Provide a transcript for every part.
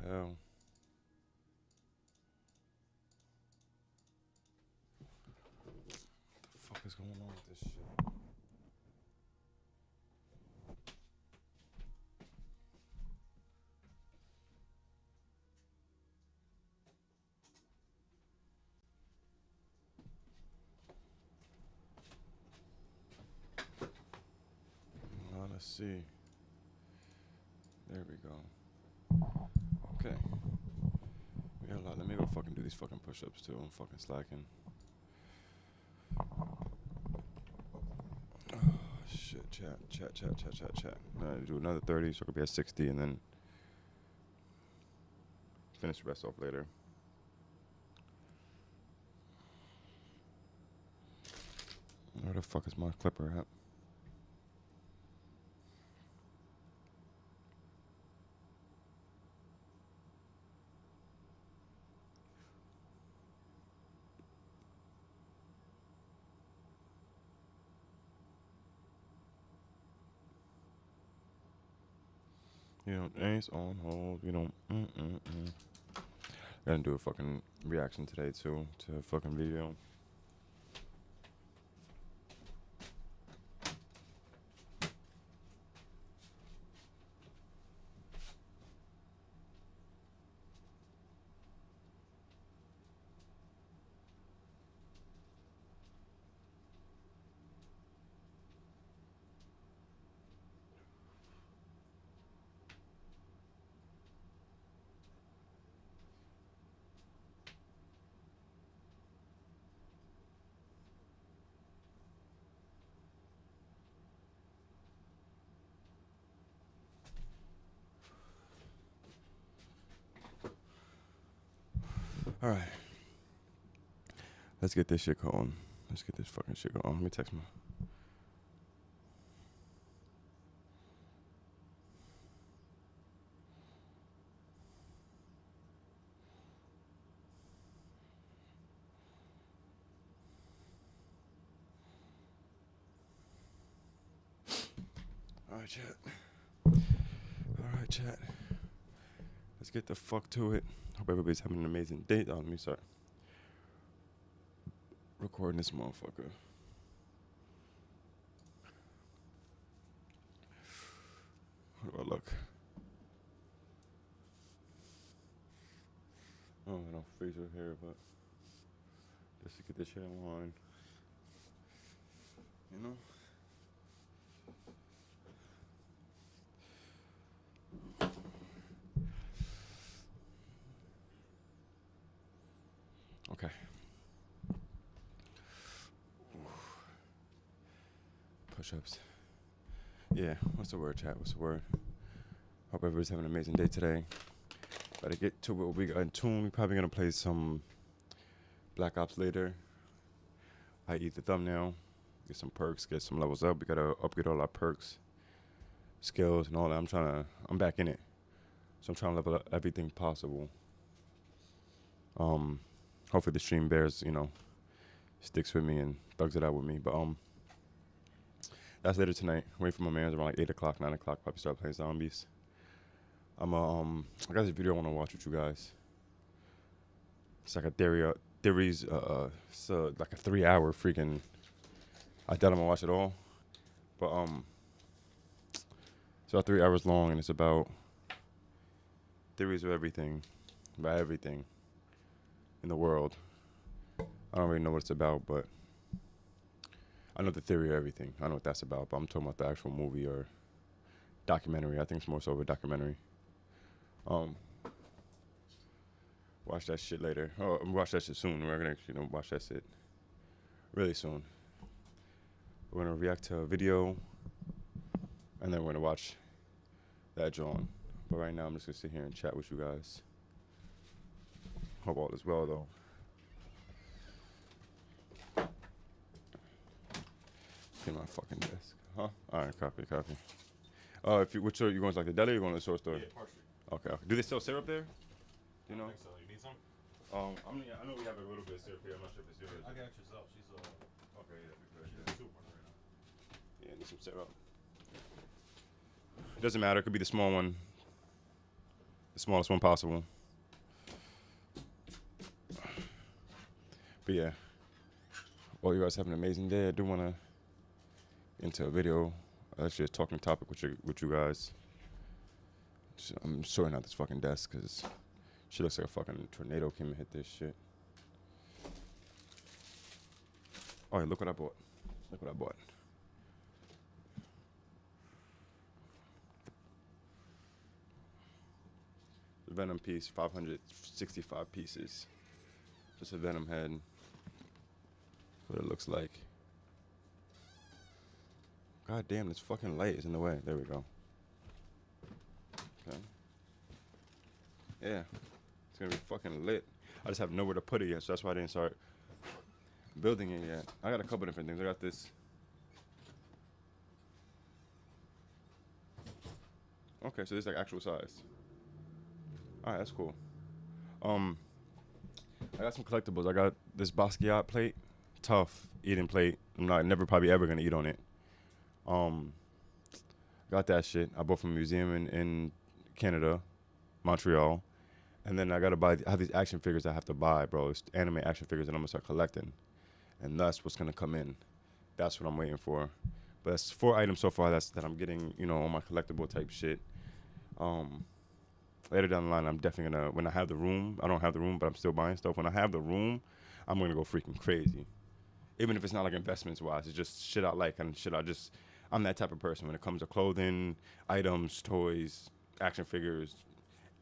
hell? What the fuck is going on with this shit? Let's see. There we go. Okay. We got a lot. Let me go fucking do these fucking push-ups too. I'm fucking slacking. Oh, shit. Chat. Do another 30 so I could be at 60 and then finish the rest off later. Where the fuck is my clipper at? You don't ace on hold. You don't. Gotta do a fucking reaction today too to a fucking video. All right. Let's get this shit going. Let's get this fucking shit going. Let me text my. All right, chat. All right, chat. Let's get the fuck to it. Hope everybody's having an amazing day. Oh, let me start recording this motherfucker. How do I look? Oh, I don't facial hair, but just to get this shit online. You know? Okay. Push-ups. Yeah, what's the word, chat? What's the word? Hope everybody's having an amazing day today. Gotta get to what we got in tune. We're probably gonna play some Black Ops later. I eat the thumbnail, get some perks, get some levels up. We gotta upgrade all our perks, skills, and all that. I'm back in it. So I'm trying to level up everything possible. Hopefully the stream bears, sticks with me and thugs it out with me. But that's later tonight. Waiting for my man's around like 8 o'clock, 9 o'clock. Probably start playing zombies. I got this video I want to watch with you guys. It's like a theories. It's like a 3-hour freaking. I doubt I'm gonna watch it all, but it's about 3 hours long, and it's about theories of everything, about everything in the world. I don't really know what it's about, but I know the theory of everything. I know what that's about, but I'm talking about the actual movie or documentary. I think it's more so of a documentary. Watch that shit later. Oh, watch that shit soon. We're gonna, watch that shit really soon. We're gonna react to a video, and then we're gonna watch that John. But right now, I'm just gonna sit here and chat with you guys. Hope all is well, though. In my fucking desk, huh? All right, copy. If you, which are you going to like the deli or you going to the store? Yeah, partially. Okay. Do they sell syrup there? Do you know? I think so. You need some? I know we have a little bit of syrup here. I'm not sure if it's yours. I got yourself. She's Okay, yeah, she's good. a soup one right now. Yeah, need some syrup. It doesn't matter. It could be the small one. the smallest one possible. But yeah, well, you guys have an amazing day. I do want to get into a video. Actually, a talking topic with you guys. I'm sorting out this fucking desk because she looks like a fucking tornado came and hit this shit. Oh, yeah, look what I bought. Look what I bought. The Venom piece, 565 pieces. Just a Venom head. That's what it looks like. God damn, this fucking light is in the way. There we go. Okay. Yeah. It's gonna be fucking lit. I just have nowhere to put it yet, so that's why I didn't start building it yet. I got a couple different things. I got this. Okay, so this is like actual size. Alright, that's cool. I got some collectibles. I got this Basquiat plate. Tough eating plate. I'm not never probably ever gonna eat on it. Got that shit. I bought from a museum in Canada, Montreal. And then I have these action figures I have to buy, bro. It's anime action figures that I'm gonna start collecting. And that's what's gonna come in. That's what I'm waiting for. But that's 4 items so far that I'm getting, on my collectible type shit. Later down the line, I'm definitely gonna, when I have the room, I don't have the room, but I'm still buying stuff. When I have the room, I'm gonna go freaking crazy. Even if it's not like investments wise, it's just shit I like and shit I'm that type of person when it comes to clothing, items, toys, action figures,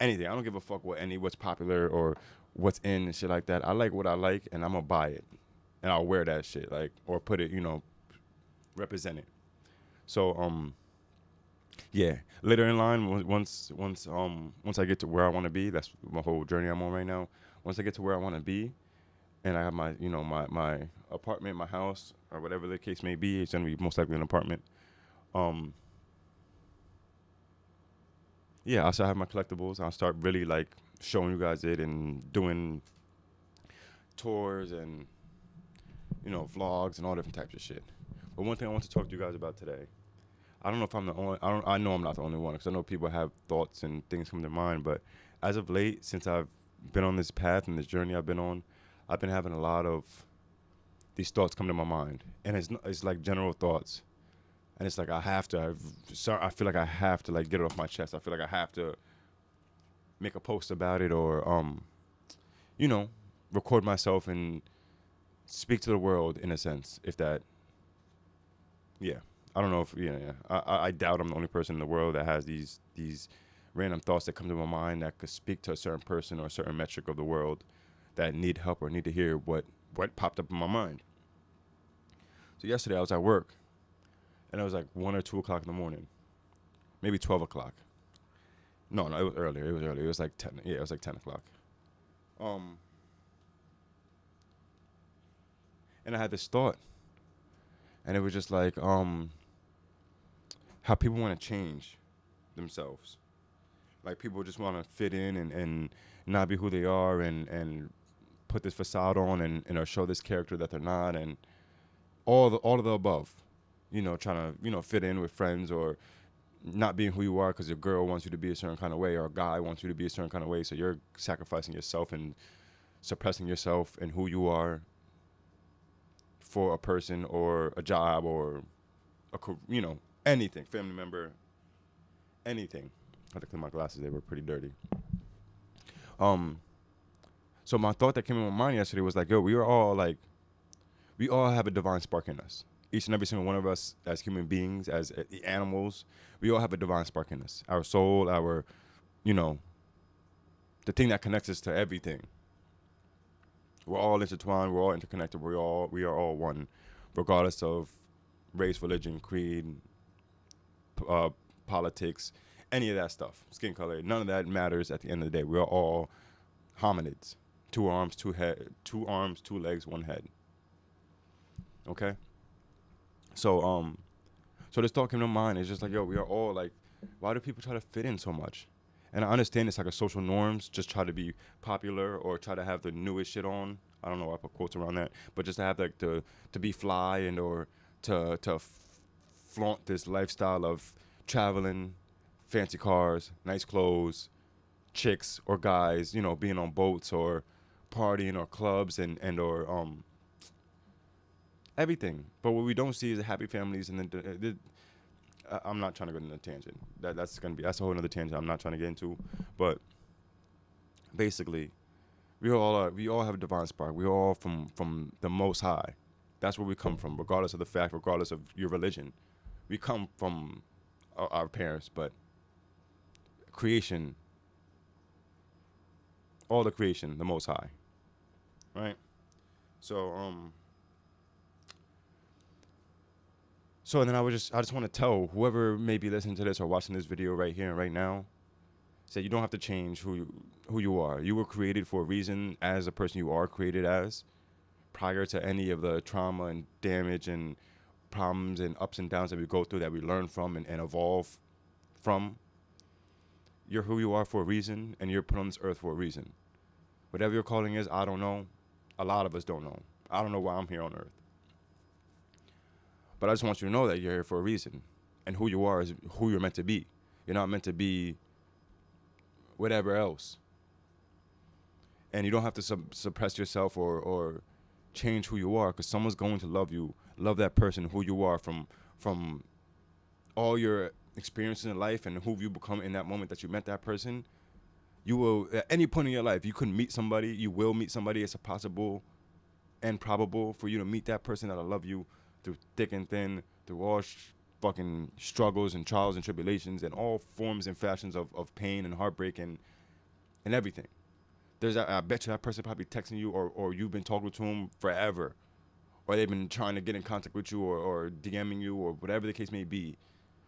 anything. I don't give a fuck what's popular or what's in and shit like that. I like what I like and I'm gonna buy it. And I'll wear that shit, or put it, represent it. So, yeah. Later in line, once I get to where I want to be, that's my whole journey I'm on right now. Once I get to where I want to be, and I have my, my apartment, my house, or whatever the case may be, it's gonna be most likely an apartment. Yeah, I'll start having my collectibles. I'll start really showing you guys it and doing tours and vlogs and all different types of shit. But one thing I want to talk to you guys about today. I don't know if I'm the only. I know I'm not the only one because I know people have thoughts and things come to mind. But as of late, since I've been on this path and this journey I've been on, I've been having a lot of these thoughts come to my mind, and it's like general thoughts, and it's like I feel like I have to get it off my chest. I feel like I have to make a post about it or record myself and speak to the world in a sense. If that, yeah. I don't know if I doubt I'm the only person in the world that has these random thoughts that come to my mind that could speak to a certain person or a certain metric of the world that need help or need to hear what popped up in my mind. So yesterday I was at work and it was like 1 or 2 o'clock in the morning, maybe 12 o'clock. No, it was earlier. It was like 10. Yeah, it was like 10 o'clock. And I had this thought, and it was just like how people want to change themselves. Like people just want to fit in and not be who they are and put this facade on and show this character that they're not and all of the above. Trying to fit in with friends or not being who you are because a girl wants you to be a certain kind of way or a guy wants you to be a certain kind of way. So you're sacrificing yourself and suppressing yourself and who you are for a person or a job or anything, family member, anything. I had to clean my glasses; they were pretty dirty. So my thought that came in my mind yesterday was like, yo, we all have a divine spark in us. Each and every single one of us, as human beings, as animals, we all have a divine spark in us. Our soul, our, the thing that connects us to everything. We're all intertwined. We're all interconnected. We are all one, regardless of race, religion, creed, politics, any of that stuff, skin color. None of that matters at the end of the day. We are all hominids. 2 arms, 2 legs, 1 head. Okay? So this thought came to mind. It's just like, yo, we are all why do people try to fit in so much? And I understand it's like a social norms, just try to be popular or try to have the newest shit on. I don't know why I put quotes around that, but just to have to be fly and or to flaunt this lifestyle of traveling, fancy cars, nice clothes, chicks or guys, being on boats or partying or clubs and or everything. But what we don't see is the happy families and I'm not trying to go into a tangent. That's a whole other tangent I'm not trying to get into. But basically, we all have a divine spark. We all from the Most High. That's where we come from, regardless of the fact, regardless of your religion. We come from our parents, but creation, all the creation, the Most High, right? So So then I just want to tell whoever may be listening to this or watching this video right here and right now, say you don't have to change who you are. You were created for a reason as a person you are created as, prior to any of the trauma and damage and problems and ups and downs that we go through, that we learn from and evolve from. You're who you are for a reason, and you're put on this earth for a reason. Whatever your calling is, I don't know. A lot of us don't know. I don't know why I'm here on earth. But I just want you to know that you're here for a reason. And who you are is who you're meant to be. You're not meant to be whatever else. And you don't have to suppress yourself or change who you are, because someone's going to love you, love that person, who you are, from all your experiences in life and who you become in that moment that you met that person. You will, at any point in your life, you could meet somebody, you will meet somebody. It's a possible and probable for you to meet that person that'll love you through thick and thin, through all fucking struggles and trials and tribulations and all forms and fashions of pain and heartbreak and everything. I bet you that person probably texting you or you've been talking to them forever, or they've been trying to get in contact with you or DMing you or whatever the case may be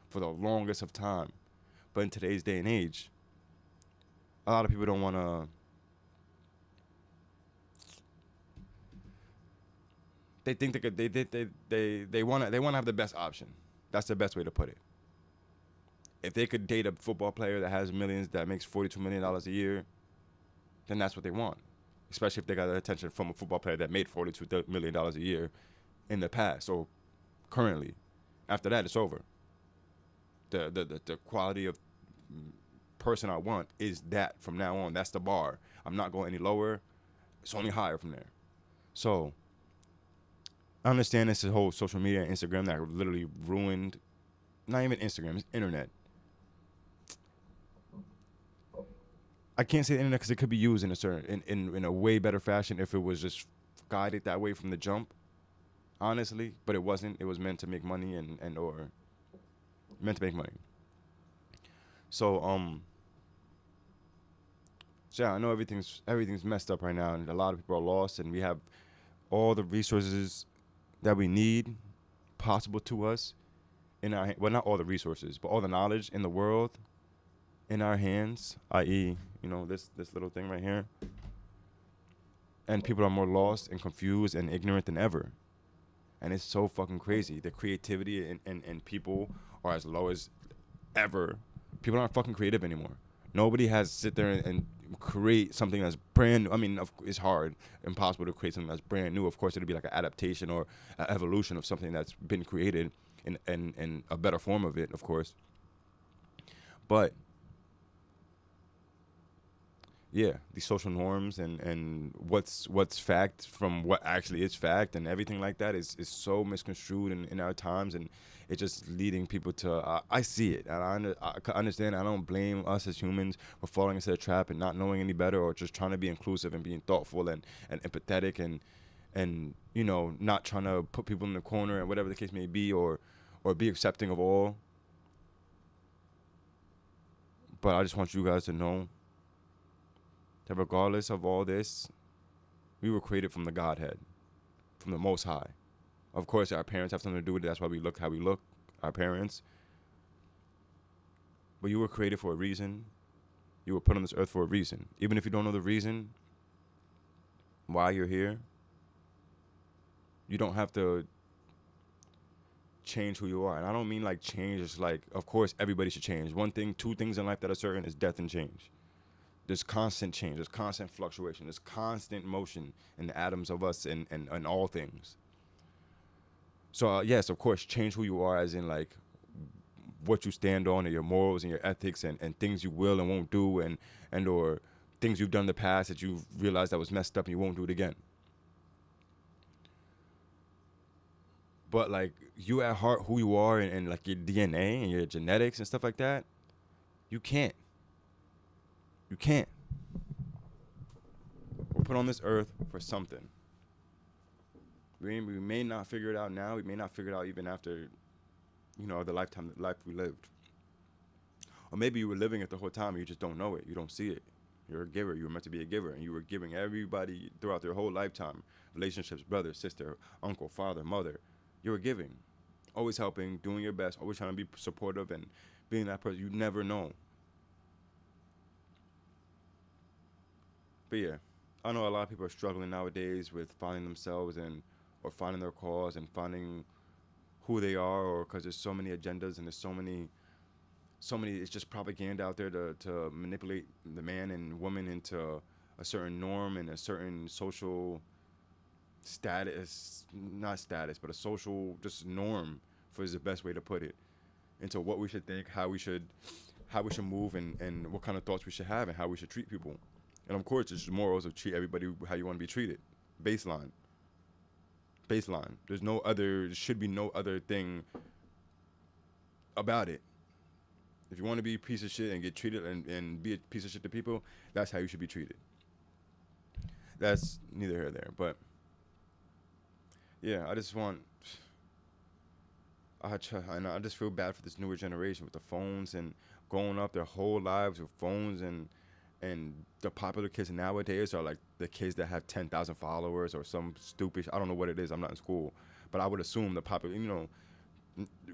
for the longest of time. But in today's day and age, a lot of people don't want to. They think they want to have the best option. That's the best way to put it. If they could date a football player that has millions, that makes $42 million a year, then that's what they want. Especially if they got the attention from a football player that made $42 million a year in the past or currently. After that, it's over. The quality of person I want is that from now on. That's the bar. I'm not going any lower. It's only higher from there. So I understand this whole social media and Instagram that literally ruined, not even Instagram, it's internet. I can't say the internet because it could be used in a certain, in a way better fashion if it was just guided that way from the jump, honestly. But it wasn't. It was meant to make money and or meant to make money. So yeah, I know everything's messed up right now, and a lot of people are lost, and we have all the resources that we need possible to us in our, well, not all the resources, but all the knowledge in the world in our hands, i.e., this little thing right here. And people are more lost and confused and ignorant than ever. And it's so fucking crazy. The creativity and people are as low as ever. People aren't fucking creative anymore. Nobody has sit there and create something that's brand new. I mean, it's hard, impossible to create something that's brand new. Of course, it'll be like an adaptation or an evolution of something that's been created in a better form of it, of course. But yeah, these social norms and what's fact from what actually is fact and everything like that is so misconstrued in our times, and it's just leading people to, I see it, and I understand. I don't blame us as humans for falling into the trap and not knowing any better, or just trying to be inclusive and being thoughtful and empathetic and not trying to put people in the corner and whatever the case may be, or be accepting of all. But I just want you guys to know that regardless of all this, we were created from the Godhead, from the Most High. Of course, our parents have something to do with it. That's why we look how we look, our parents. But you were created for a reason. You were put on this earth for a reason. Even if you don't know the reason why you're here, you don't have to change who you are. And I don't mean like change. It's like, of course, everybody should change. Two things in life that are certain is death and change. There's constant change. There's constant fluctuation. There's constant motion in the atoms of us and all things. So, yes, of course, change who you are, as in, like, what you stand on and your morals and your ethics and things you will and won't do and or things you've done in the past that you've realized that was messed up and you won't do it again. But like you at heart, who you are and like your DNA and your genetics and stuff like that, you can't. You can't. We're put on this earth for something. We may not figure it out now. We may not figure it out even after, the life we lived. Or maybe you were living it the whole time and you just don't know it. You don't see it. You're a giver. You were meant to be a giver. And you were giving everybody throughout their whole lifetime. Relationships, brother, sister, uncle, father, mother. You were giving. Always helping, doing your best, always trying to be supportive and being that person. You never know. But yeah, I know a lot of people are struggling nowadays with finding themselves or finding their cause and finding who they are, or because there's so many agendas and there's so many, it's just propaganda out there to manipulate the man and woman into a certain norm and a certain social status, not status, but a social just norm, is the best way to put it, into what we should think, how we should move and what kind of thoughts we should have and how we should treat people. And of course, it's morals of treat everybody how you want to be treated. Baseline. There should be no other thing about it. If you want to be a piece of shit and get treated and be a piece of shit to people, that's how you should be treated. That's neither here nor there. But yeah, I just feel bad for this newer generation with the phones and growing up their whole lives with phones and the popular kids nowadays are like the kids that have 10,000 followers or some stupid, I don't know what it is, I'm not in school, but I would assume the popular,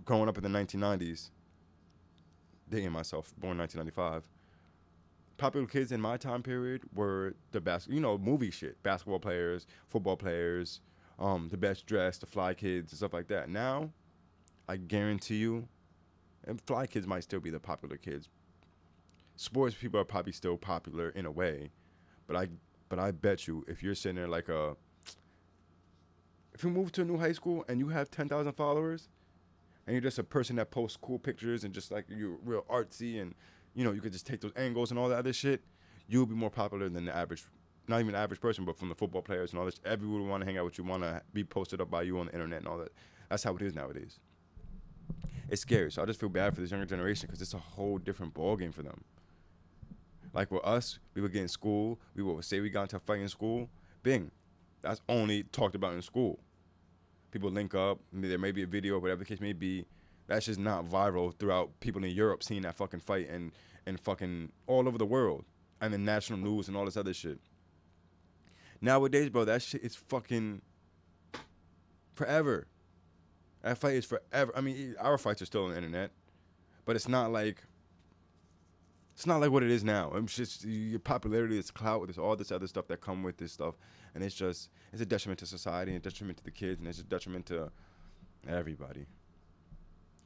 growing up in the 1990s, dating myself, born 1995, popular kids in my time period were the movie shit, basketball players, football players, the best dressed, the fly kids and stuff like that. Now, I guarantee you, and fly kids might still be the popular kids. Sports people are probably still popular in a way, but I bet you if you're sitting there if you move to a new high school and you have 10,000 followers, and you're just a person that posts cool pictures and just like you're real artsy and you could just take those angles and all that other shit, you'll be more popular than the average, not even the average person, but from the football players and all this. Everyone want to hang out with you, want to be posted up by you on the internet and all that. That's how it is nowadays. It's scary. So I just feel bad for this younger generation because it's a whole different ballgame for them. Like with us, we would get in school, we would say we got into a fight in school, bing, that's only talked about in school. People link up, there may be a video, whatever the case may be, that's just not viral throughout people in Europe seeing that fucking fight and fucking all over the world, and the national news and all this other shit. Nowadays, bro, that shit is fucking forever. That fight is forever. I mean, our fights are still on the internet, but it's not like what it is now. It's just your popularity, it's clout, there's all this other stuff that come with this stuff. And it's a detriment to society and a detriment to the kids and it's a detriment to everybody.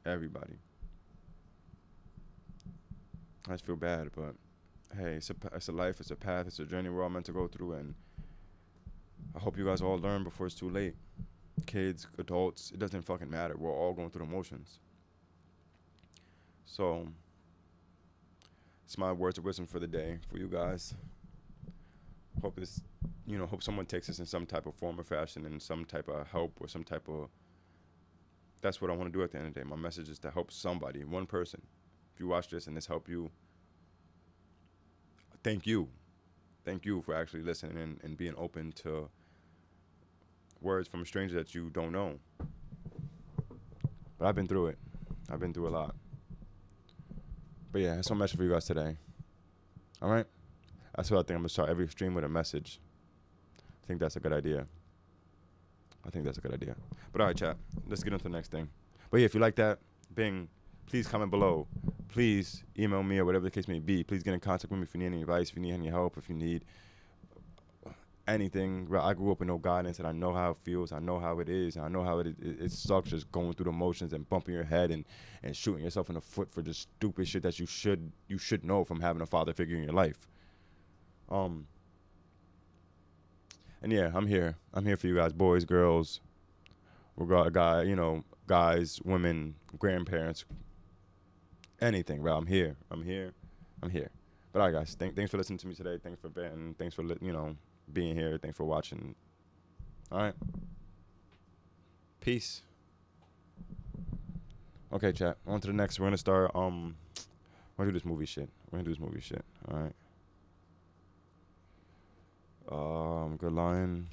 Everybody. I just feel bad, but hey, it's a life, it's a path, it's a journey we're all meant to go through, and I hope you guys all learn before it's too late. Kids, adults, it doesn't fucking matter. We're all going through the motions. So it's my words of wisdom for the day for you guys. Hope someone takes this in some type of form or fashion and some type of help or some type of, that's what I want to do at the end of the day. My message is to help somebody, one person. If you watch this and this helped you, thank you. Thank you for actually listening and being open to words from a stranger that you don't know. But I've been through it. I've been through a lot. But yeah, that's my message for you guys today. All right? That's what I think. I'm going to start every stream with a message. I think that's a good idea. But all right, chat. Let's get into the next thing. But yeah, if you like that, bing, please comment below. Please email me or whatever the case may be. Please get in contact with me if you need any advice, if you need any help, if you need anything. I grew up with no guidance, and I know how it feels. I know how it is. And I know how it sucks just going through the motions and bumping your head and shooting yourself in the foot for just stupid shit that you should know from having a father figure in your life. And yeah, I'm here. I'm here for you guys, boys, girls, guys, women, grandparents, anything, bro. I'm here. But all right, guys. Thanks for listening to me today. Thanks for betting. Thanks for being here. Thanks for watching. All right. Peace. Okay, chat. On to the next. We're gonna start. We're gonna do this movie shit. All right. Good Lion.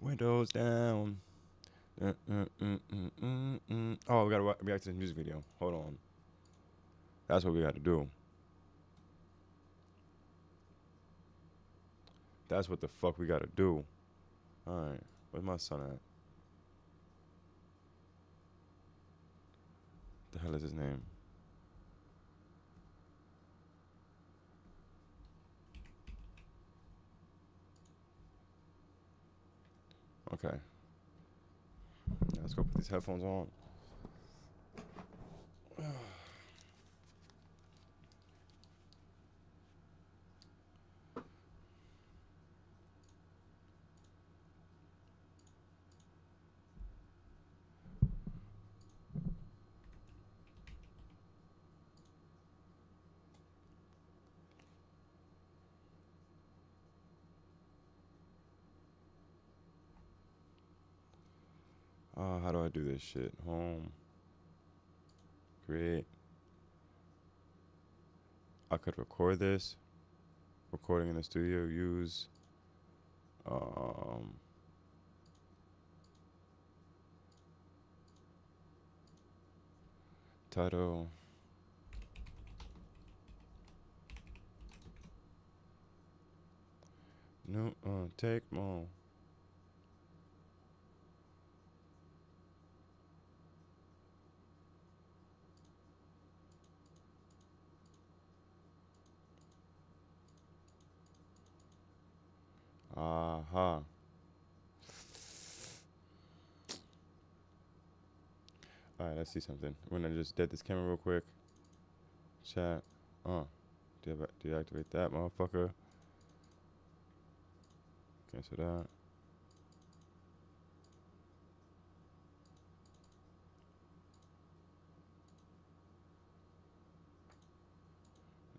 Windows down. Oh, we gotta react to this music video. Hold on. That's what we gotta do. That's what the fuck we gotta do. Alright. Where's my son at? The hell is his name? Okay. Now let's go put these headphones on. How do I do this shit? Home. Create. I could record this. Recording in the studio. Use. Title. No, take more. Aha. Alright, let's see something. I'm gonna just dead this camera real quick. Chat. Deactivate that motherfucker. Cancel that.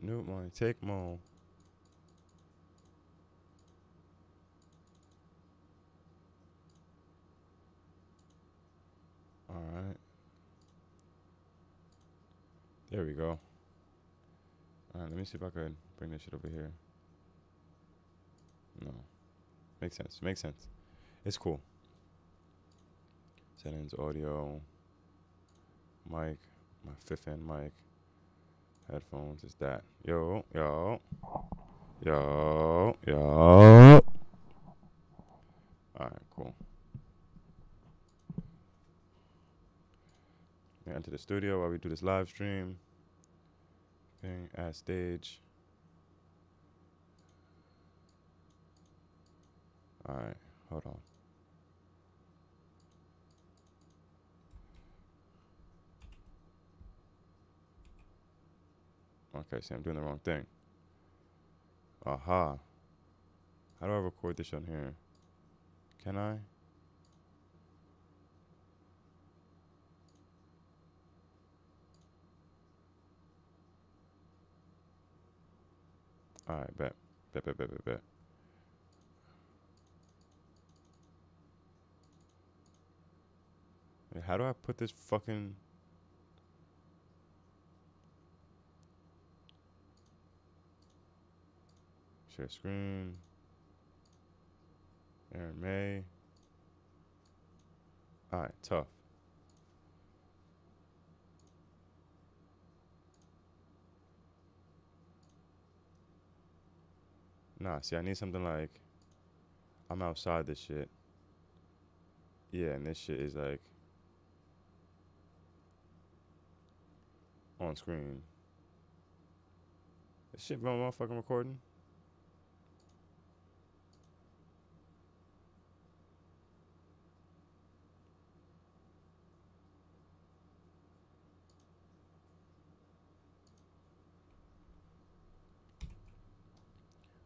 New money, take more. Alright. There we go. Alright, let me see if I could bring this shit over here. No. Makes sense. It's cool. Settings, audio, mic, my 5th end mic, headphones, is that. Yo. Alright, cool. We enter the studio while we do this live stream. Thing, add stage. Alright, hold on. Okay, see, I'm doing the wrong thing. Aha. How do I record this on here? Can I? Alright, bet. Wait, how do I put this fucking... Share screen. Aaron May. Alright, tough. Nah, see, I need something like... I'm outside this shit. Yeah, and this shit is like... on screen. This shit my motherfucking recording?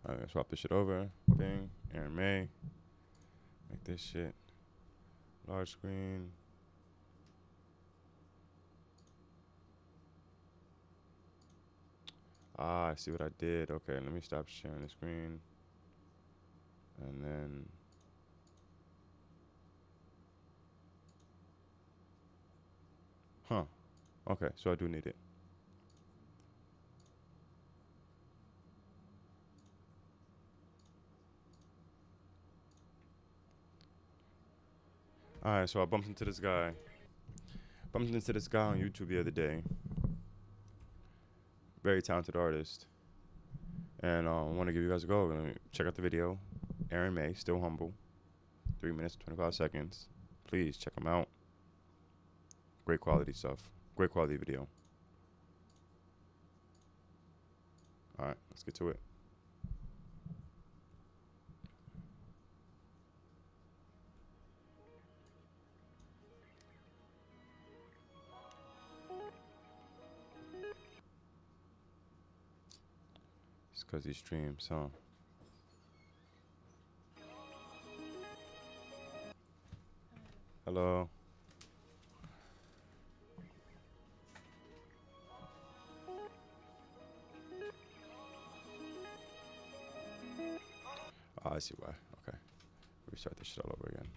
I'm gonna swap this shit over. Bing. Aaron May. Make this shit large screen. Ah, I see what I did. Okay, let me stop sharing the screen. And then okay, so I do need it. Alright, so I bumped into this guy. Bumped into this guy on YouTube the other day. Very talented artist. And I want to give you guys a go. Check out the video. Aaron May, Still Humble. 3 minutes, 25 seconds. Please check him out. Great quality stuff. Great quality video. Alright, let's get to it. It's because he streams, huh? Hello. Oh, I see why. Okay. Restart this shit all over again.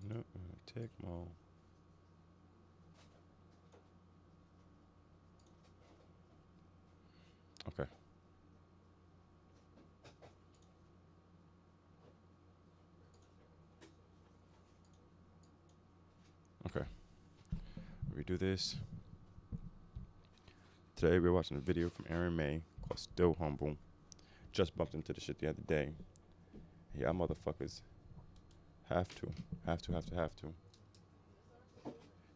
No, take more. Okay. Okay. Redo this. Today we're watching a video from Aaron May called Still Humble. Just bumped into the shit the other day. Yeah, motherfuckers. Have to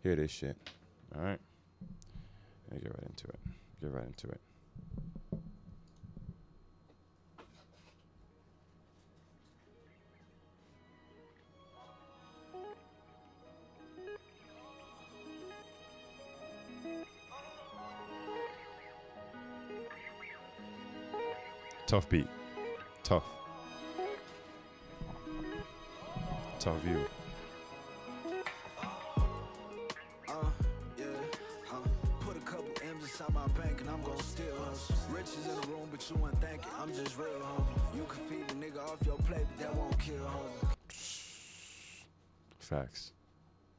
hear this shit. Alright? Get right into it. Get right into it. Tough beat. Tough. Tough view. Put a couple M's inside my bank and I'm gon' steal hustle. Riches in the room, but you ain't thinking. I'm just real humble. You can feed a nigga off your plate, but that won't kill hustle. Facts.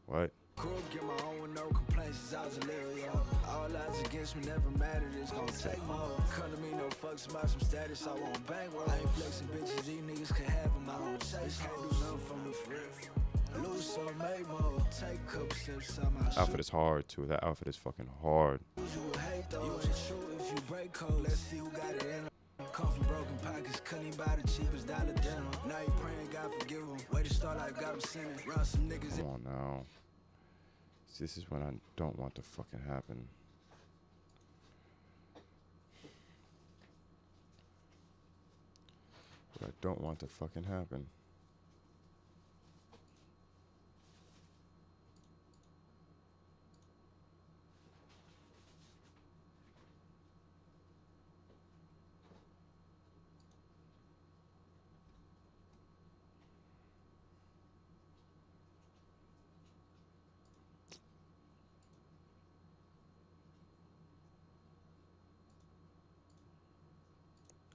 What? Crew get my own with no complaints since I was a little young. All odds against me never mattered, it's gon' take more. Come to me, no fucks about some status, I won't bankroll. I ain't flexing bitches, these niggas can have them, I don't chase. Can't do nothing for me for real. Lose some, make more. Take a couple sips on my Outfit is hard too. That outfit is fucking hard. You will hate those. You ain't true if you break code. Let's see who got it in. Come from broken pockets, couldn't even buy the cheapest dollar dinner. Now you praying God forgive him. Way to start like got him sinning. Run some niggas Come on now. This is when I don't want to fucking happen. What I don't want to fucking happen.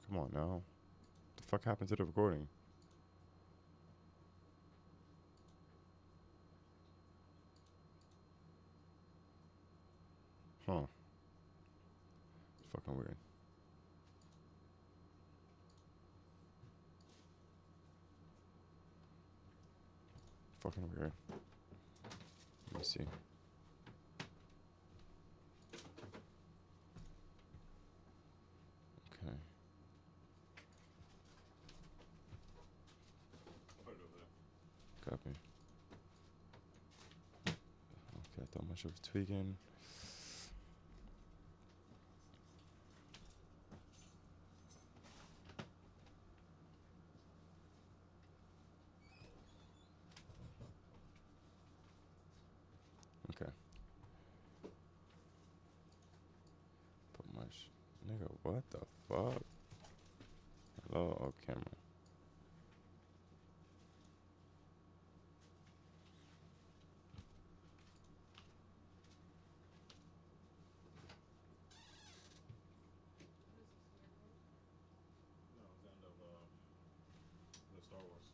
Come on now. What the fuck happened to the recording? Huh. It's fucking weird. Fucking weird. Let me see. Okay. Copy. Okay, I thought my shit was tweaking. Okay. Put my nigga, what the fuck? Hello, oh, camera. No, it's the end of the Star Wars.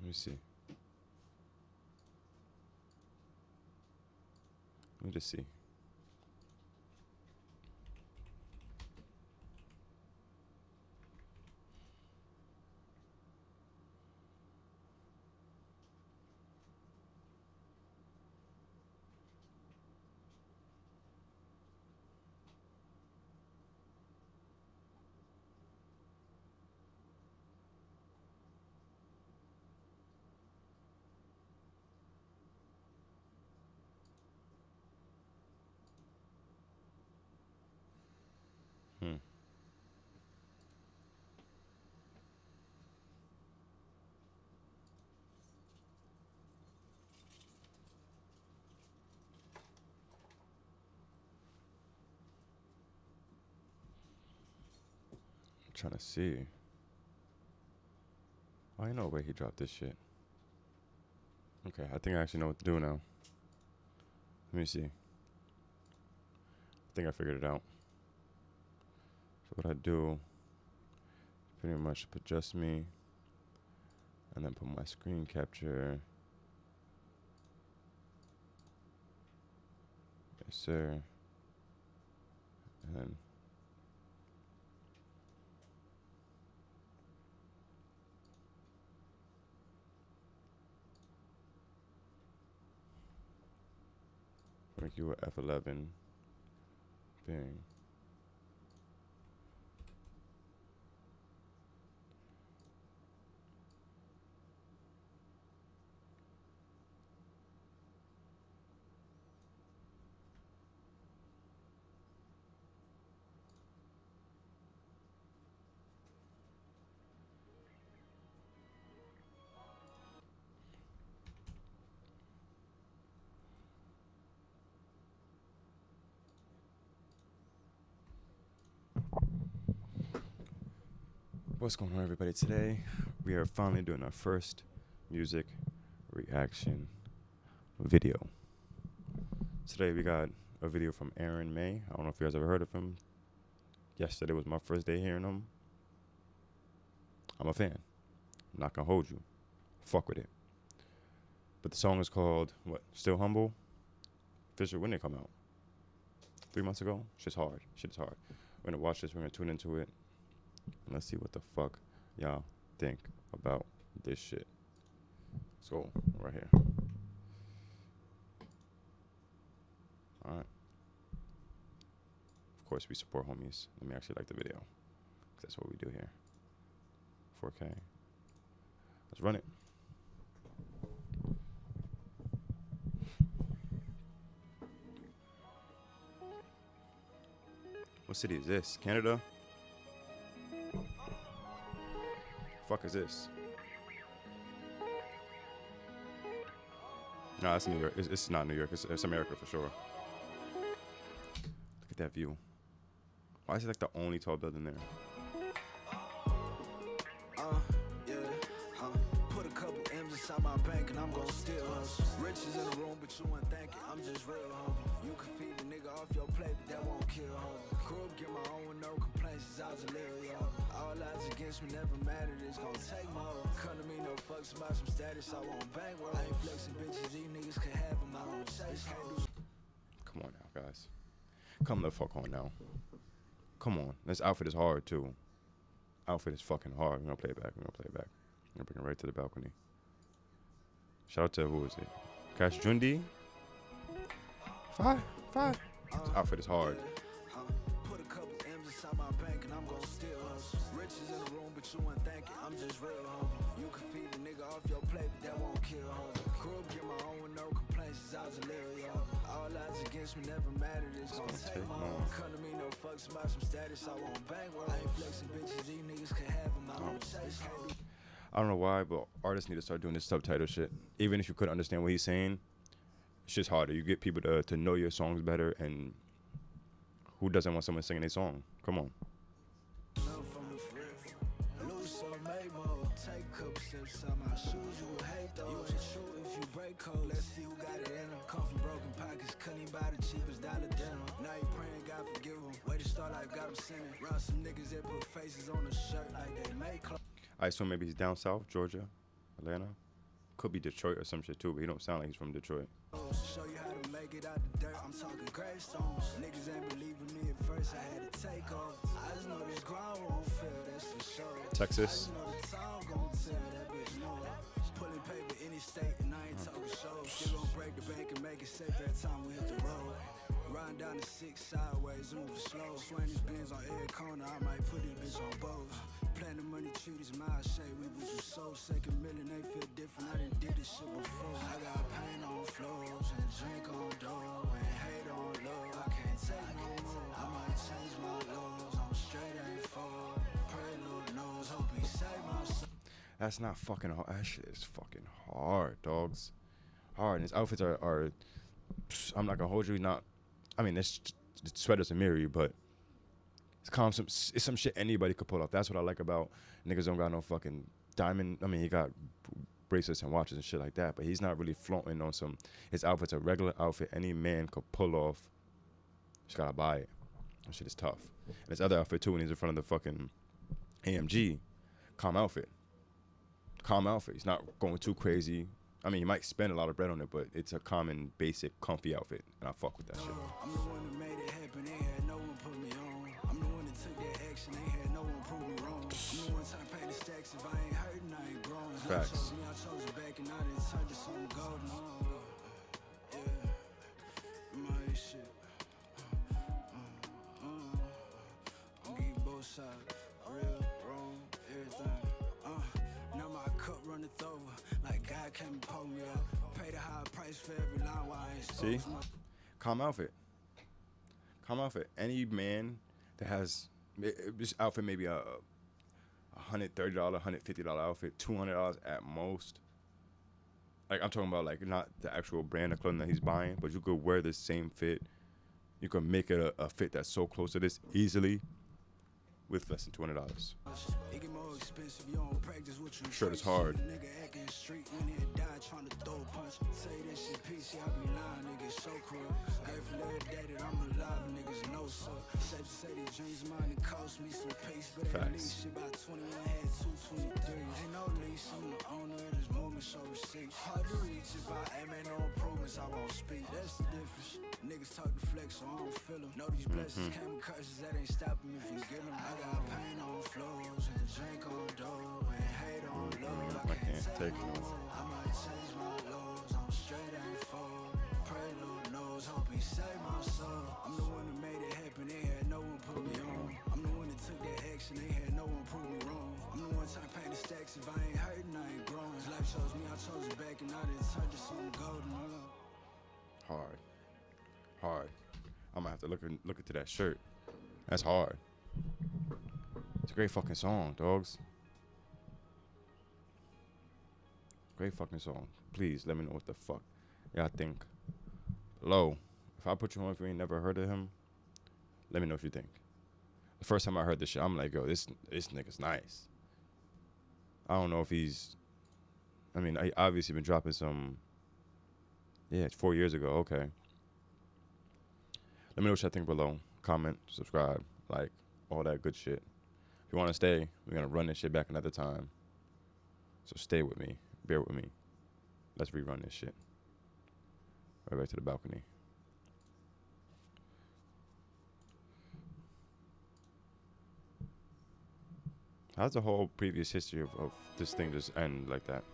Let me see. Let me just see. I'm trying to see. Oh, I know where he dropped this shit. Okay, I think I actually know what to do now. Let me see. I think I figured it out. So what I do, pretty much put just me, and then put my screen capture. Yes, sir. And then make you a F11. Bing. What's going on, everybody? Today we are finally doing our first music reaction video. Today we got a video from Aaron May. I don't know if you guys ever heard of him. Yesterday was my first day hearing him. I'm a fan. I'm not gonna hold you. Fuck with it. But the song is called what? Still Humble. Fisher, when did it come out? 3 months ago. Shit's hard. Shit's hard. We're gonna watch this. We're gonna tune into it. And let's see what the fuck y'all think about this shit. Let's go right here. Alright. Of course, we support homies. Let me actually like the video, 'cause that's what we do here. 4K. Let's run it. What city is this? Canada? Fuck is this? No, it's New York. It's not New York. It's America for sure. Look at that view. Why is it like the only tall building there? Put a couple M's inside my bank and I'm gonna steal hustle. Riches in the room, but you ain't thinking. I'm just real humble. You can feed a nigga off your plate, but that won't kill home. Grew up, get my own with no complaints since I was a little young. All odds against me never mattered. It's gonna take more. Come to me, no fucks about some status. I won't bankroll. I ain't flexing bitches. These niggas can have them. I don't chase hoes. Come on now, guys. Come the fuck on now. Come on. This outfit is hard too. Outfit is fucking hard. We're gonna play it back. We're gonna play it back. We're gonna bring it right to the balcony. Shout out to, who is it? Cash Jundi. Five. This outfit is hard. Put a couple M's inside my bank and I'm gonna steal hustle. Riches in the room, but you ain't thinking. I'm just real humble. You can feed a nigga off your plate, but that won't kill home. Grew up, get my own with no complaints since I was a little young. All odds against me never mattered. It's gonna take more. Come to me, no fucks about some status. I won't bankroll. I ain't flexing bitches. These niggas can have them. I don't chase hoes. I don't know why, but artists need to start doing this subtitle shit. Even if you couldn't understand what he's saying, it's just harder. You get people to know your songs better, and who doesn't want someone singing their song? Come on. Let's see who got it in them. Come from broken pockets, couldn't even buy the cheapest dollar denim. Now you praying God forgive them. Way to start life, got them sinning. Round some niggas that put faces on the shirt like they make clothes. I assume maybe he's down south, Georgia, Atlanta. Could be Detroit or some shit too, but he don't sound like he's from Detroit. Show you how to make it out the dirt. I'm talking gravestones. Niggas ain't believing me at first. I had to take off. I just know this ground won't fail, that's for sure. Texas. I just know the town gon' tell that bitch no. Pulling paper any state and I ain't talking shows. Still gon' break the bank and make it safe every time we hit the road. Riding down the 6 sideways, moving slow. Swing these bins on every corner, I might put this bitch on both. Plan the money, treat this mild shape. We was just so second million, they feel different. I done did this shit before. I got pain on floors and drink on dough and hate on love. I can't take no more. I might change my laws. I'm straight, ain't fall. Pray Lord knows, hope he save my soul. That's not fucking hard. That shit is fucking hard, dogs. Hard. And his outfits are I'm not gonna hold you. Not. I mean, this sweaters and mirror you, but it's some shit anybody could pull off. That's what I like about niggas. Don't got no fucking diamond. I mean, he got bracelets and watches and shit like that, but he's not really flaunting on some. His outfit's a regular outfit any man could pull off. Just gotta buy it. That shit is tough. And his other outfit too, when he's in front of the fucking AMG, calm outfit. Calm outfit. He's not going too crazy. I mean, you might spend a lot of bread on it, but it's a common, basic, comfy outfit, and I fuck with that shit. I'm the one that made it happen, ain't had no one put me on. I'm the one that took that action, ain't had no one prove me wrong. I'm the one time pay the stacks, if I ain't hurting, I ain't growing. Facts. I chose it back and I didn't turn to something golden. Yeah, my shit. I'm getting both sides, real, wrong, everything. Now my cup runneth over, like God came and pull me up. Paid a high price for every line while I ain't See? supposed to. Calm outfit. Calm outfit. Any man that has this outfit, maybe a $130, $150 outfit, $200 at most. Like I'm talking about, like not the actual brand of clothing that he's buying, but you could wear the same fit. You could make it a fit that's so close to this easily with less than $200. It get more expensive, you don't practice what you Shirt is preach. hard. Nigga acting street when he died trying to throw a punch. Say that shit PC, I be lying, niggas so cruel. Grateful every day that I'm alive, niggas know so. Safe to say these dreams of mine, it cost me some peace. But at least shit by 21 had 223. Ain't no lease, I'm the owner of this moment, so receipts. Hard to reach, if I aim ain't no improvements, I won't speak. That's the difference. Niggas talk to flex, so I don't feel them. Know these blessings came with curses, that ain't stopping me if you get them. I got pain on floors and drink on dough and hate on love. I can't take no more. I might change my laws. I'm straight, ain't fall. Pray Lord knows, hope he save my soul. I'm the one that made it happen, ain't had no one put me on. I'm the one that took that action, ain't had no one prove me wrong. I'm the one trying to pay the stacks, if I ain't hurting, I ain't growing. Life chose me, I chose it back and I didn't turn to something golden. Hard. Hard. I'm gonna have to look into that shirt. That's hard. It's a great fucking song, dogs. Great fucking song. Please let me know what the fuck y'all think below. If I put you on, if you ain't never heard of him, let me know what you think. The first time I heard this shit, I'm like, yo, this nigga's nice. I don't know if he's. I mean, I obviously been dropping some. Yeah, it's 4 years ago. Okay. Let me know what y'all think below. Comment, subscribe, like, all that good shit. If you want to stay, we're going to run this shit back another time. So stay with me. Bear with me. Let's rerun this shit. Right back to the balcony. How's the whole previous history of this thing just end like that?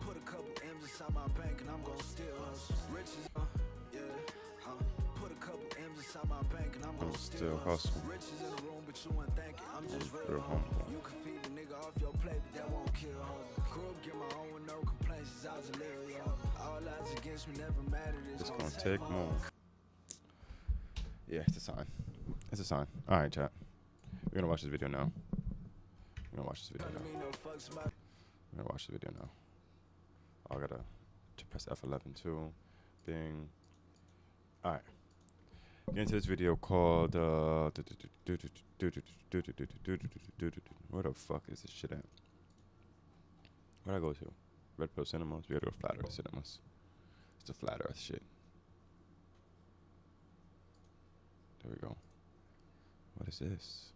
Put a couple M's inside my bank and I'm gonna steal hustle. Riches, put a couple M's inside my bank and I'm gonna steal hustle. Riches in the room, but you ain't thinking. I'm just real humble. You can feed a nigga off your plate, but that won't kill hustle. Grew up, get my own with no complaints since I was a little young. All odds against me never mattered. It's gonna take more. Yeah, it's a sign. It's a sign. All right, chat. We're gonna watch this video now. We're gonna watch this video now. We're gonna watch the video now. I gotta to press F11 too. Bing. All right. Get into this video called where the fuck is this shit at? Where'd I go to? Red Pill Cinemas? We gotta go Flat Earth Cinemas. It's a Flat Earth shit. There we go. What is this?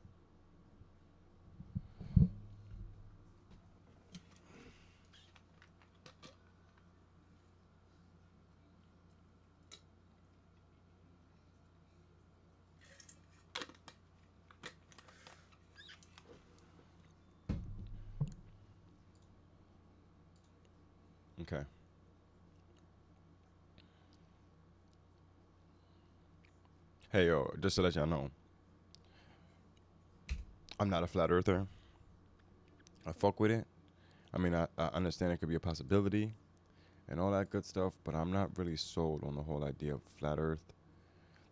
Okay. Hey, yo, just to let y'all know, I'm not a flat earther. I fuck with it. I mean, I understand it could be a possibility and all that good stuff, but I'm not really sold on the whole idea of flat earth.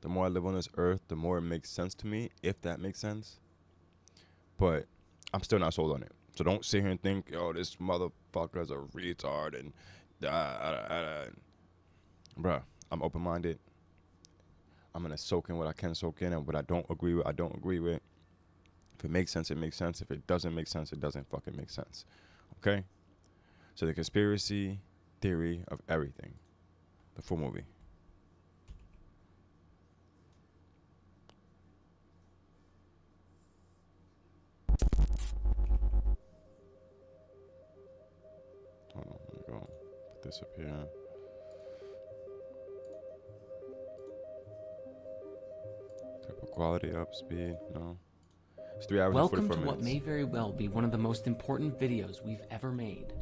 The more I live on this earth, the more it makes sense to me, if that makes sense. But I'm still not sold on it. So don't sit here and think, oh, this motherfucker's a retard and bruh, I'm open-minded. I'm gonna soak in what I can soak in, and what I don't agree with, I don't agree with. If it makes sense, it makes sense. If it doesn't make sense, it doesn't fucking make sense. Okay? So the conspiracy theory of everything. The full movie. Hold on, let me go put this up here. Type of quality up, speed, no. It's 3 hours Welcome and to 44 what minutes. may very well be one of the most important videos we've ever made.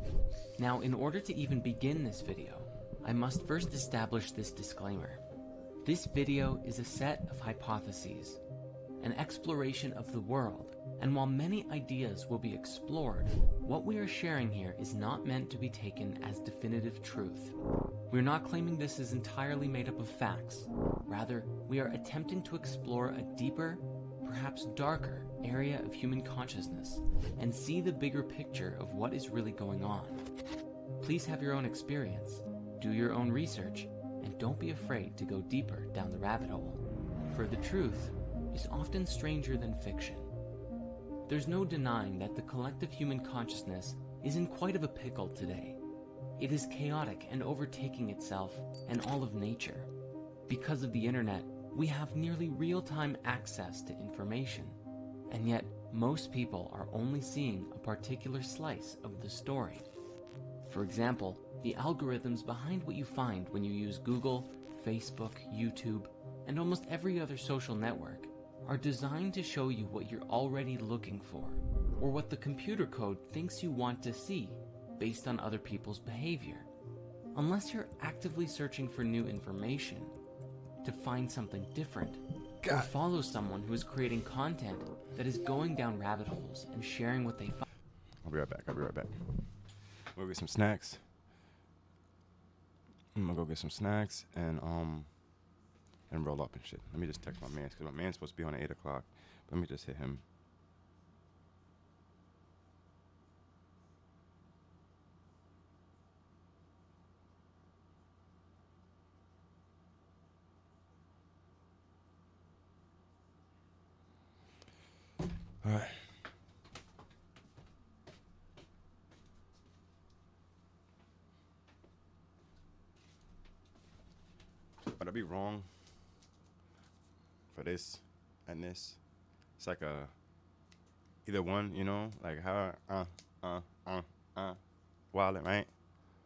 Now, in order to even begin this video, I must first establish this disclaimer. This video is a set of hypotheses, an exploration of the world, and while many ideas will be explored, what we are sharing here is not meant to be taken as definitive truth. We're not claiming this is entirely made up of facts. Rather, we are attempting to explore a deeper, perhaps darker, area of human consciousness and see the bigger picture of what is really going on. Please have your own experience, do your own research, and don't be afraid to go deeper down the rabbit hole. For the truth is often stranger than fiction. There's no denying that the collective human consciousness is in quite of a pickle today. It is chaotic and overtaking itself and all of nature. Because of the internet, we have nearly real-time access to information, and yet most people are only seeing a particular slice of the story. For example, the algorithms behind what you find when you use Google, Facebook, YouTube, and almost every other social network are designed to show you what you're already looking for, or what the computer code thinks you want to see based on other people's behavior. Unless you're actively searching for new information, to find something different, or follow someone who is creating content that is going down rabbit holes and sharing what they find. I'll be right back. We'll get some snacks. I'm gonna go get some snacks and roll up and shit. Let me just text my man, because my man's supposed to be on at 8 o'clock. Let me just hit him. All right. Would I be wrong for this and this? It's like a either one, you know, like how wildin', right?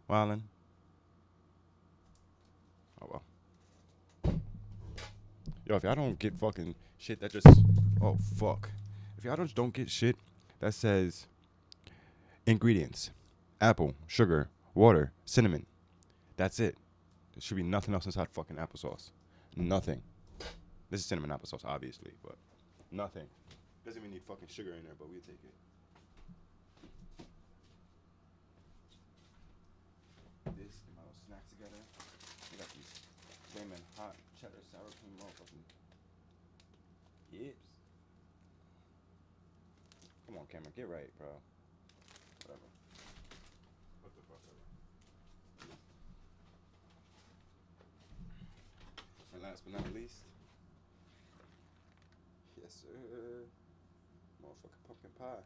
Wildin'. Oh well. Yo, if y'all don't get fucking shit that just oh fuck. If y'all just don't get shit that says ingredients, apple, sugar, water, cinnamon, that's it. There should be nothing else inside fucking applesauce. Nothing. This is cinnamon applesauce, obviously, but nothing. Doesn't even need fucking sugar in there, but we'll take it. This and my little snacks together. We got these flaming hot cheddar sour cream motherfucking Gibbs. Come on, camera, get right, bro. Whatever. What the fuck ever. And last but not least, yes sir, motherfucking pumpkin pie.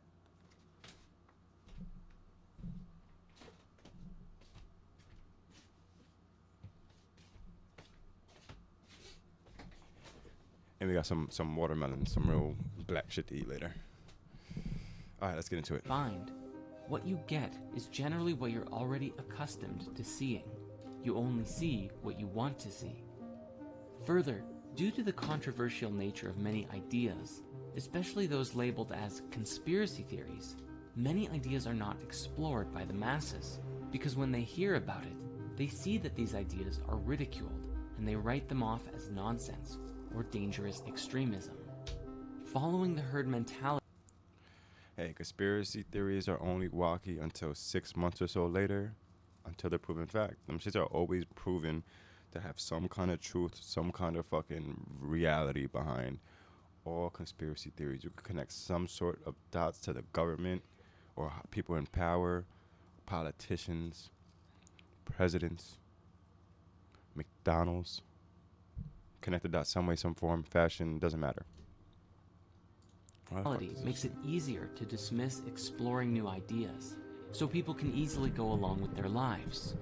And we got some watermelon, some real black shit to eat later. All right, let's get into it. Find. What you get is generally what you're already accustomed to seeing. You only see what you want to see. Further, due to the controversial nature of many ideas, especially those labeled as conspiracy theories, many ideas are not explored by the masses, because when they hear about it, they see that these ideas are ridiculed, and they write them off as nonsense or dangerous extremism. Following the herd mentality. Hey, conspiracy theories are only wacky until 6 months or so later, until they're proven fact. Them shits are always proven to have some kind of truth, some kind of fucking reality behind all conspiracy theories. You can connect some sort of dots to the government or people in power, politicians, presidents, McDonald's. Connect the dots some way, some form, fashion, doesn't matter. Makes it easier to dismiss exploring new ideas, so people can easily go along with their lives.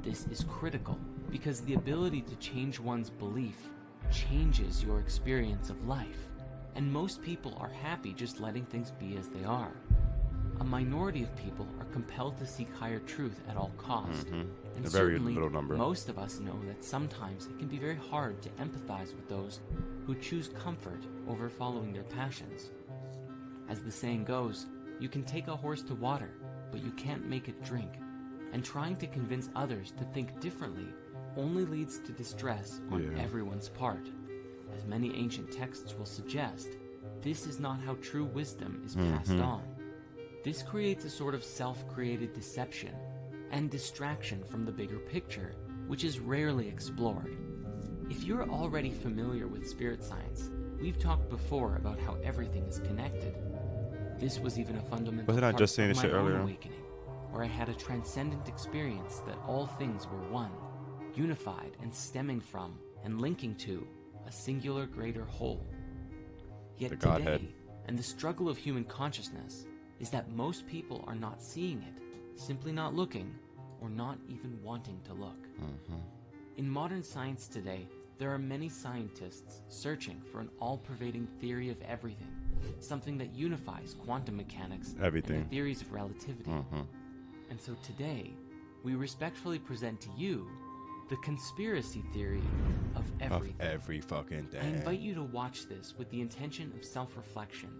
This is critical because the ability to change one's belief changes your experience of life, and most people are happy just letting things be as they are. A minority of people are compelled to seek higher truth at all costs, and a very certainly little number. Most of us know that sometimes it can be very hard to empathize with those who choose comfort over following their passions. As the saying goes, you can take a horse to water, but you can't make it drink, and trying to convince others to think differently only leads to distress on everyone's part. As many ancient texts will suggest, this is not how true wisdom is passed on. This creates a sort of self-created deception and distraction from the bigger picture, which is rarely explored. If you're already familiar with spirit science, we've talked before about how everything is connected. This was even a fundamental Wasn't I part just saying of this my shit own earlier? awakening, where I had a transcendent experience that all things were one, unified and stemming from and linking to a singular greater whole. Yet The today, Godhead. and the struggle of human consciousness, is that most people are not seeing it, simply not looking, or not even wanting to look. In modern science today, there are many scientists searching for an all-pervading theory of everything, something that unifies quantum mechanics and the theories of relativity. And so today, we respectfully present to you the conspiracy theory of everything. Of every fucking thing. I invite you to watch this with the intention of self-reflection,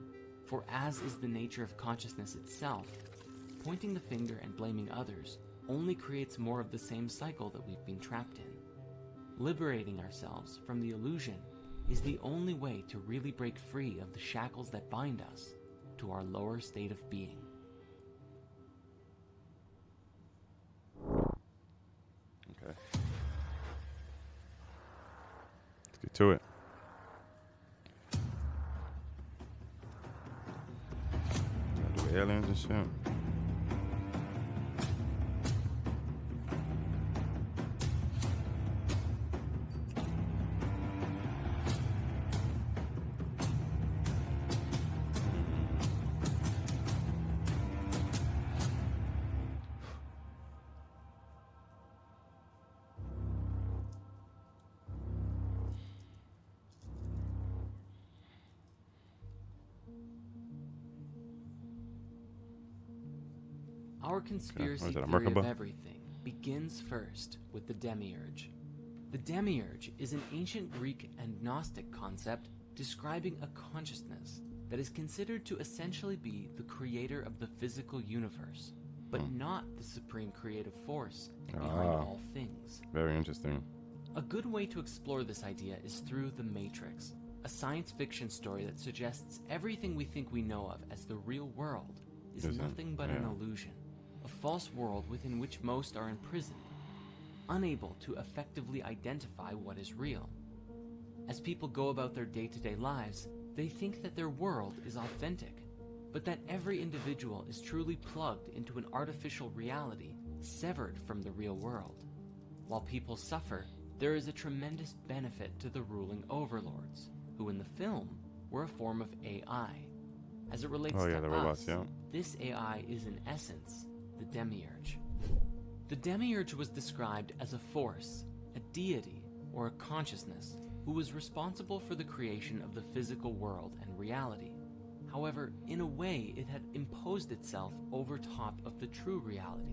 for as is the nature of consciousness itself, pointing the finger and blaming others only creates more of the same cycle that we've been trapped in. Liberating ourselves from the illusion is the only way to really break free of the shackles that bind us to our lower state of being. Okay. Let's get to it. Gotta do aliens and shit. Our conspiracy Was that a theory of Merkaba? everything begins first with the demiurge. The demiurge is an ancient Greek and Gnostic concept describing a consciousness that is considered to essentially be the creator of the physical universe, but not the supreme creative force behind all things. Very interesting. A good way to explore this idea is through The Matrix, a science fiction story that suggests everything we think we know of as the real world is nothing but an illusion, a false world within which most are imprisoned, unable to effectively identify what is real. As people go about their day-to-day lives, They think that their world is authentic, but that every individual is truly plugged into an artificial reality severed from the real world. While people suffer, there is a tremendous benefit to the ruling overlords, who in the film were a form of AI. As it relates to the robots, us, yeah. this AI is in essence the Demiurge. The Demiurge was described as a force, a deity, or a consciousness who was responsible for the creation of the physical world and reality. However, in a way, it had imposed itself over top of the true reality,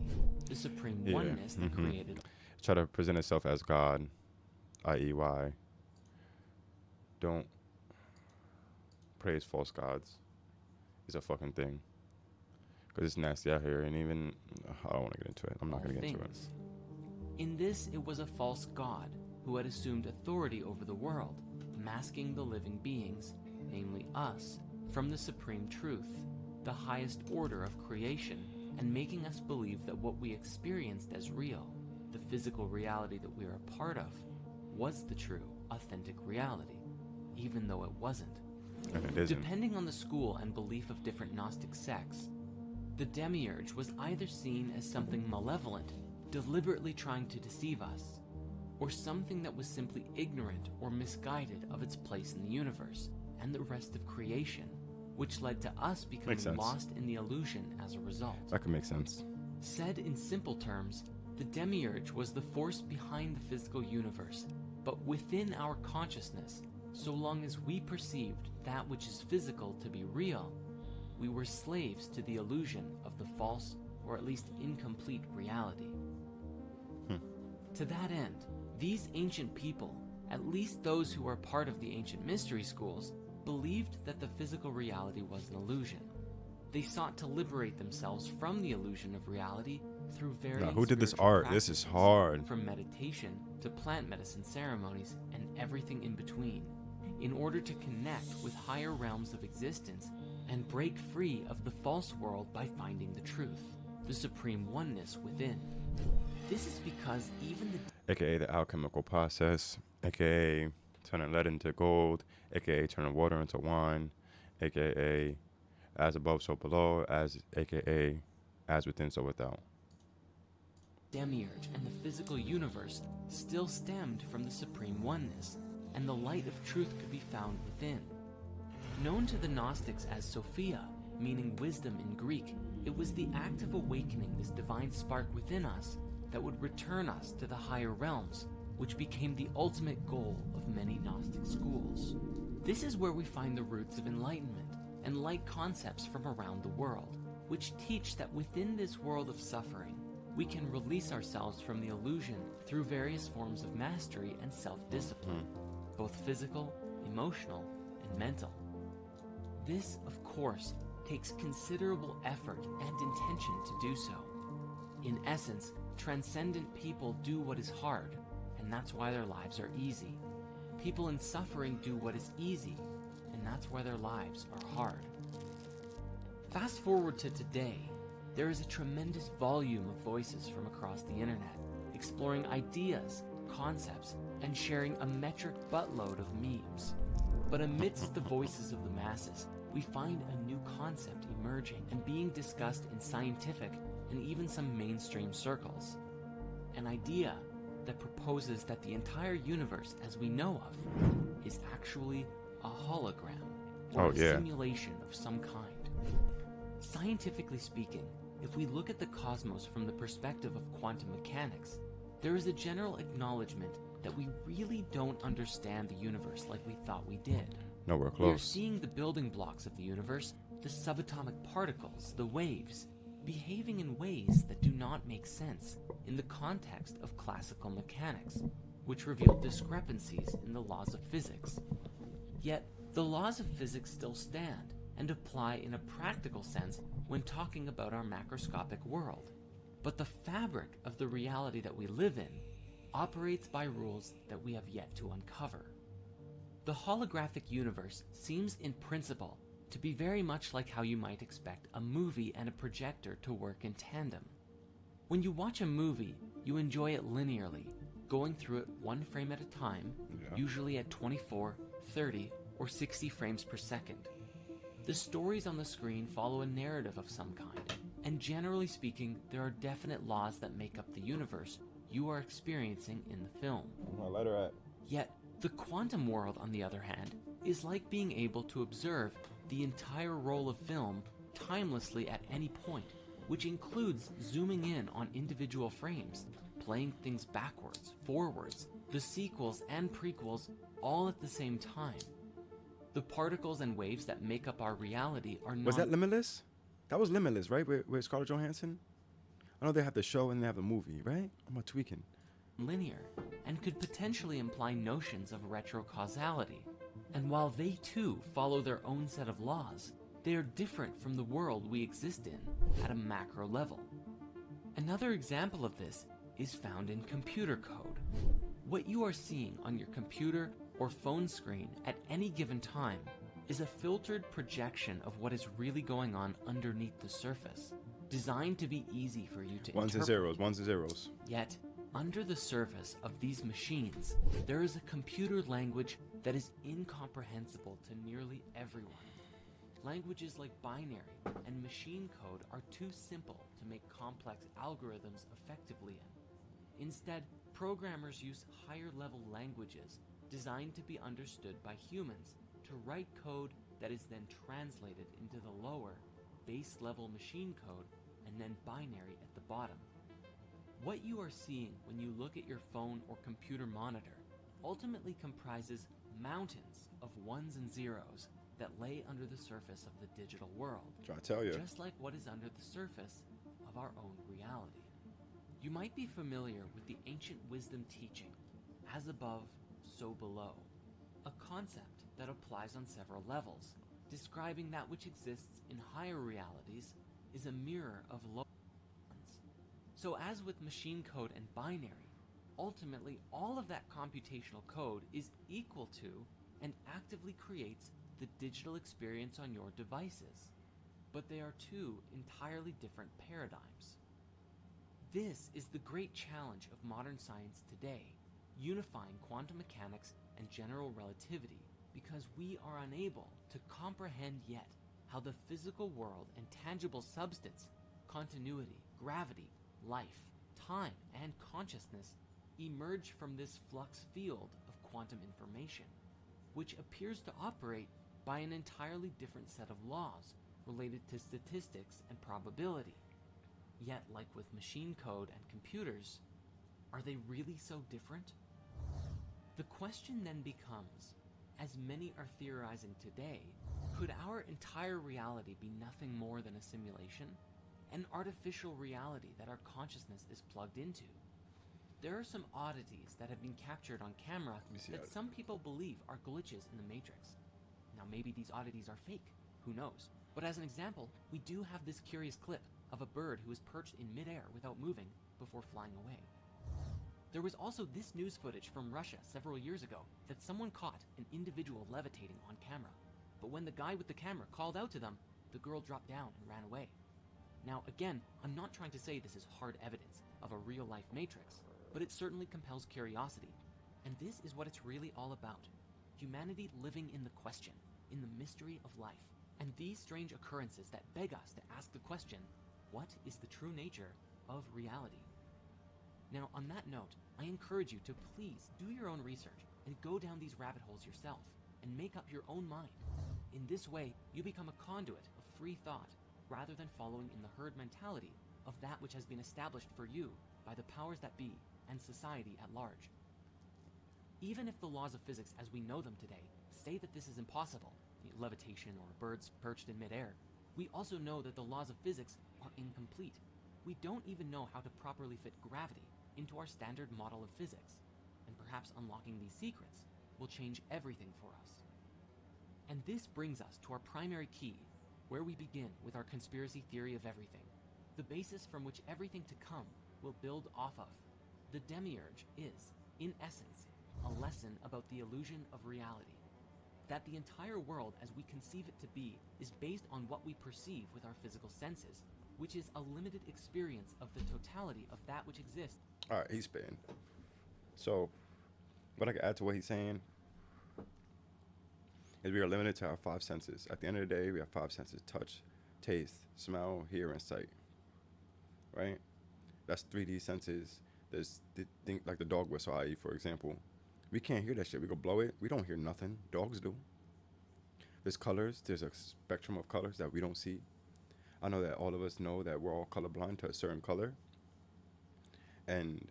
the supreme oneness that created. Try to present itself as God, i.e. why? Don't praise false gods. It's a fucking thing. Because it's nasty out here, and even, I don't want to get into it. I'm not going to get into it. In this, it was a false god who had assumed authority over the world, masking the living beings, namely us, from the supreme truth, the highest order of creation, and making us believe that what we experienced as real, the physical reality that we are a part of, was the true, authentic reality, even though it wasn't. And it isn't. Depending on the school and belief of different Gnostic sects, the Demiurge was either seen as something malevolent, deliberately trying to deceive us, or something that was simply ignorant or misguided of its place in the universe and the rest of creation, which led to us becoming lost in the illusion as a result. That could make sense. Said in simple terms, the Demiurge was the force behind the physical universe, but within our consciousness, so long as we perceived that which is physical to be real, we were slaves to the illusion of the false or at least incomplete reality. To that end, these ancient people, at least those who are part of the ancient mystery schools, believed that the physical reality was an illusion. They sought to liberate themselves from the illusion of reality through various who did this spiritual art? This is practices, hard. from meditation to plant medicine ceremonies and everything in between, in order to connect with higher realms of existence and break free of the false world by finding the truth, the supreme oneness within. This is because even the AKA the alchemical process, AKA turning lead into gold, AKA turning water into wine, AKA as above so below, AKA as within so without. Demiurge and the physical universe still stemmed from the supreme oneness, and the light of truth could be found within. Known to the Gnostics as Sophia, meaning wisdom in Greek, it was the act of awakening this divine spark within us that would return us to the higher realms, which became the ultimate goal of many Gnostic schools. This is where we find the roots of enlightenment and light concepts from around the world, which teach that within this world of suffering, we can release ourselves from the illusion through various forms of mastery and self-discipline, both physical, emotional, and mental. This, of course, takes considerable effort and intention to do so. In essence, transcendent people do what is hard, and that's why their lives are easy. People in suffering do what is easy, and that's why their lives are hard. Fast forward to today, there is a tremendous volume of voices from across the internet, exploring ideas, concepts, and sharing a metric buttload of memes. But amidst the voices of the masses, we find a new concept emerging and being discussed in scientific and even some mainstream circles. An idea that proposes that the entire universe as we know of is actually a hologram or a simulation of some kind. Scientifically speaking, if we look at the cosmos from the perspective of quantum mechanics, there is a general acknowledgement that we really don't understand the universe like we thought we did. Nowhere We are close. seeing the building blocks of the universe, the subatomic particles, the waves, behaving in ways that do not make sense in the context of classical mechanics, which reveal discrepancies in the laws of physics. Yet, the laws of physics still stand and apply in a practical sense when talking about our macroscopic world. But the fabric of the reality that we live in operates by rules that we have yet to uncover. The holographic universe seems in principle to be very much like how you might expect a movie and a projector to work in tandem. When you watch a movie, you enjoy it linearly, going through it one frame at a time, usually at 24, 30, or 60 frames per second. The stories on the screen follow a narrative of some kind, and generally speaking, there are definite laws that make up the universe you are experiencing in the film. Where my letter at? Yet, the quantum world, on the other hand, is like being able to observe the entire roll of film timelessly at any point, which includes zooming in on individual frames, playing things backwards, forwards, the sequels and prequels all at the same time. The particles and waves that make up our reality are not... Was that Limitless? That was Limitless, right? With Scarlett Johansson? I know they have the show and they have the movie, right? I'm not tweaking. Linear, and could potentially imply notions of retrocausality. And while they too follow their own set of laws, they are different from the world we exist in at a macro level. Another example of this is found in computer code. What you are seeing on your computer or phone screen at any given time is a filtered projection of what is really going on underneath the surface, designed to be easy for you to Ones and zeros. Yet, under the surface of these machines, there is a computer language that is incomprehensible to nearly everyone. Languages like binary and machine code are too simple to make complex algorithms effectively in. Instead, programmers use higher-level languages designed to be understood by humans to write code that is then translated into the lower, base-level machine code and then binary at the bottom. What you are seeing when you look at your phone or computer monitor ultimately comprises mountains of ones and zeros that lay under the surface of the digital world. Try to tell you. Just like what is under the surface of our own reality. You might be familiar with the ancient wisdom teaching, as above, so below, a concept that applies on several levels, describing that which exists in higher realities is a mirror of lower ones. So as with machine code and binary, ultimately all of that computational code is equal to and actively creates the digital experience on your devices. But they are two entirely different paradigms. This is the great challenge of modern science today, unifying quantum mechanics and general relativity, because we are unable to comprehend yet how the physical world and tangible substance, continuity, gravity, life, time, and consciousness emerge from this flux field of quantum information, which appears to operate by an entirely different set of laws related to statistics and probability. Yet, like with machine code and computers, are they really so different? The question then becomes, as many are theorizing today, could our entire reality be nothing more than a simulation? An artificial reality that our consciousness is plugged into? There are some oddities that have been captured on camera that some people believe are glitches in the Matrix. Now maybe these oddities are fake, who knows? But as an example, we do have this curious clip of a bird who is perched in midair without moving before flying away. There was also this news footage from Russia several years ago that someone caught an individual levitating on camera. But when the guy with the camera called out to them, the girl dropped down and ran away. Now again, I'm not trying to say this is hard evidence of a real-life Matrix, but it certainly compels curiosity. And this is what it's really all about. Humanity living in the question, in the mystery of life. And these strange occurrences that beg us to ask the question, what is the true nature of reality? Now, on that note, I encourage you to please do your own research and go down these rabbit holes yourself and make up your own mind. In this way, you become a conduit of free thought rather than following in the herd mentality of that which has been established for you by the powers that be and society at large. Even if the laws of physics as we know them today say that this is impossible, levitation or birds perched in midair, we also know that the laws of physics are incomplete. We don't even know how to properly fit gravity into our standard model of physics, and perhaps unlocking these secrets will change everything for us. And this brings us to our primary key, where we begin with our conspiracy theory of everything, the basis from which everything to come will build off of. The demiurge is, in essence, a lesson about the illusion of reality, that the entire world as we conceive it to be is based on what we perceive with our physical senses, which is a limited experience of the totality of that which exists. All right, he's spitting. So, what I can add to what he's saying, is we are limited to our 5 senses. At the end of the day, we have 5 senses: touch, taste, smell, hear, and sight. Right? That's 3D senses. There's the thing like the dog whistle, i.e., for example. We can't hear that shit. We go blow it. We don't hear nothing. Dogs do. There's colors. There's a spectrum of colors that we don't see. I know that all of us know that we're all colorblind to a certain color. And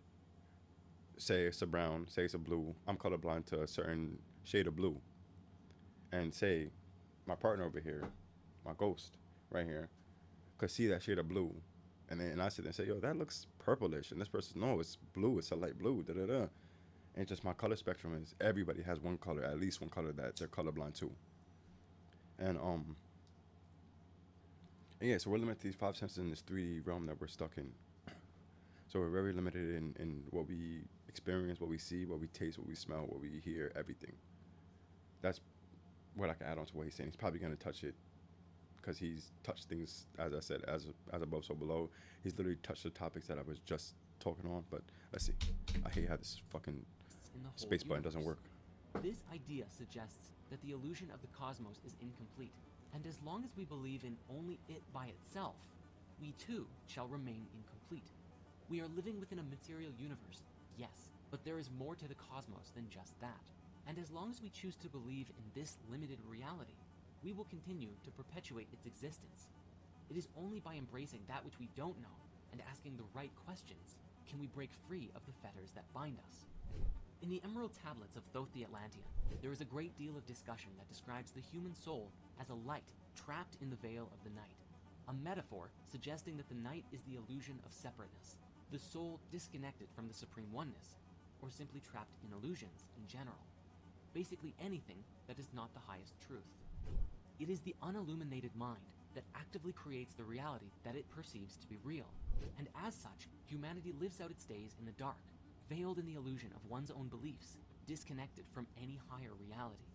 say it's a brown, say it's a blue. I'm colorblind to a certain shade of blue. And say my partner over here, my ghost right here, could see that shade of blue. And I sit there and say, yo, that looks purplish. And this person, no, it's blue. It's a light blue. Da da da. And just my color spectrum is everybody has one color, at least one color that they're colorblind to. And yeah, so we're limited to these 5 senses in this 3D realm that we're stuck in. So we're very limited in what we experience, what we see, what we taste, what we smell, what we hear, everything. That's what I can add on to what he's saying. He's probably gonna touch it because he's touched things, as I said, as above, so below. He's literally touched the topics that I was just talking on. But let's see. I hate how this fucking space button doesn't work. This idea suggests that the illusion of the cosmos is incomplete, and as long as we believe in only it by itself, we too shall remain incomplete. We are living within a material universe, yes, but there is more to the cosmos than just that. And as long as we choose to believe in this limited reality, we will continue to perpetuate its existence. It is only by embracing that which we don't know and asking the right questions can we break free of the fetters that bind us. In the Emerald Tablets of Thoth the Atlantean, there is a great deal of discussion that describes the human soul as a light trapped in the veil of the night, a metaphor suggesting that the night is the illusion of separateness, the soul disconnected from the supreme oneness, or simply trapped in illusions in general. Basically anything that is not the highest truth. It is the unilluminated mind that actively creates the reality that it perceives to be real, and as such, humanity lives out its days in the dark, veiled in the illusion of one's own beliefs, disconnected from any higher reality.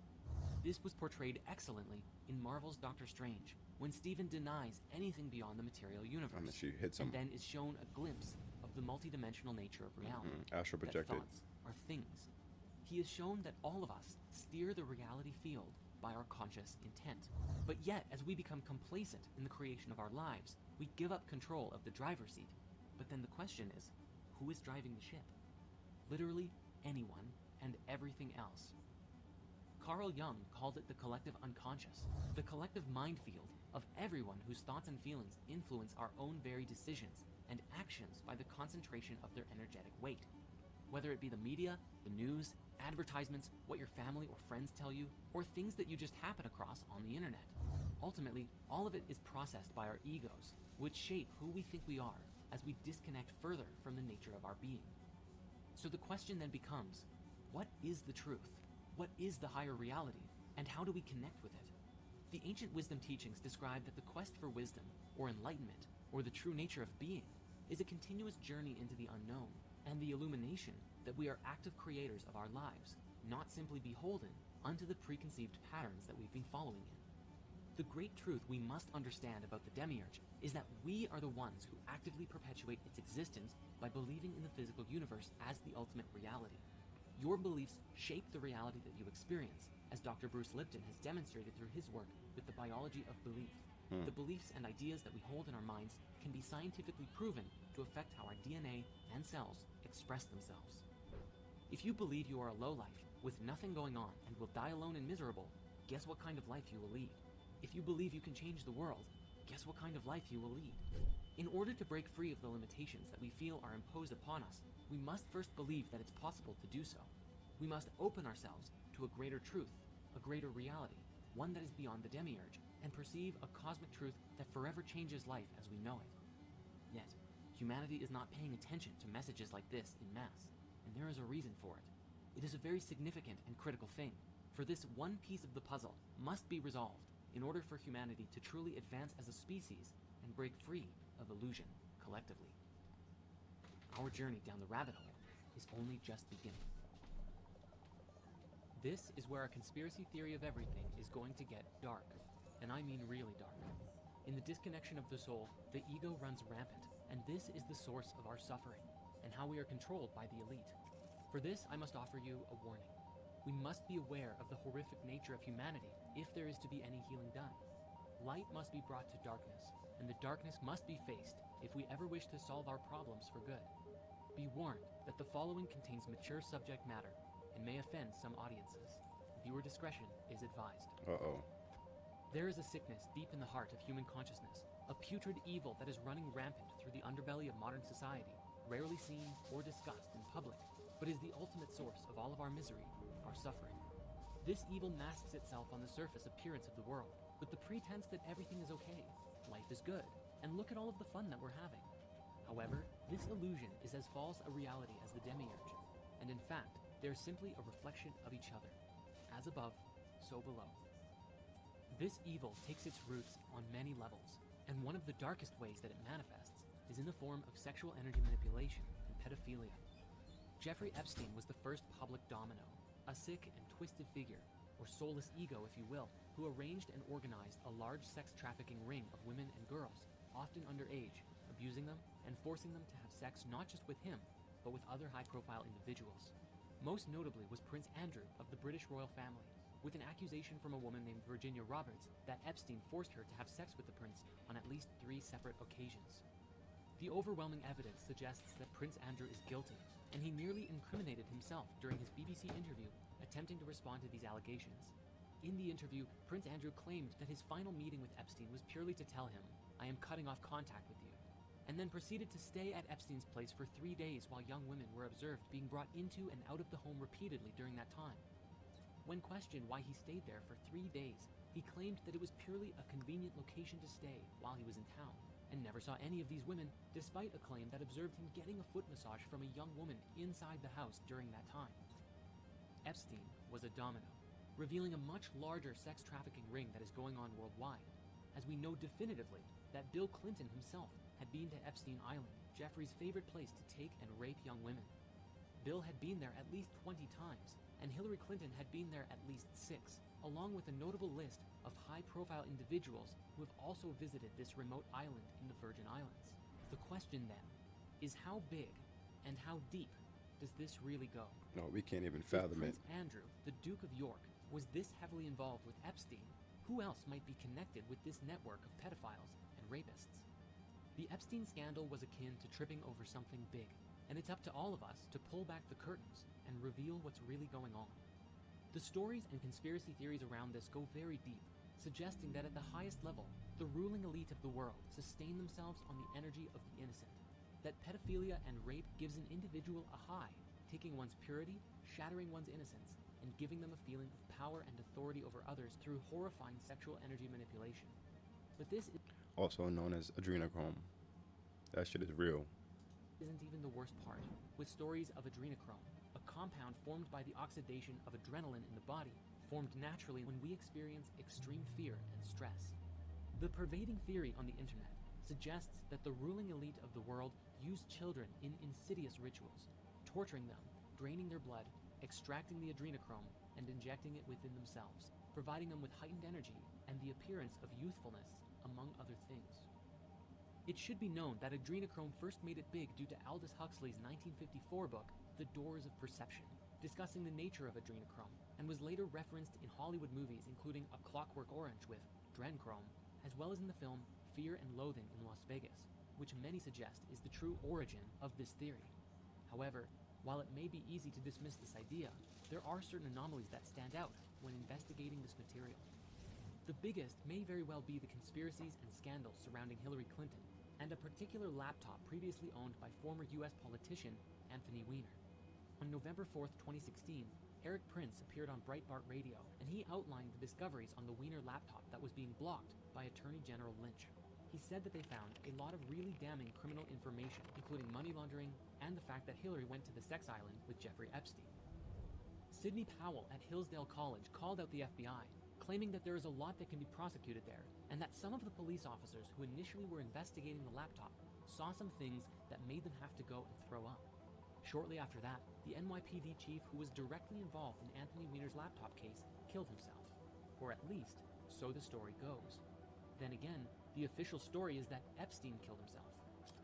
This was portrayed excellently in Marvel's Doctor Strange, when Stephen denies anything beyond the material universe, And she hits him. and then is shown a glimpse of the multidimensional nature of reality. Astral That projected. thoughts are things. He is shown that all of us steer the reality field by our conscious intent. But yet, as we become complacent in the creation of our lives, we give up control of the driver's seat. But then the question is, who is driving the ship? Literally anyone and everything else. Carl Jung called it the collective unconscious, the collective mind field of everyone whose thoughts and feelings influence our own very decisions and actions by the concentration of their energetic weight. Whether it be the media, the news, advertisements, what your family or friends tell you, or things that you just happen across on the internet. Ultimately, all of it is processed by our egos, which shape who we think we are as we disconnect further from the nature of our being. So the question then becomes, what is the truth? What is the higher reality? And how do we connect with it? The ancient wisdom teachings describe that the quest for wisdom, or enlightenment, or the true nature of being, is a continuous journey into the unknown, and the illumination that we are active creators of our lives, not simply beholden unto the preconceived patterns that we've been following in. The great truth we must understand about the demiurge is that we are the ones who actively perpetuate its existence by believing in the physical universe as the ultimate reality. Your beliefs shape the reality that you experience, as Dr. Bruce Lipton has demonstrated through his work with the biology of belief. The beliefs and ideas that we hold in our minds can be scientifically proven to affect how our DNA and cells express themselves. If you believe you are a lowlife with nothing going on and will die alone and miserable, guess what kind of life you will lead? If you believe you can change the world, guess what kind of life you will lead? In order to break free of the limitations that we feel are imposed upon us, we must first believe that it's possible to do so. We must open ourselves to a greater truth, a greater reality, one that is beyond the demiurge, and perceive a cosmic truth that forever changes life as we know it. Yet, humanity is not paying attention to messages like this in mass, and there is a reason for it. It is a very significant and critical thing, for this one piece of the puzzle must be resolved in order for humanity to truly advance as a species and break free of illusion collectively. Our journey down the rabbit hole is only just beginning. This is where a conspiracy theory of everything is going to get dark, and I mean really dark. In the disconnection of the soul, the ego runs rampant, and this is the source of our suffering, and how we are controlled by the elite. For this, I must offer you a warning. we must be aware of the horrific nature of humanity if there is to be any healing done. Light must be brought to darkness, and the darkness must be faced if we ever wish to solve our problems for good. Be warned that the following contains mature subject matter and may offend some audiences. Viewer discretion is advised. Uh-oh. There is a sickness deep in the heart of human consciousness, a putrid evil that is running rampant through the underbelly of modern society, rarely seen or discussed in public, but is the ultimate source of all of our misery, our suffering. This evil masks itself on the surface appearance of the world, with the pretense that everything is okay, life is good, and look at all of the fun that we're having. However, this illusion is as false a reality as the demiurge, and in fact, they are simply a reflection of each other. As above, so below. This evil takes its roots on many levels, and one of the darkest ways that it manifests is in the form of sexual energy manipulation and pedophilia. Jeffrey Epstein was the first public domino, a sick and twisted figure, or soulless ego if you will, who arranged and organized a large sex trafficking ring of women and girls, often underage, abusing them and forcing them to have sex not just with him, but with other high-profile individuals. Most notably was Prince Andrew of the British royal family, with an accusation from a woman named Virginia Roberts that Epstein forced her to have sex with the prince on at least 3 separate occasions. The overwhelming evidence suggests that Prince Andrew is guilty, and he nearly incriminated himself during his BBC interview, attempting to respond to these allegations. In the interview, Prince Andrew claimed that his final meeting with Epstein was purely to tell him, "I am cutting off contact with you," and then proceeded to stay at Epstein's place for 3 days while young women were observed being brought into and out of the home repeatedly during that time. When questioned why he stayed there for 3 days, he claimed that it was purely a convenient location to stay while he was in town, and never saw any of these women, despite a claim that observed him getting a foot massage from a young woman inside the house during that time. Epstein was a domino, revealing a much larger sex trafficking ring that is going on worldwide, as we know definitively that Bill Clinton himself had been to Epstein Island, Jeffrey's favorite place to take and rape young women. Bill had been there at least 20 times, and Hillary Clinton had been there at least 6, along with a notable list of high-profile individuals who have also visited this remote island in the Virgin Islands. The question then is, how big and how deep does this really go? No, we can't even If fathom it. Prince Andrew, the Duke of York, was this heavily involved with Epstein, who else might be connected with this network of pedophiles and rapists? The Epstein scandal was akin to tripping over something big, and it's up to all of us to pull back the curtains and reveal what's really going on. The stories and conspiracy theories around this go very deep, suggesting that at the highest level, the ruling elite of the world sustain themselves on the energy of the innocent, that pedophilia and rape gives an individual a high, taking one's purity, shattering one's innocence, and giving them a feeling of power and authority over others through horrifying sexual energy manipulation. But this Also known as adrenochrome. That shit is real. isn't even the worst part, with stories of adrenochrome, a compound formed by the oxidation of adrenaline in the body, formed naturally when we experience extreme fear and stress. The pervading theory on the internet suggests that the ruling elite of the world use children in insidious rituals, torturing them, draining their blood, extracting the adrenochrome, and injecting it within themselves, providing them with heightened energy and the appearance of youthfulness, among other things. It should be known that adrenochrome first made it big due to Aldous Huxley's 1954 book, The Doors of Perception, discussing the nature of adrenochrome, and was later referenced in Hollywood movies including A Clockwork Orange with Drenchrome, as well as in the film Fear and Loathing in Las Vegas, which many suggest is the true origin of this theory. However, while it may be easy to dismiss this idea, there are certain anomalies that stand out when investigating this material. The biggest may very well be the conspiracies and scandals surrounding Hillary Clinton and a particular laptop previously owned by former US politician Anthony Weiner. On November 4th, 2016, Eric Prince appeared on Breitbart Radio, and he outlined the discoveries on the Weiner laptop that was being blocked by Attorney General Lynch. He said that they found a lot of really damning criminal information, including money laundering and the fact that Hillary went to the sex island with Jeffrey Epstein. Sidney Powell at Hillsdale College called out the FBI, claiming that there is a lot that can be prosecuted there, and that some of the police officers who initially were investigating the laptop saw some things that made them have to go and throw up. Shortly after that, the NYPD chief who was directly involved in Anthony Weiner's laptop case killed himself. Or at least, so the story goes. Then again, the official story is that Epstein killed himself.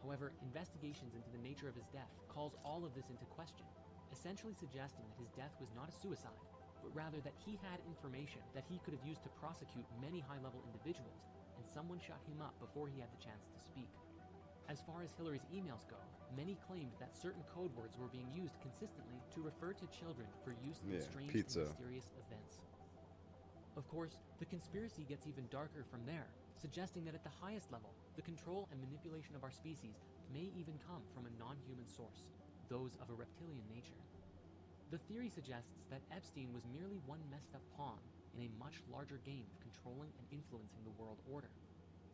However, investigations into the nature of his death calls all of this into question, essentially suggesting that his death was not a suicide, but rather that he had information that he could have used to prosecute many high-level individuals, and someone shut him up before he had the chance to speak. As far as Hillary's emails go, many claimed that certain code words were being used consistently to refer to children for use in strange and mysterious events. Of course, the conspiracy gets even darker from there, suggesting that at the highest level, the control and manipulation of our species may even come from a non-human source, those of a reptilian nature. The theory suggests that Epstein was merely one messed up pawn in a much larger game of controlling and influencing the world order.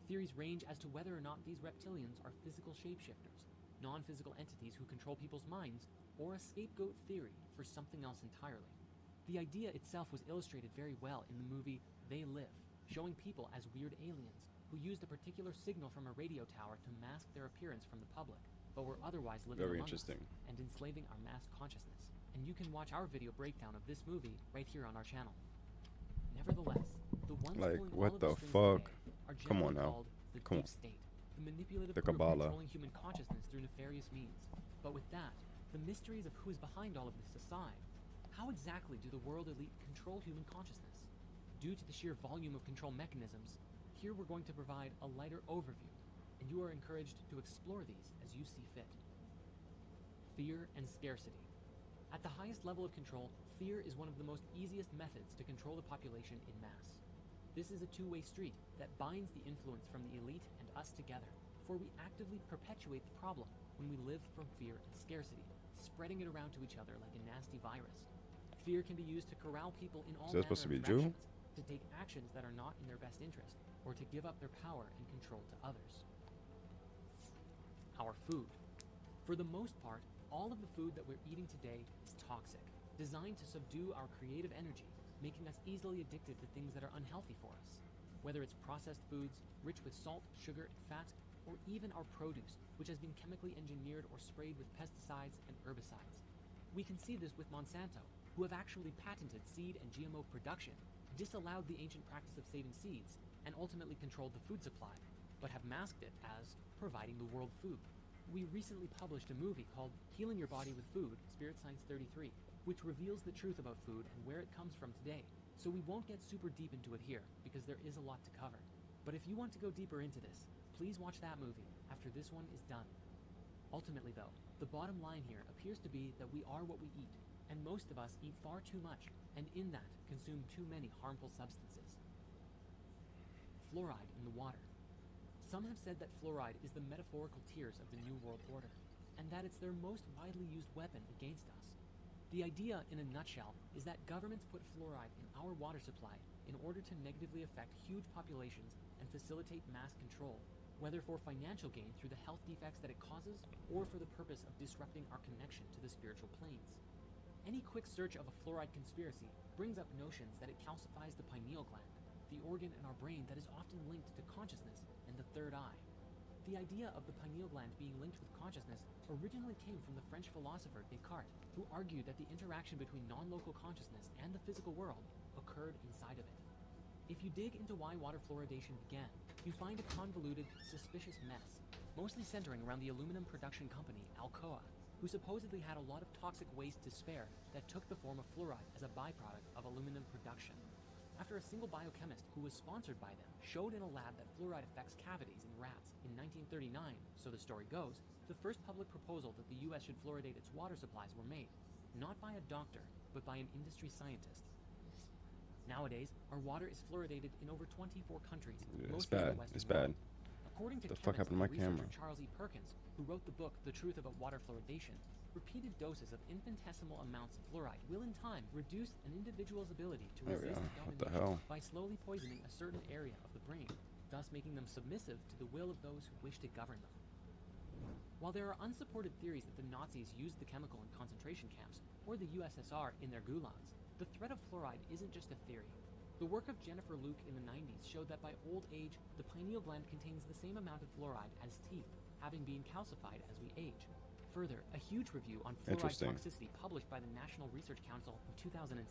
Theories range as to whether or not these reptilians are physical shapeshifters, non-physical entities who control people's minds, or a scapegoat theory for something else entirely. The idea itself was illustrated very well in the movie They Live, showing people as weird aliens who used a particular signal from a radio tower to mask their appearance from the public, but were otherwise living Very among interesting. us and enslaving our mass consciousness. And you can watch our video breakdown of this movie right here on our channel. Nevertheless, the ones Like, pulling what all of the strings fuck? today are Come on generally now. called the Come deep on. state, the manipulative The group Kabbalah. controlling human consciousness through nefarious means. But with that, the mysteries of who is behind all of this aside, how exactly do the world elite control human consciousness? Due to the sheer volume of control mechanisms, here we're going to provide a lighter overview, and you are encouraged to explore these as you see fit. Fear and scarcity. At the highest level of control, fear is one of the most easiest methods to control the population in mass. This is a two-way street that binds the influence from the elite and us together, for we actively perpetuate the problem when we live from fear and scarcity, spreading it around to each other like a nasty virus. Fear can be used to corral people in all Is that supposed to manner be of Jew? directions, to take actions that are not in their best interest, or to give up their power and control to others. Our food. For the most part, all of the food that we're eating today is toxic, designed to subdue our creative energy, making us easily addicted to things that are unhealthy for us. Whether it's processed foods, rich with salt, sugar, and fat, or even our produce, which has been chemically engineered or sprayed with pesticides and herbicides. We can see this with Monsanto, who have actually patented seed and GMO production, disallowed the ancient practice of saving seeds, and ultimately controlled the food supply, but have masked it as providing the world food. We recently published a movie called Healing Your Body with Food, Spirit Science 33, which reveals the truth about food and where it comes from today. So we won't get super deep into it here, because there is a lot to cover. But if you want to go deeper into this, please watch that movie after this one is done. Ultimately though, the bottom line here appears to be that we are what we eat, and most of us eat far too much, and in that, consume too many harmful substances. Fluoride in the water. Some have said that fluoride is the metaphorical tears of the New World Order, and that it's their most widely used weapon against us. The idea, in a nutshell, is that governments put fluoride in our water supply in order to negatively affect huge populations and facilitate mass control, whether for financial gain through the health defects that it causes, or for the purpose of disrupting our connection to the spiritual planes. Any quick search of a fluoride conspiracy brings up notions that it calcifies the pineal gland, the organ in our brain that is often linked to consciousness and the third eye. The idea of the pineal gland being linked with consciousness originally came from the French philosopher Descartes, who argued that the interaction between non-local consciousness and the physical world occurred inside of it. If you dig into why water fluoridation began, you find a convoluted, suspicious mess, mostly centering around the aluminum production company Alcoa, who supposedly had a lot of toxic waste to spare that took the form of fluoride as a byproduct of aluminum production. After a single biochemist who was sponsored by them showed in a lab that fluoride affects cavities in rats in 1939, so the story goes, the first public proposal that the US should fluoridate its water supplies were made, not by a doctor, but by an industry scientist. Nowadays, our water is fluoridated in over 24 countries, Yeah, it's mostly in the bad. Western It's world. bad. According to The fuck happened to my researcher camera? Charles E. Perkins, who wrote the book The Truth About Water Fluoridation, repeated doses of infinitesimal amounts of fluoride will in time reduce an individual's ability to There we resist go. What the domination hell? by slowly poisoning a certain area of the brain, thus making them submissive to the will of those who wish to govern them. While there are unsupported theories that the Nazis used the chemical in concentration camps, or the USSR in their gulags, the threat of fluoride isn't just a theory. The work of Jennifer Luke in the 90s showed that by old age, the pineal gland contains the same amount of fluoride as teeth, having been calcified as we age. Further, a huge review on fluoride Interesting. toxicity published by the National Research Council in 2006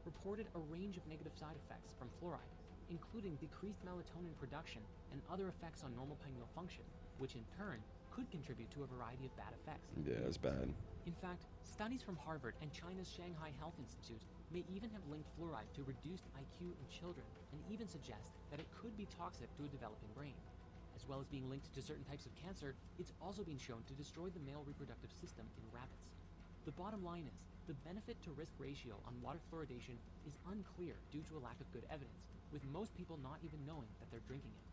reported a range of negative side effects from fluoride, including decreased melatonin production and other effects on normal pineal function, which in turn could contribute to a variety of bad effects. Yeah, it's bad. In fact, studies from Harvard and China's Shanghai Health Institute may even have linked fluoride to reduced IQ in children, and even suggest that it could be toxic to a developing brain. As well as being linked to certain types of cancer, it's also been shown to destroy the male reproductive system in rabbits. The bottom line is, the benefit to risk ratio on water fluoridation is unclear due to a lack of good evidence, with most people not even knowing that they're drinking it.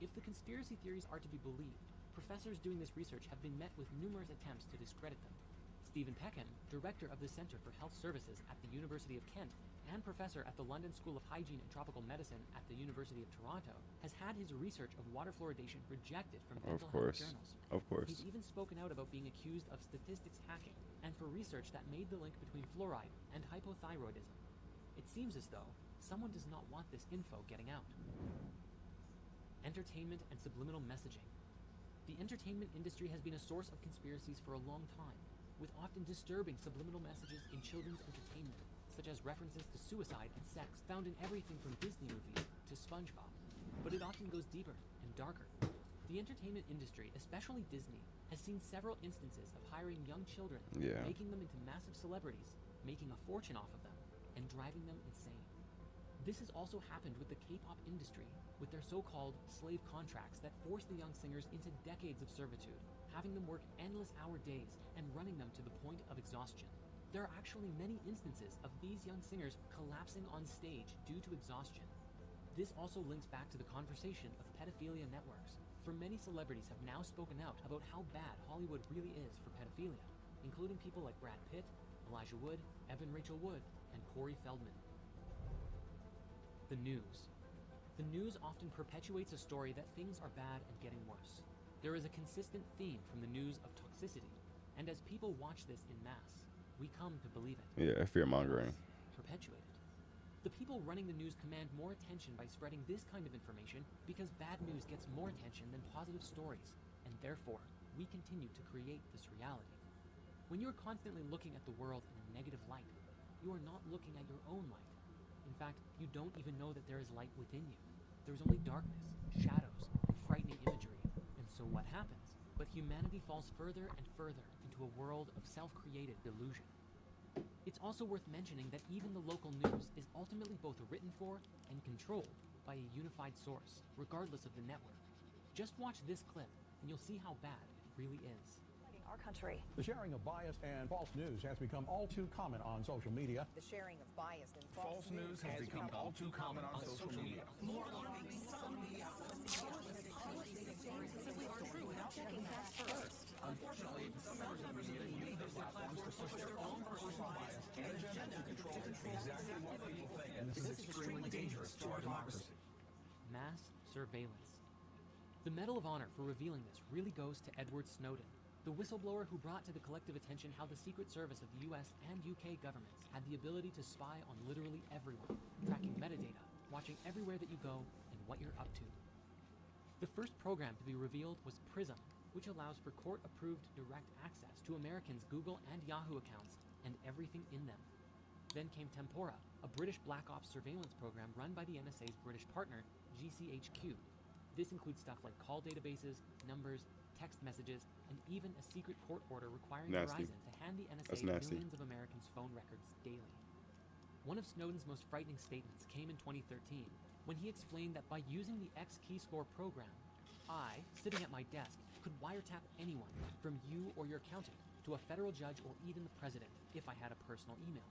If the conspiracy theories are to be believed, professors doing this research have been met with numerous attempts to discredit them. Stephen Peckham, director of the Center for Health Services at the University of Kent and professor at the London School of Hygiene and Tropical Medicine at the University of Toronto, has had his research of water fluoridation rejected from mental health journals. Of course. He's even spoken out about being accused of statistics hacking and for research that made the link between fluoride and hypothyroidism. It seems as though someone does not want this info getting out. Entertainment and subliminal messaging. The entertainment industry has been a source of conspiracies for a long time, with often disturbing subliminal messages in children's entertainment, such as references to suicide and sex found in everything from Disney movies to SpongeBob. But it often goes deeper and darker. The entertainment industry, especially Disney, has seen several instances of hiring young children, making them into massive celebrities, making a fortune off of them, and driving them insane. This has also happened with the K-pop industry, with their so-called slave contracts that force the young singers into decades of servitude, having them work endless hour days and running them to the point of exhaustion. There are actually many instances of these young singers collapsing on stage due to exhaustion. This also links back to the conversation of pedophilia networks, for many celebrities have now spoken out about how bad Hollywood really is for pedophilia, including people like Brad Pitt, Elijah Wood, Evan Rachel Wood, and Corey Feldman. The news. The news often perpetuates a story that things are bad and getting worse. There is a consistent theme from the news of toxicity, and as people watch this in mass, we come to believe it. Yeah, fear-mongering. Perpetuated. The people running the news command more attention by spreading this kind of information because bad news gets more attention than positive stories, and therefore, we continue to create this reality. When you're constantly looking at the world in a negative light, you are not looking at your own light. In fact, you don't even know that there is light within you. There's only darkness, shadows, and frightening imagery. And so what happens? But humanity falls further and further into a world of self-created delusion. It's also worth mentioning that even the local news is ultimately both written for and controlled by a unified source, regardless of the network. Just watch this clip, and you'll see how bad it really is. Our country. The sharing of biased and false news has become all too common on social media. The sharing of biased and False news has become all too common on social media. More alarming, some media outlets are true without checking facts first. Unfortunately, some members of the media use their platforms to push their own personal bias and agenda to control exactly what people think. And this is extremely dangerous to our democracy. Mass surveillance. The Medal of Honor for revealing this really goes to Edward Snowden, the whistleblower who brought to the collective attention how the Secret Service of the US and UK governments had the ability to spy on literally everyone, tracking metadata, watching everywhere that you go, and what you're up to. The first program to be revealed was PRISM, which allows for court-approved direct access to Americans' Google and Yahoo accounts and everything in them. Then came Tempora, a British Black Ops surveillance program run by the NSA's British partner, GCHQ. This includes stuff like call databases, numbers, text messages, and even a secret court order requiring Verizon to hand the NSA millions of Americans' phone records daily. One of Snowden's most frightening statements came in 2013, when he explained that by using the X-Keyscore program, I, sitting at my desk, could wiretap anyone, from you or your accountant, to a federal judge or even the president, if I had a personal email.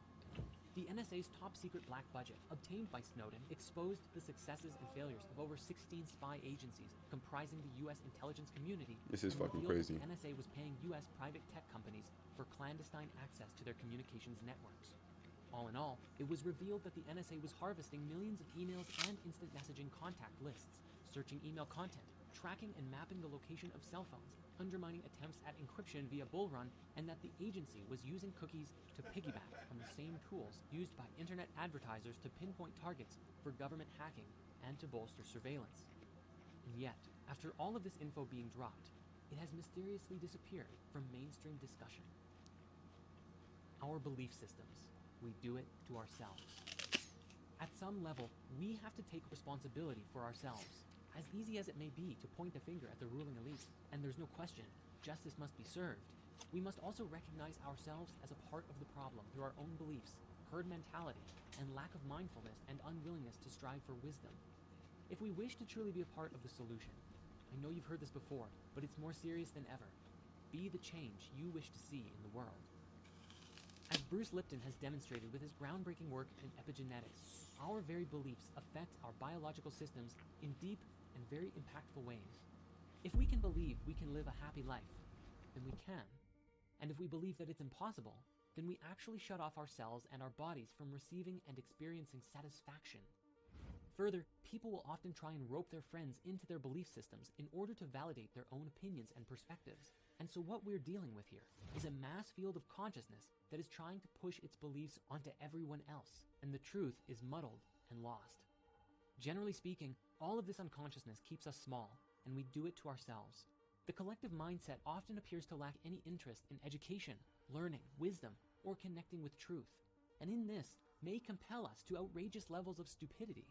The NSA's top-secret black budget, obtained by Snowden, exposed the successes and failures of over 16 spy agencies comprising the U.S. intelligence community. This is fucking crazy. The NSA was paying U.S. private tech companies for clandestine access to their communications networks. All in all, it was revealed that the NSA was harvesting millions of emails and instant messaging contact lists, searching email content, tracking and mapping the location of cell phones, undermining attempts at encryption via Bull Run, and that the agency was using cookies to piggyback on the same tools used by internet advertisers to pinpoint targets for government hacking and to bolster surveillance. And yet, after all of this info being dropped, it has mysteriously disappeared from mainstream discussion. Our belief systems. We do it to ourselves. At some level, we have to take responsibility for ourselves. As easy as it may be to point the finger at the ruling elite, and there's no question, justice must be served, we must also recognize ourselves as a part of the problem through our own beliefs, herd mentality, and lack of mindfulness and unwillingness to strive for wisdom. If we wish to truly be a part of the solution, I know you've heard this before, but it's more serious than ever. Be the change you wish to see in the world. As Bruce Lipton has demonstrated with his groundbreaking work in epigenetics, our very beliefs affect our biological systems in deep and very impactful ways. If we can believe we can live a happy life, then we can. And if we believe that it's impossible, then we actually shut off ourselves and our bodies from receiving and experiencing satisfaction. Further, people will often try and rope their friends into their belief systems in order to validate their own opinions and perspectives. And so what we're dealing with here is a mass field of consciousness that is trying to push its beliefs onto everyone else, and the truth is muddled and lost. Generally speaking, all of this unconsciousness keeps us small, and we do it to ourselves. The collective mindset often appears to lack any interest in education, learning, wisdom, or connecting with truth, and in this may compel us to outrageous levels of stupidity.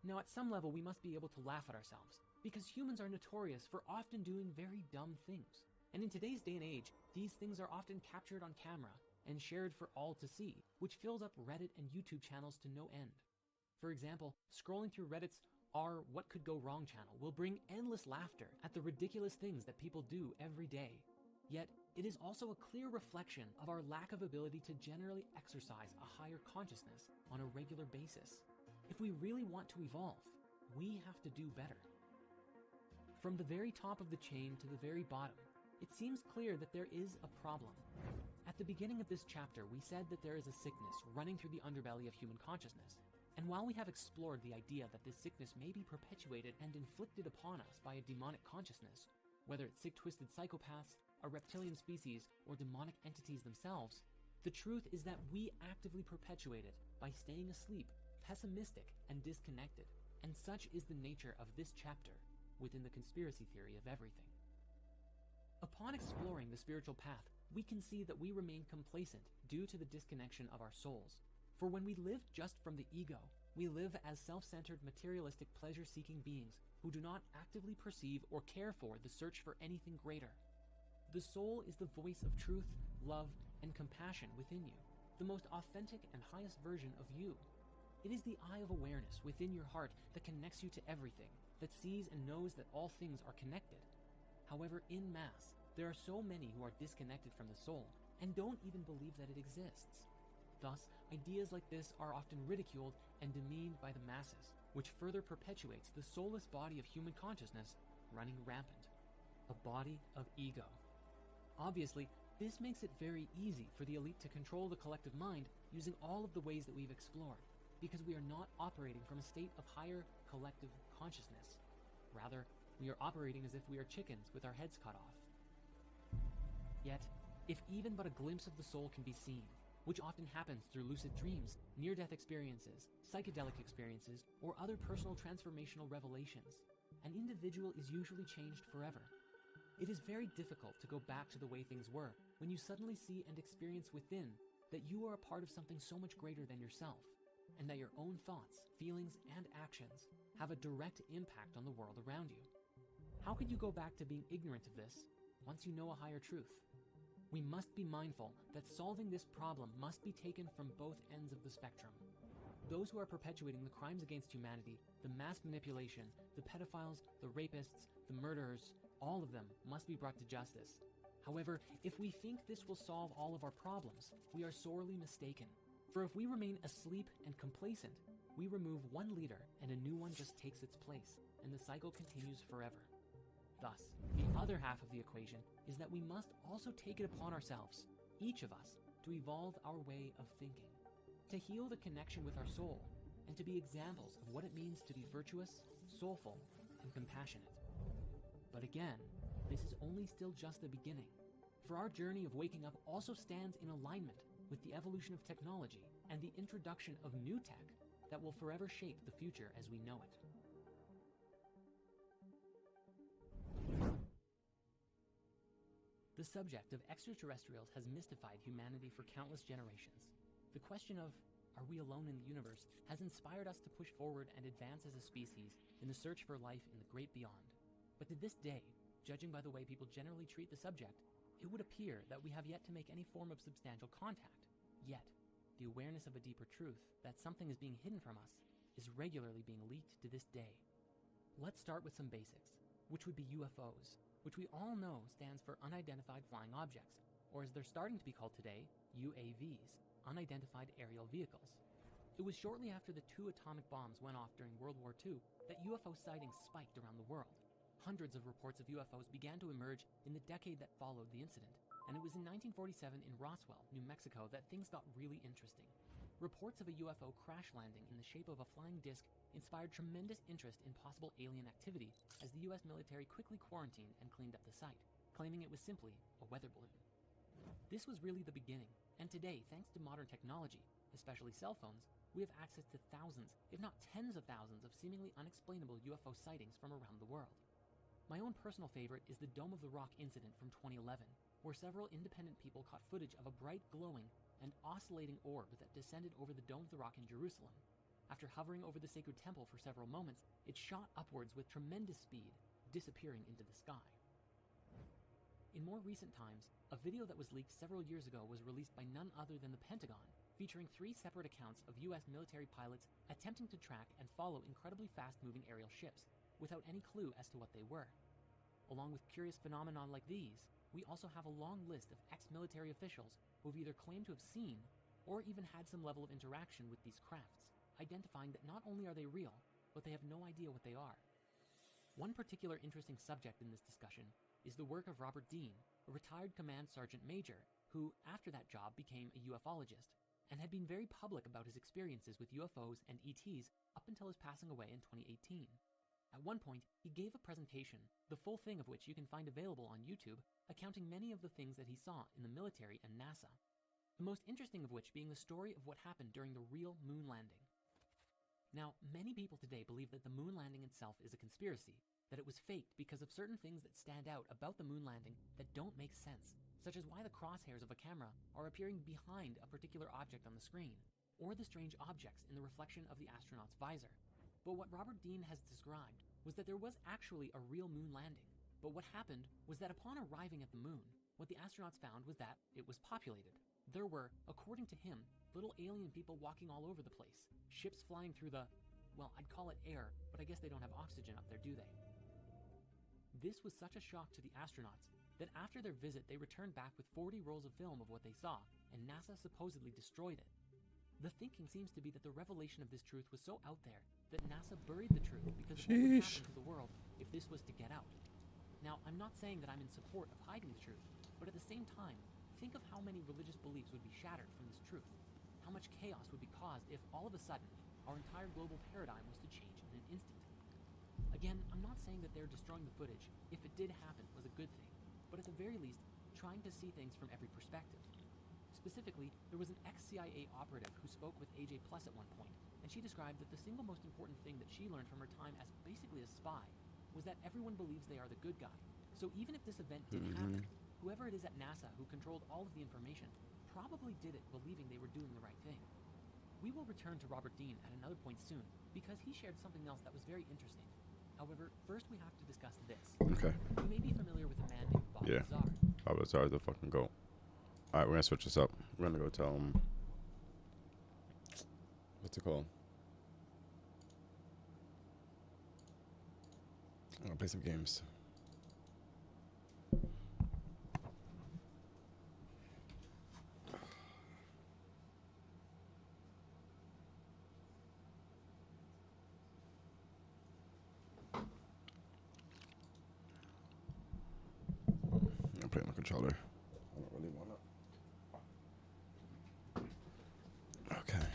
Now, at some level, we must be able to laugh at ourselves, because humans are notorious for often doing very dumb things. And in today's day and age, these things are often captured on camera and shared for all to see, which fills up Reddit and YouTube channels to no end. For example, scrolling through Reddit's Our What Could Go Wrong channel will bring endless laughter at the ridiculous things that people do every day. Yet, it is also a clear reflection of our lack of ability to generally exercise a higher consciousness on a regular basis. If we really want to evolve, we have to do better. From the very top of the chain to the very bottom, it seems clear that there is a problem. At the beginning of this chapter, we said that there is a sickness running through the underbelly of human consciousness. And while we have explored the idea that this sickness may be perpetuated and inflicted upon us by a demonic consciousness, whether it's sick, twisted psychopaths, a reptilian species, or demonic entities themselves, the truth is that we actively perpetuate it by staying asleep, pessimistic, and disconnected. And such is the nature of this chapter within the conspiracy theory of everything. Upon exploring the spiritual path, we can see that we remain complacent due to the disconnection of our souls. For when we live just from the ego, we live as self-centered, materialistic, pleasure-seeking beings who do not actively perceive or care for the search for anything greater. The soul is the voice of truth, love, and compassion within you, the most authentic and highest version of you. It is the eye of awareness within your heart that connects you to everything, that sees and knows that all things are connected. However, in mass, there are so many who are disconnected from the soul and don't even believe that it exists. Thus, ideas like this are often ridiculed and demeaned by the masses, which further perpetuates the soulless body of human consciousness running rampant. A body of ego. Obviously, this makes it very easy for the elite to control the collective mind using all of the ways that we've explored, because we are not operating from a state of higher collective consciousness. Rather, we are operating as if we are chickens with our heads cut off. Yet, if even but a glimpse of the soul can be seen, which often happens through lucid dreams, near-death experiences, psychedelic experiences, or other personal transformational revelations, an individual is usually changed forever. It is very difficult to go back to the way things were when you suddenly see and experience within that you are a part of something so much greater than yourself, and that your own thoughts, feelings, and actions have a direct impact on the world around you. How could you go back to being ignorant of this once you know a higher truth? We must be mindful that solving this problem must be taken from both ends of the spectrum. Those who are perpetuating the crimes against humanity, the mass manipulation, the pedophiles, the rapists, the murderers, all of them must be brought to justice. However, if we think this will solve all of our problems, we are sorely mistaken. For if we remain asleep and complacent, we remove one leader and a new one just takes its place, and the cycle continues forever. Thus, the other half of the equation is that we must also take it upon ourselves, each of us, to evolve our way of thinking, to heal the connection with our soul, and to be examples of what it means to be virtuous, soulful, and compassionate. But again, this is only still just the beginning, for our journey of waking up also stands in alignment with the evolution of technology and the introduction of new tech that will forever shape the future as we know it. The subject of extraterrestrials has mystified humanity for countless generations. The question of, "Are we alone in the universe?" has inspired us to push forward and advance as a species in the search for life in the great beyond. But to this day, judging by the way people generally treat the subject, it would appear that we have yet to make any form of substantial contact. Yet, the awareness of a deeper truth, that something is being hidden from us, is regularly being leaked to this day. Let's start with some basics, which would be UFOs, which we all know stands for Unidentified Flying Objects, or as they're starting to be called today, UAVs, Unidentified Aerial Vehicles. It was shortly after the 2 atomic bombs went off during World War II that UFO sightings spiked around the world. Hundreds of reports of UFOs began to emerge in the decade that followed the incident, and it was in 1947 in Roswell, New Mexico, that things got really interesting. Reports of a UFO crash landing in the shape of a flying disc inspired tremendous interest in possible alien activity as the US military quickly quarantined and cleaned up the site, claiming it was simply a weather balloon. This was really the beginning, and today, thanks to modern technology, especially cell phones, we have access to thousands, if not tens of thousands, of seemingly unexplainable UFO sightings from around the world. My own personal favorite is the Dome of the Rock incident from 2011, where several independent people caught footage of a bright, glowing, and oscillating orb that descended over the Dome of the Rock in Jerusalem. After hovering over the sacred temple for several moments, it shot upwards with tremendous speed, disappearing into the sky. In more recent times, a video that was leaked several years ago was released by none other than the Pentagon, featuring 3 separate accounts of US military pilots attempting to track and follow incredibly fast-moving aerial ships, without any clue as to what they were. Along with curious phenomenon like these, we also have a long list of ex-military officials who have either claimed to have seen or even had some level of interaction with these crafts, identifying that not only are they real, but they have no idea what they are. One particular interesting subject in this discussion is the work of Robert Dean, a retired command sergeant major who, after that job, became a ufologist and had been very public about his experiences with UFOs and ETs up until his passing away in 2018. At one point, he gave a presentation, the full thing of which you can find available on YouTube, accounting many of the things that he saw in the military and NASA. The most interesting of which being the story of what happened during the real moon landing. Now, many people today believe that the moon landing itself is a conspiracy, that it was faked because of certain things that stand out about the moon landing that don't make sense, such as why the crosshairs of a camera are appearing behind a particular object on the screen, or the strange objects in the reflection of the astronaut's visor. But what Robert Dean has described was that there was actually a real moon landing. But what happened was that upon arriving at the moon, what the astronauts found was that it was populated. There were, according to him, little alien people walking all over the place, ships flying through the, well, I'd call it air, but I guess they don't have oxygen up there, do they? This was such a shock to the astronauts that after their visit they returned back with 40 rolls of film of what they saw, and NASA supposedly destroyed it. The thinking seems to be that the revelation of this truth was so out there that NASA buried the truth because of what would happen to the world if this was to get out. Now, I'm not saying that I'm in support of hiding the truth, but at the same time, think of how many religious beliefs would be shattered from this truth. How much chaos would be caused if all of a sudden our entire global paradigm was to change in an instant. Again, I'm not saying that they're destroying the footage, if it did happen, was a good thing, but at the very least, trying to see things from every perspective. Specifically, there was an ex-CIA operative who spoke with AJ Plus at one point, and she described that the single most important thing that she learned from her time as basically a spy was that everyone believes they are the good guy. So even if this event did happen, whoever it is at NASA who controlled all of the information probably did it believing they were doing the right thing. We will return to Robert Dean at another point soon, because he shared something else that was very interesting. However, first we have to discuss this. Okay. You may be familiar with a man named Bob Yeah. Lazar. Bob Lazar is the fucking goat. Alright, we're gonna switch this up. We're gonna go tell him. What's it called? I'm gonna play some games. I'm playing the controller. I don't really want to. Okay.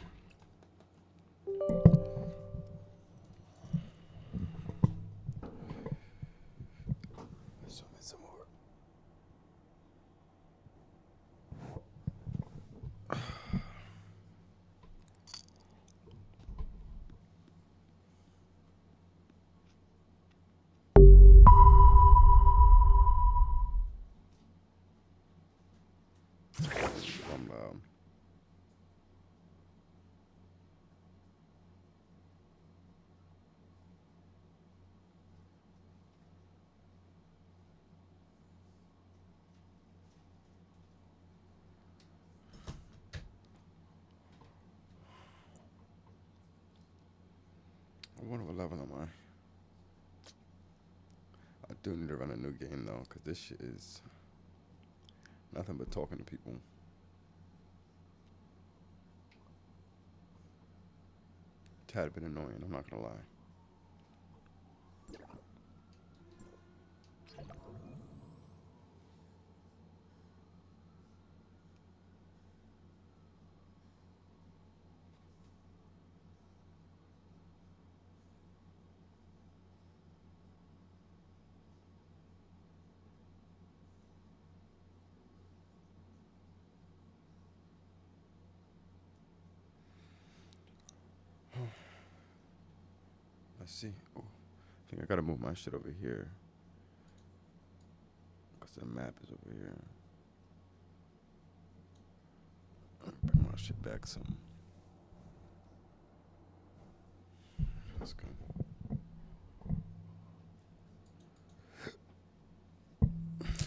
Show me some more. what level am I? I do need to run a new game though, cause this shit is nothing but talking to people. Tad bit annoying, I'm not gonna lie. Let's see. Oh, I think I gotta move my shit over here. Cause the map is over here. Bring my shit back some. Let's go.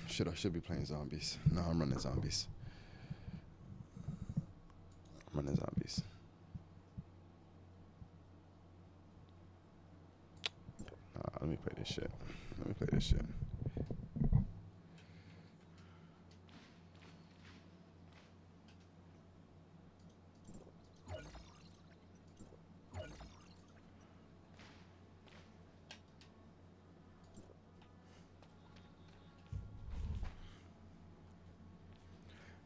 Shit, I should be playing zombies. No, I'm running zombies. I'm running zombies. Let me play this shit. Let me play this shit.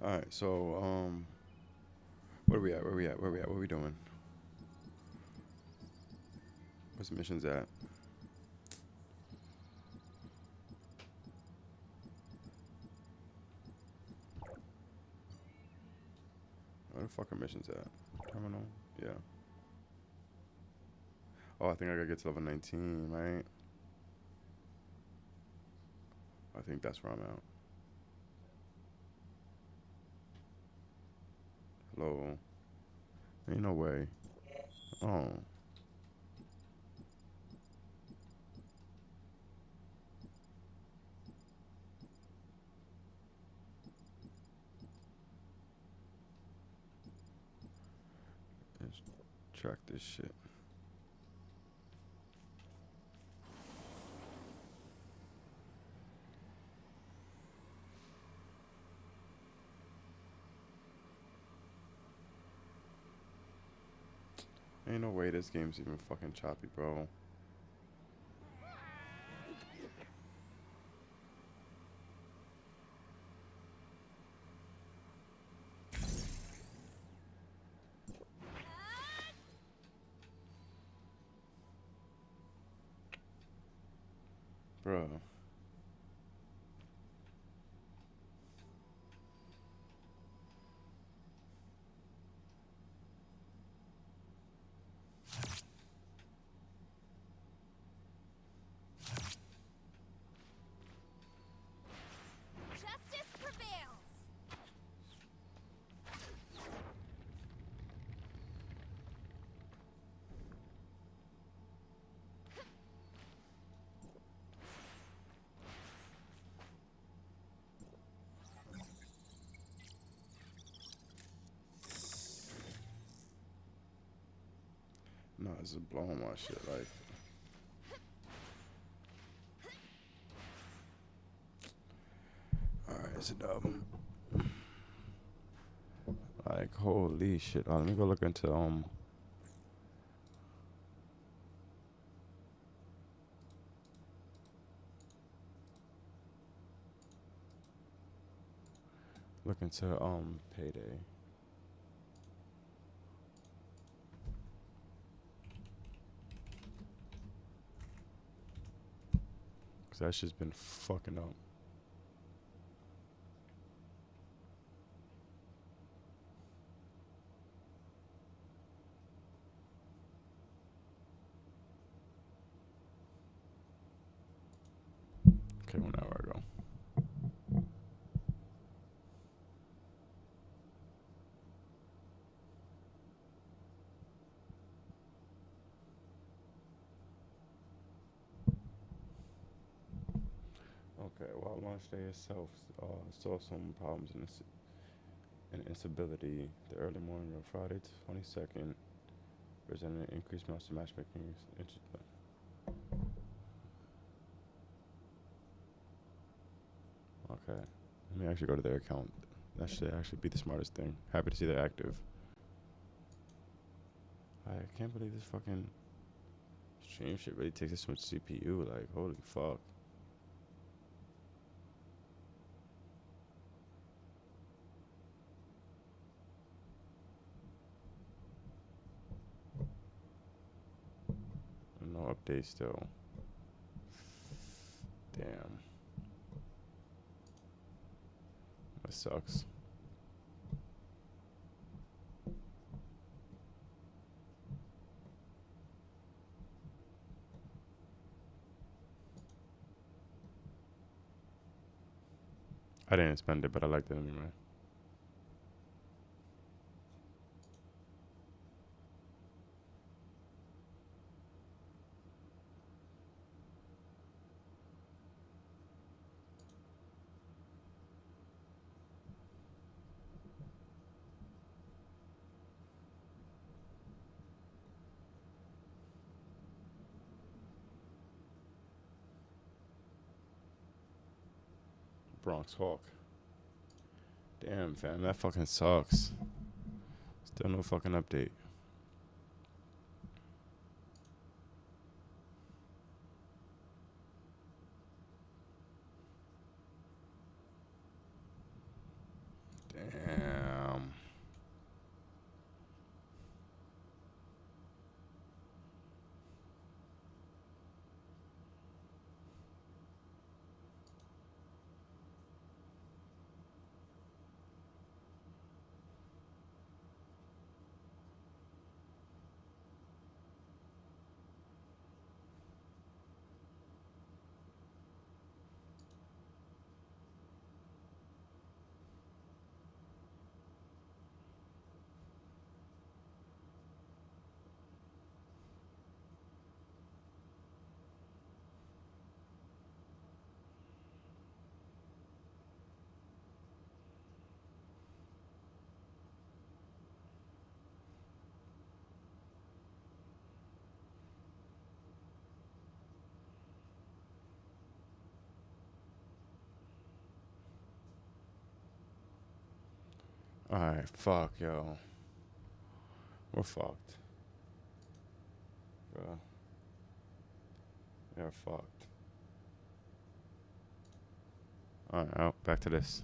All right, so where we at? Where we at? Where we at? What we doing? Where's the missions at? Where the fuck are missions at? Terminal? Yeah. Oh, I think I gotta get to level 19, right? I think that's where I'm at. Hello? Ain't no way. Oh. Let's track this shit. Ain't no way this game's even fucking choppy, bro. Bro. Justice prevails. No, this is blowing my shit, like. Alright, it's a dub. Like, holy shit. Let me go look into, Payday. Cause that shit's been fucking up. Okay, whenever I go. Okay, well, launch day itself saw some problems in instability the early morning of Friday 22nd Presenting increased master matchmaking. Okay. Let me actually go to their account. That should actually be the smartest thing. Happy to see they're active. I can't believe this fucking stream shit really takes this much CPU. Like, holy fuck. No update still. Damn. That sucks. I didn't spend it, but I liked it anyway. Bronx Hawk. Damn, fam, that fucking sucks. Still no fucking update. Damn. Alright, fuck, yo. We're fucked. Bro. We're fucked. Alright, out. Back to this.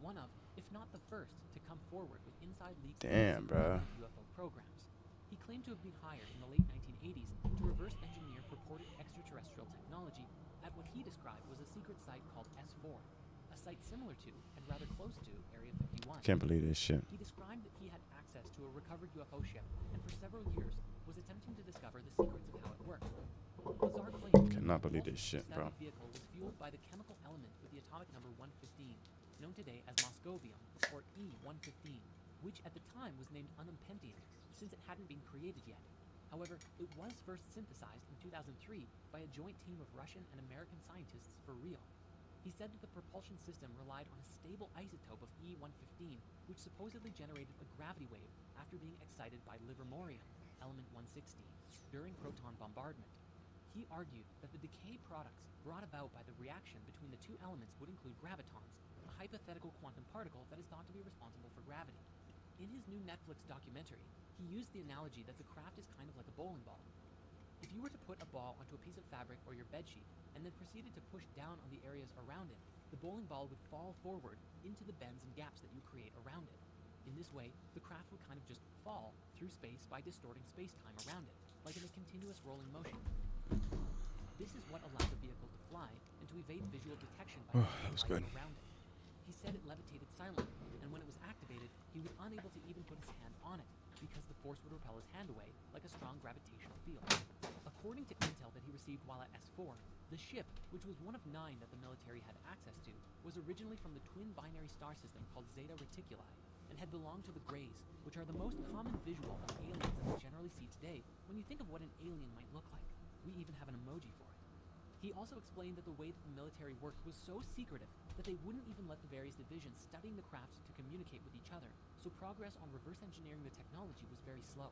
One of, if not the first, to come forward with inside leaks Damn, bro. UFO programs. He claimed to have been hired in the late 1980s to reverse engineer purported extraterrestrial technology at what he described was a secret site called S4, a site similar to and rather close to Area 51. Can't believe this shit. He described that he had access to a recovered UFO ship and for several years was attempting to discover the secrets of how it worked. Lazar claimed Cannot the believe this shit, bro. multi-static vehicle was fueled by the chemical element with the atomic number 115, known today as Moscovium, or E-115, which at the time was named Unumpentium, since it hadn't been created yet. However, it was first synthesized in 2003 by a joint team of Russian and American scientists for real. He said that the propulsion system relied on a stable isotope of E-115, which supposedly generated a gravity wave after being excited by livermorium, element 160, during proton bombardment. He argued that the decay products brought about by the reaction between the two elements would include gravitons, a hypothetical quantum particle that is thought to be responsible for gravity. In his new Netflix documentary, he used the analogy that the craft is kind of like a bowling ball. If you were to put a ball onto a piece of fabric or your bedsheet, and then proceeded to push down on the areas around it, the bowling ball would fall forward into the bends and gaps that you create around it. In this way, the craft would kind of just fall through space by distorting space-time around it, like in a continuous rolling motion. This is what allowed the vehicle to fly and to evade visual detection by That was good. around it. He said it levitated silently, and when it was activated, he was unable to even put his hand on it, because the force would repel his hand away like a strong gravitational field. According to intel that he received while at S4, the ship, which was one of 9 that the military had access to, was originally from the twin binary star system called Zeta Reticuli, and had belonged to the Greys, which are the most common visual of aliens that we generally see today when you think of what an alien might look like. We even have an emoji for it. He also explained that the way that the military worked was so secretive that they wouldn't even let the various divisions studying the craft to communicate with each other, so progress on reverse engineering the technology was very slow.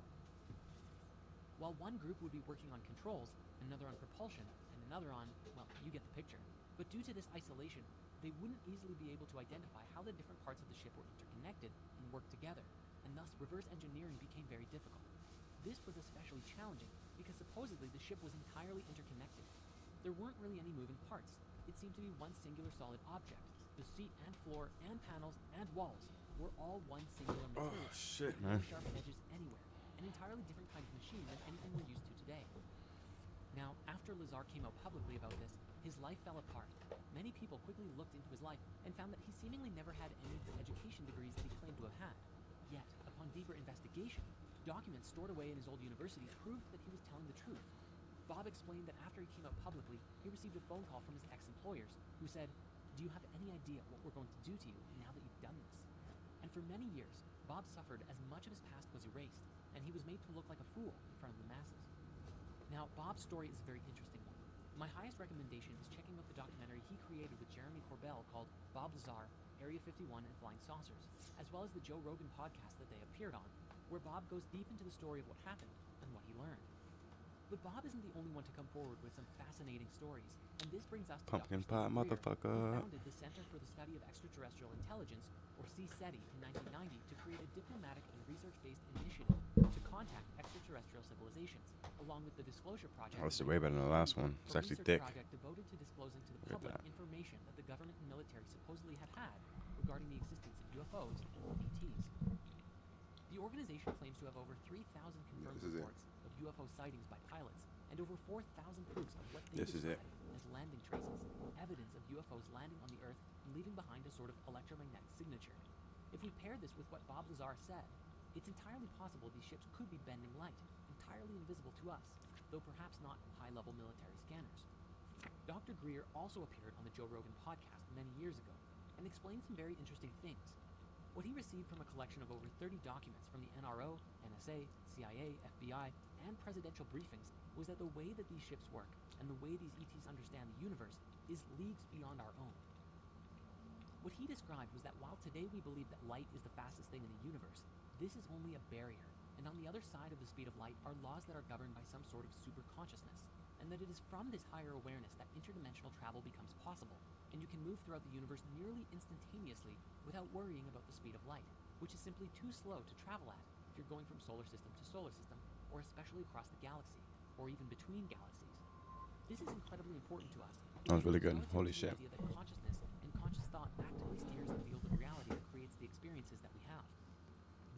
while one group would be working on controls, another on propulsion, and another on, well, you get the picture. But due to this isolation, they wouldn't easily be able to identify how the different parts of the ship were interconnected and worked together, and thus reverse engineering became very difficult. This was especially challenging because supposedly the ship was entirely interconnected. There weren't really any moving parts. It seemed to be one singular solid object. The seat and floor and panels and walls were all one singular material. Oh shit, with no man. sharp edges anywhere. An entirely different kind of machine than anything we're used to today. Now, after Lazar came out publicly about this, his life fell apart. Many people quickly looked into his life and found that he seemingly never had any of the education degrees that he claimed to have had. Yet, upon deeper investigation, documents stored away in his old university proved that he was telling the truth. Bob explained that after he came out publicly, he received a phone call from his ex-employers, who said, "Do you have any idea what we're going to do to you now that you've done this?" And for many years, Bob suffered as much of his past was erased, and he was made to look like a fool in front of the masses. Now, Bob's story is a very interesting one. My highest recommendation is checking out the documentary he created with Jeremy Corbell called Bob Lazar, Area 51 and Flying Saucers, as well as the Joe Rogan podcast that they appeared on, where Bob goes deep into the story of what happened and what he learned. But Bob isn't the only one to come forward with some fascinating stories, and this brings us to Pumpkin Dr. pie, Stephen Greer, motherfucker. who founded the Center for the Study of Extraterrestrial Intelligence, or CSETI, in 1990 to create a diplomatic and research-based initiative to contact extraterrestrial civilizations, along with the Disclosure Project. Oh, this is way better than the last one. It's a actually research thick. project devoted to disclosing to the Look at public that. information that the government and military supposedly had regarding the existence of UFOs or ETs. The organization claims to have over 3,000 confirmed This is it. reports of UFO sightings by pilots and over 4,000 proofs of what they This is it. describe as landing traces, evidence of UFOs landing on the Earth and leaving behind a sort of electromagnetic signature. If we pair this with what Bob Lazar said, it's entirely possible these ships could be bending light, entirely invisible to us, though perhaps not high-level military scanners. Dr. Greer also appeared on the Joe Rogan podcast many years ago and explained some very interesting things. What he received from a collection of over 30 documents from the NRO, NSA, CIA, FBI, and presidential briefings was that the way that these ships work and the way these ETs understand the universe is leagues beyond our own. What he described was that while today we believe that light is the fastest thing in the universe, this is only a barrier, and on the other side of the speed of light are laws that are governed by some sort of super consciousness, and that it is from this higher awareness that interdimensional travel becomes possible, and you can move throughout the universe nearly instantaneously without worrying about the speed of light, which is simply too slow to travel at if you're going from solar system to solar system, or especially across the galaxy, or even between galaxies. This is incredibly important to us. That was really good. because Holy it's the shit. idea that consciousness and conscious thought actively steers the field of reality that creates the experiences that we have.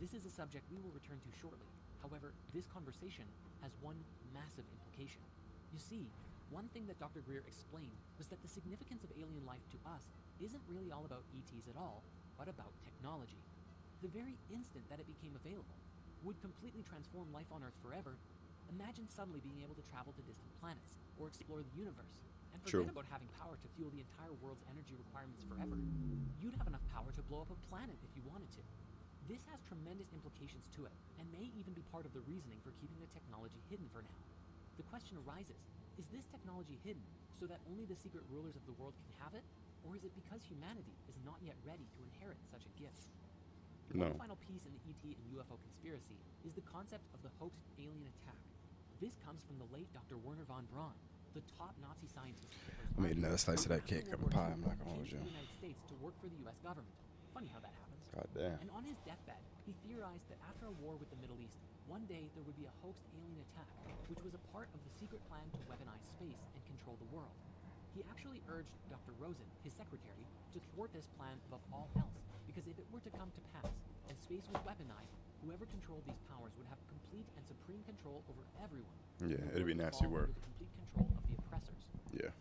This is a subject we will return to shortly. However, this conversation has one massive implication. You see, one thing that Dr. Greer explained was that the significance of alien life to us isn't really all about ETs at all, but about technology. The very instant that it became available would completely transform life on Earth forever. Imagine suddenly being able to travel to distant planets or explore the universe, and forget True. about having power to fuel the entire world's energy requirements forever. You'd have enough power to blow up a planet if you wanted to. This has tremendous implications to it, and may even be part of the reasoning for keeping the technology hidden for now. The question arises, is this technology hidden so that only the secret rulers of the world can have it, or is it because humanity is not yet ready to inherit such a gift? No. One final piece in the ET and UFO conspiracy is the concept of the hoaxed alien attack. This comes from the late Dr. Werner von Braun, the top Nazi scientist. I made another slice of that cake After of World War pie. I'm not II, gonna hold came to you. the United States to work for the U.S. government. Funny how that happens. God damn. And on his deathbed, he theorized that after a war with the Middle East, one day there would be a hoaxed alien attack, which was a part of the secret plan to weaponize space and control the world. He actually urged Dr. Rosen, his secretary, to thwart this plan above all else, because if it were to come to pass and space was weaponized, whoever controlled these powers would have complete and supreme control over everyone. Yeah, and the it'd be world would nasty fall work. under the complete control of the oppressors. Yeah.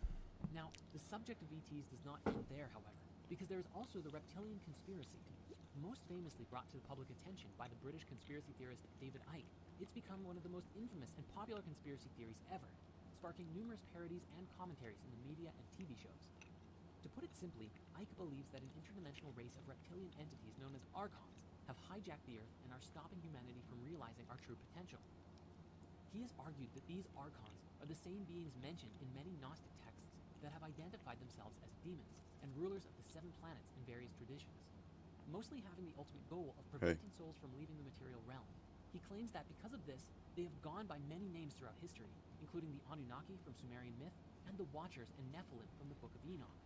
Now, the subject of ETs does not end there, however, because there is also the reptilian conspiracy. Most famously brought to the public attention by the British conspiracy theorist David Icke, it's become one of the most infamous and popular conspiracy theories ever, sparking numerous parodies and commentaries in the media and TV shows. To put it simply, Icke believes that an interdimensional race of reptilian entities known as Archons have hijacked the Earth and are stopping humanity from realizing our true potential. He has argued that these Archons are the same beings mentioned in many Gnostic texts that have identified themselves as demons and rulers of the 7 planets in various traditions, mostly having the ultimate goal of preventing souls from leaving the material realm. He claims that because of this, they have gone by many names throughout history, including the Anunnaki from Sumerian myth and the Watchers and Nephilim from the Book of Enoch.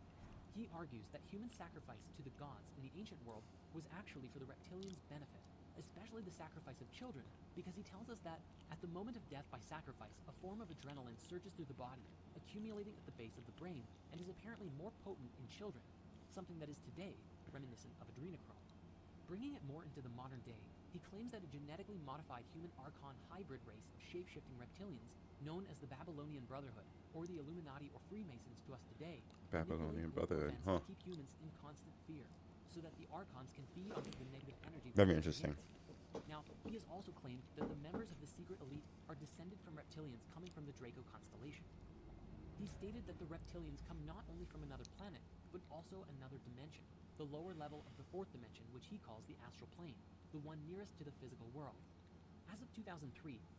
He argues that human sacrifice to the gods in the ancient world was actually for the reptilians' benefit, especially the sacrifice of children, because he tells us that at the moment of death by sacrifice, a form of adrenaline surges through the body, accumulating at the base of the brain, and is apparently more potent in children, something that is today reminiscent of adrenochrome. Bringing it more into the modern day, he claims that a genetically modified human Archon hybrid race of shape-shifting reptilians, known as the Babylonian Brotherhood, or the Illuminati or Freemasons to us today, Babylonian manipulate global Brotherhood, events huh? to keep humans in constant fear, so that the Archons can feed off of the negative energy. Very interesting. Now, he has also claimed that the members of the secret elite are descended from reptilians coming from the Draco constellation. He stated that the reptilians come not only from another planet, but also another dimension, the lower level of the fourth dimension, which he calls the astral plane, the one nearest to the physical world. As of 2003,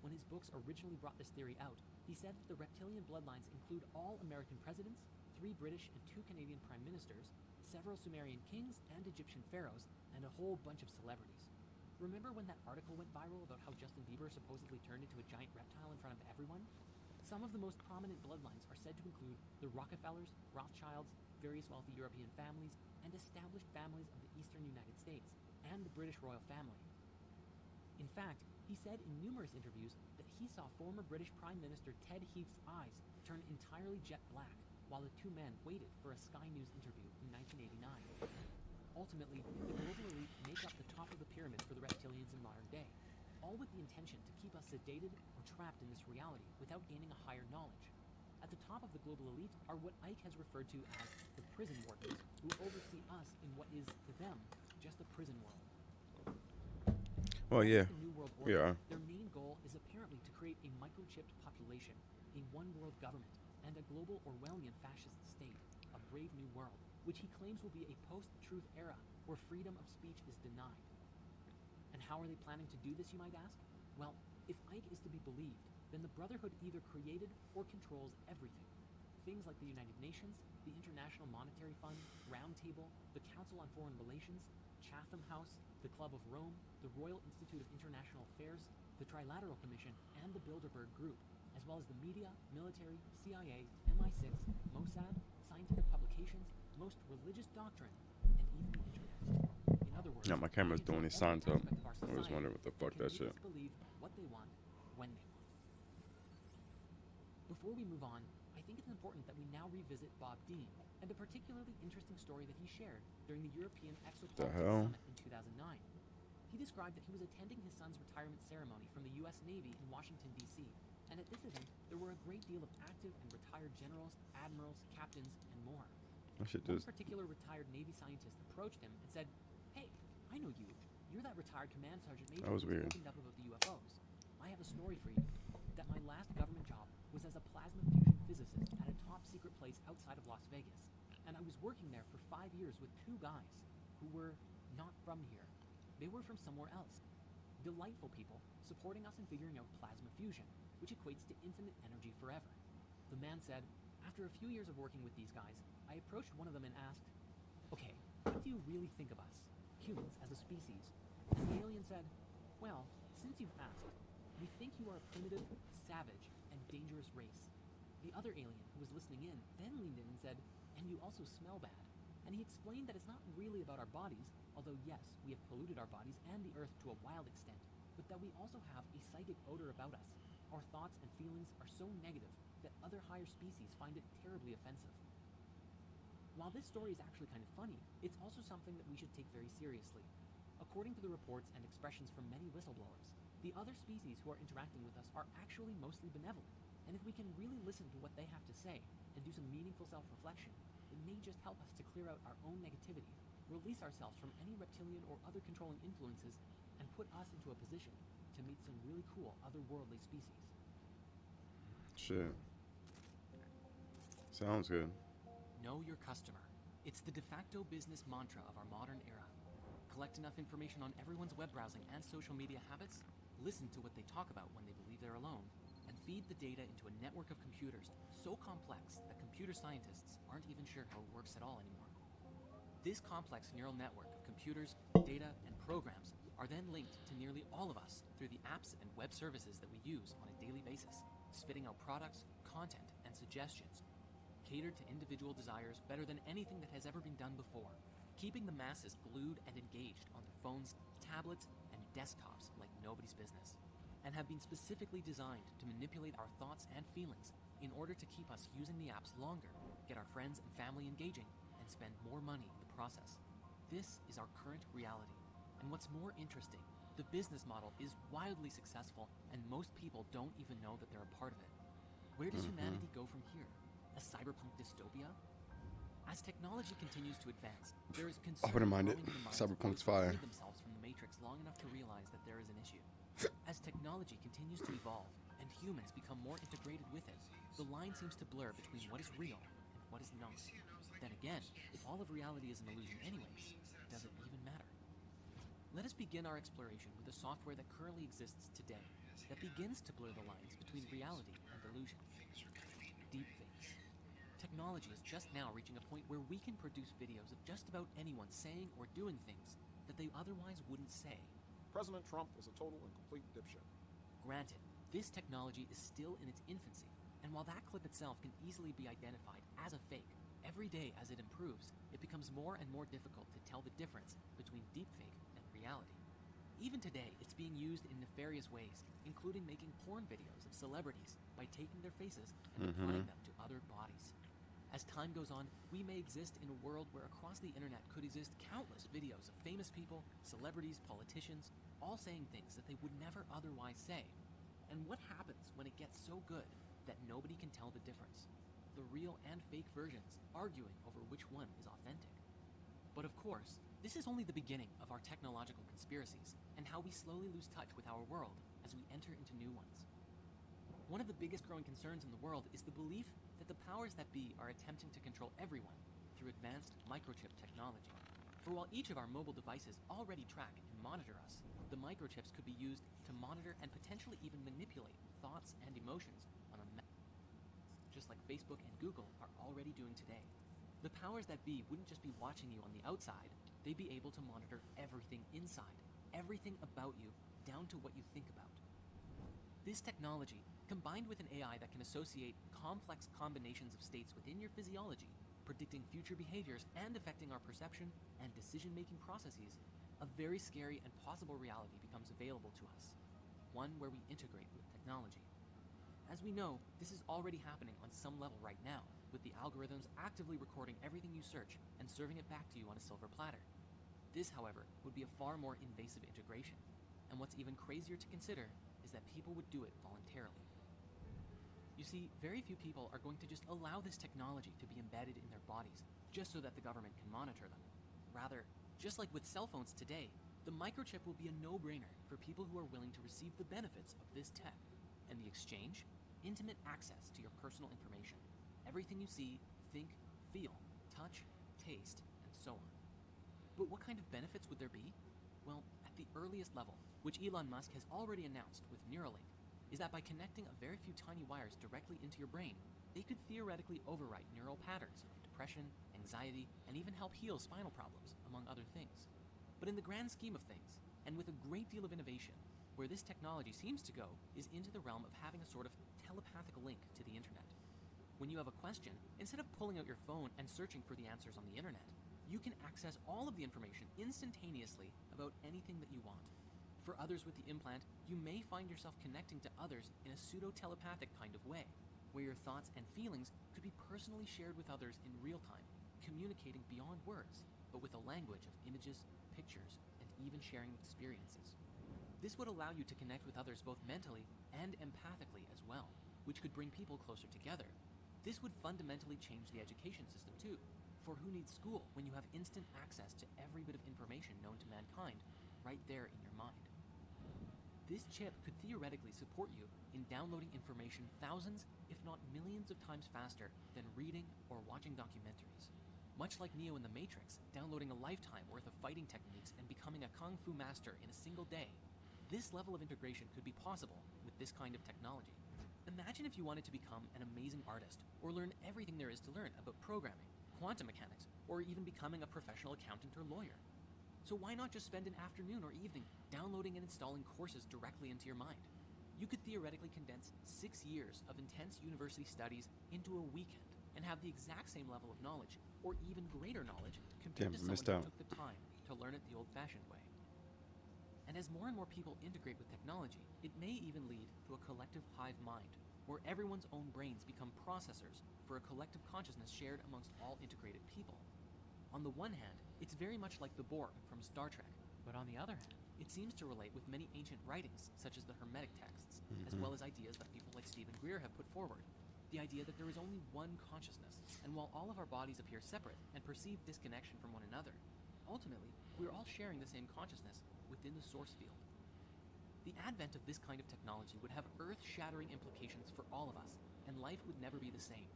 when his books originally brought this theory out, he said that the reptilian bloodlines include all American presidents, 3 British and 2 Canadian prime ministers, several Sumerian kings and Egyptian pharaohs, and a whole bunch of celebrities. Remember when that article went viral about how Justin Bieber supposedly turned into a giant reptile in front of everyone? Some of the most prominent bloodlines are said to include the Rockefellers, Rothschilds, various wealthy European families, and established families of the eastern United States, and the British royal family. In fact, he said in numerous interviews that he saw former British Prime Minister Ted Heath's eyes turn entirely jet black while the two men waited for a Sky News interview in 1989. Ultimately, the global elite make up the top of the pyramid for the reptilians in modern day, all with the intention to keep us sedated or trapped in this reality without gaining a higher knowledge. At the top of the global elite are what Ike has referred to as the prison wardens, who oversee us in what is, to them, just a prison world. Well, yeah, The New World we Order, are. their main goal is apparently to create a microchipped population, a one-world government, and a global Orwellian fascist state, a brave new world, which he claims will be a post-truth era where freedom of speech is denied. And how are they planning to do this, you might ask? Well, if Ike is to be believed, then the Brotherhood either created or controls everything. Things like the United Nations, the International Monetary Fund, Round Table, the Council on Foreign Relations, Chatham House, the Club of Rome, the Royal Institute of International Affairs, the Trilateral Commission, and the Bilderberg Group, as well as the media, military, CIA, MI6, Mossad, scientific publications, most religious doctrine, and even the internet. In other words, Yeah, my camera's they doing control these every signs up. aspect of our I was society wondering what the and fuck can that make shit. us believe what they want, when they want. Before we move on, I think it's important that we now revisit Bob Dean and a particularly interesting story that he shared during the European Exopolitics hell? Summit in 2009. He described that he was attending his son's retirement ceremony from the U.S. Navy in Washington, D.C., and at this event, there were a great deal of active and retired generals, admirals, captains, and more. That shit One just. particular retired Navy scientist approached him and said, "Hey, I know you. You're that retired command sergeant major That was who weird. opened up about the UFOs. I have a story for you. That my last government job was as a plasma fusion physicist at a top secret place outside of Las Vegas. And I was working there for 5 years with 2 guys who were not from here. They were from somewhere else. Delightful people supporting us in figuring out plasma fusion, which equates to infinite energy forever." The man said, "After a few years of working with these guys, I approached one of them and asked, 'Okay, what do you really think of us, humans as a species?' And the alien said, 'Well, since you've asked, we think you are a primitive, savage, and dangerous race.' The other alien, who was listening in, then leaned in and said, 'And you also smell bad.' And he explained that it's not really about our bodies, although yes, we have polluted our bodies and the earth to a wild extent, but that we also have a psychic odor about us. Our thoughts and feelings are so negative that other higher species find it terribly offensive." While this story is actually kind of funny, it's also something that we should take very seriously. According to the reports and expressions from many whistleblowers, the other species who are interacting with us are actually mostly benevolent, and if we can really listen to what they have to say and do some meaningful self-reflection, it may just help us to clear out our own negativity, release ourselves from any reptilian or other controlling influences, and put us into a position to meet some really cool otherworldly species. Shit. Sounds good. Know your customer. It's the de facto business mantra of our modern era. Collect enough information on everyone's web browsing and social media habits, listen to what they talk about when they believe they're alone, and feed the data into a network of computers so complex that computer scientists aren't even sure how it works at all anymore. This complex neural network of computers, data, and programs are then linked to nearly all of us through the apps and web services that we use on a daily basis, spitting out products, content, and suggestions catered to individual desires better than anything that has ever been done before, keeping the masses glued and engaged on their phones, tablets, and desktops like nobody's business, and have been specifically designed to manipulate our thoughts and feelings in order to keep us using the apps longer, get our friends and family engaging, and spend more money in the process. This is our current reality. And what's more interesting, the business model is wildly successful, and most people don't even know that they're a part of it. Where does humanity go from here? A cyberpunk dystopia? As technology continues to advance, there is concern wouldn't mind it. growing in the minds Cyberpunk's of those who fire. freed themselves from the Matrix long enough to realize that there is an issue. As technology continues to evolve and humans become more integrated with it, the line seems to blur between what is real and what is not. Then again, if all of reality is an illusion anyways, does it even matter? Let us begin our exploration with a software that currently exists today that begins to blur the lines between reality and illusion. Deepfakes. Technology is just now reaching a point where we can produce videos of just about anyone saying or doing things that they otherwise wouldn't say. President Trump is a total and complete dipshit. Granted, this technology is still in its infancy, and while that clip itself can easily be identified as a fake, every day as it improves, it becomes more and more difficult to tell the difference between deepfake and reality. Even today, it's being used in nefarious ways, including making porn videos of celebrities by taking their faces and applying them to other bodies. As time goes on, we may exist in a world where across the internet could exist countless videos of famous people, celebrities, politicians, all saying things that they would never otherwise say. And what happens when it gets so good that nobody can tell the difference? The real and fake versions arguing over which one is authentic. But of course, this is only the beginning of our technological conspiracies and how we slowly lose touch with our world as we enter into new ones. One of the biggest growing concerns in the world is the belief that the powers that be are attempting to control everyone through advanced microchip technology. For while each of our mobile devices already track and monitor us, the microchips could be used to monitor and potentially even manipulate thoughts and emotions on a just like Facebook and Google are already doing today. The powers that be wouldn't just be watching you on the outside, they'd be able to monitor everything inside, everything about you, down to what you think about. This technology, combined with an AI that can associate complex combinations of states within your physiology, predicting future behaviors and affecting our perception and decision-making processes, a very scary and possible reality becomes available to us, one where we integrate with technology. As we know, this is already happening on some level right now, with the algorithms actively recording everything you search and serving it back to you on a silver platter. This, however, would be a far more invasive integration, and what's even crazier to consider is that people would do it voluntarily. You see, very few people are going to just allow this technology to be embedded in their bodies just so that the government can monitor them. Rather, just like with cell phones today, the microchip will be a no-brainer for people who are willing to receive the benefits of this tech. And the exchange? Intimate access to your personal information. Everything you see, think, feel, touch, taste, and so on. But what kind of benefits would there be? Well, at the earliest level, which Elon Musk has already announced with Neuralink, is that by connecting a very few tiny wires directly into your brain, they could theoretically overwrite neural patterns of depression, anxiety, and even help heal spinal problems, among other things. But in the grand scheme of things, and with a great deal of innovation, where this technology seems to go is into the realm of having a sort of telepathic link to the internet. When you have a question, instead of pulling out your phone and searching for the answers on the internet, you can access all of the information instantaneously about anything that you want. For others with the implant, you may find yourself connecting to others in a pseudo-telepathic kind of way, where your thoughts and feelings could be personally shared with others in real time, communicating beyond words, but with a language of images, pictures, and even sharing experiences. This would allow you to connect with others both mentally and empathically as well, which could bring people closer together. This would fundamentally change the education system too, for who needs school when you have instant access to every bit of information known to mankind right there in your mind? This chip could theoretically support you in downloading information thousands, if not millions of times faster than reading or watching documentaries. Much like Neo in The Matrix, downloading a lifetime worth of fighting techniques and becoming a kung fu master in a single day, this level of integration could be possible with this kind of technology. Imagine if you wanted to become an amazing artist or learn everything there is to learn about programming, quantum mechanics, or even becoming a professional accountant or lawyer. So why not just spend an afternoon or evening downloading and installing courses directly into your mind? You could theoretically condense 6 years of intense university studies into a weekend and have the exact same level of knowledge, or even greater knowledge, compared to someone who took the time to learn it the old-fashioned way. And as more and more people integrate with technology, it may even lead to a collective hive mind, where everyone's own brains become processors for a collective consciousness shared amongst all integrated people. On the one hand, it's very much like the Borg from Star Trek, but on the other hand, it seems to relate with many ancient writings, such as the Hermetic texts, as well as ideas that people like Stephen Greer have put forward. The idea that there is only one consciousness, and while all of our bodies appear separate and perceive disconnection from one another, ultimately, we're all sharing the same consciousness within the source field. The advent of this kind of technology would have earth-shattering implications for all of us, and life would never be the same.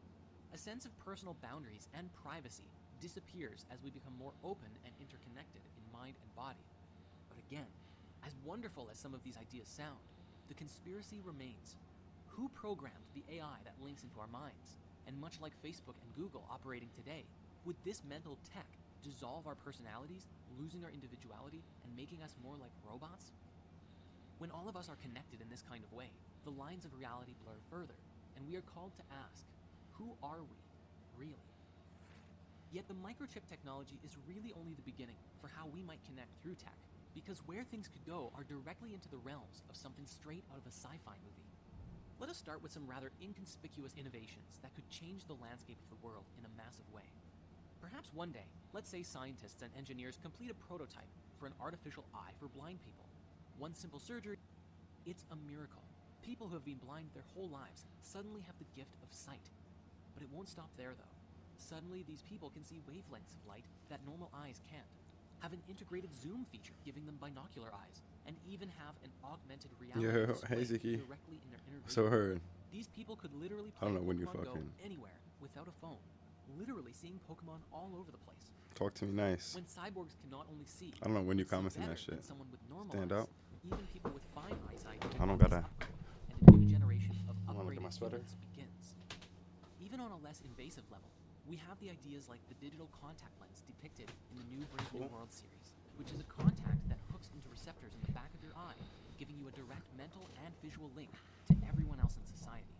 A sense of personal boundaries and privacy disappears as we become more open and interconnected in mind and body. But again, as wonderful as some of these ideas sound, the conspiracy remains. Who programmed the AI that links into our minds? And much like Facebook and Google operating today, would this mental tech dissolve our personalities, losing our individuality, and making us more like robots? When all of us are connected in this kind of way, the lines of reality blur further, and we are called to ask, who are we, really? Yet the microchip technology is really only the beginning for how we might connect through tech, because where things could go are directly into the realms of something straight out of a sci-fi movie. Let us start with some rather inconspicuous innovations that could change the landscape of the world in a massive way. Perhaps one day, let's say scientists and engineers complete a prototype for an artificial eye for blind people. One simple surgery, it's a miracle. People who have been blind their whole lives suddenly have the gift of sight. But it won't stop there though. Suddenly, these people can see wavelengths of light that normal eyes can't, have an integrated zoom feature giving them binocular eyes, and even have an augmented reality display directly in their inner vision. So heard. These people could literally play Pokemon Go anywhere without a phone, literally seeing Pokemon all over the place. Talk to me nice. When cyborgs can not only see, I don't know when you but see commenting better that shit. than someone with normal Stand eyes, out. even people with fine eyesight. I don't gotta. And a new generation of Wanna look at my upgraded sweater? humans begins. Even on a less invasive level, we have the ideas like the digital contact lens depicted in the new Brave New World series, which is a contact that hooks into receptors in the back of your eye, giving you a direct mental and visual link to everyone else in society.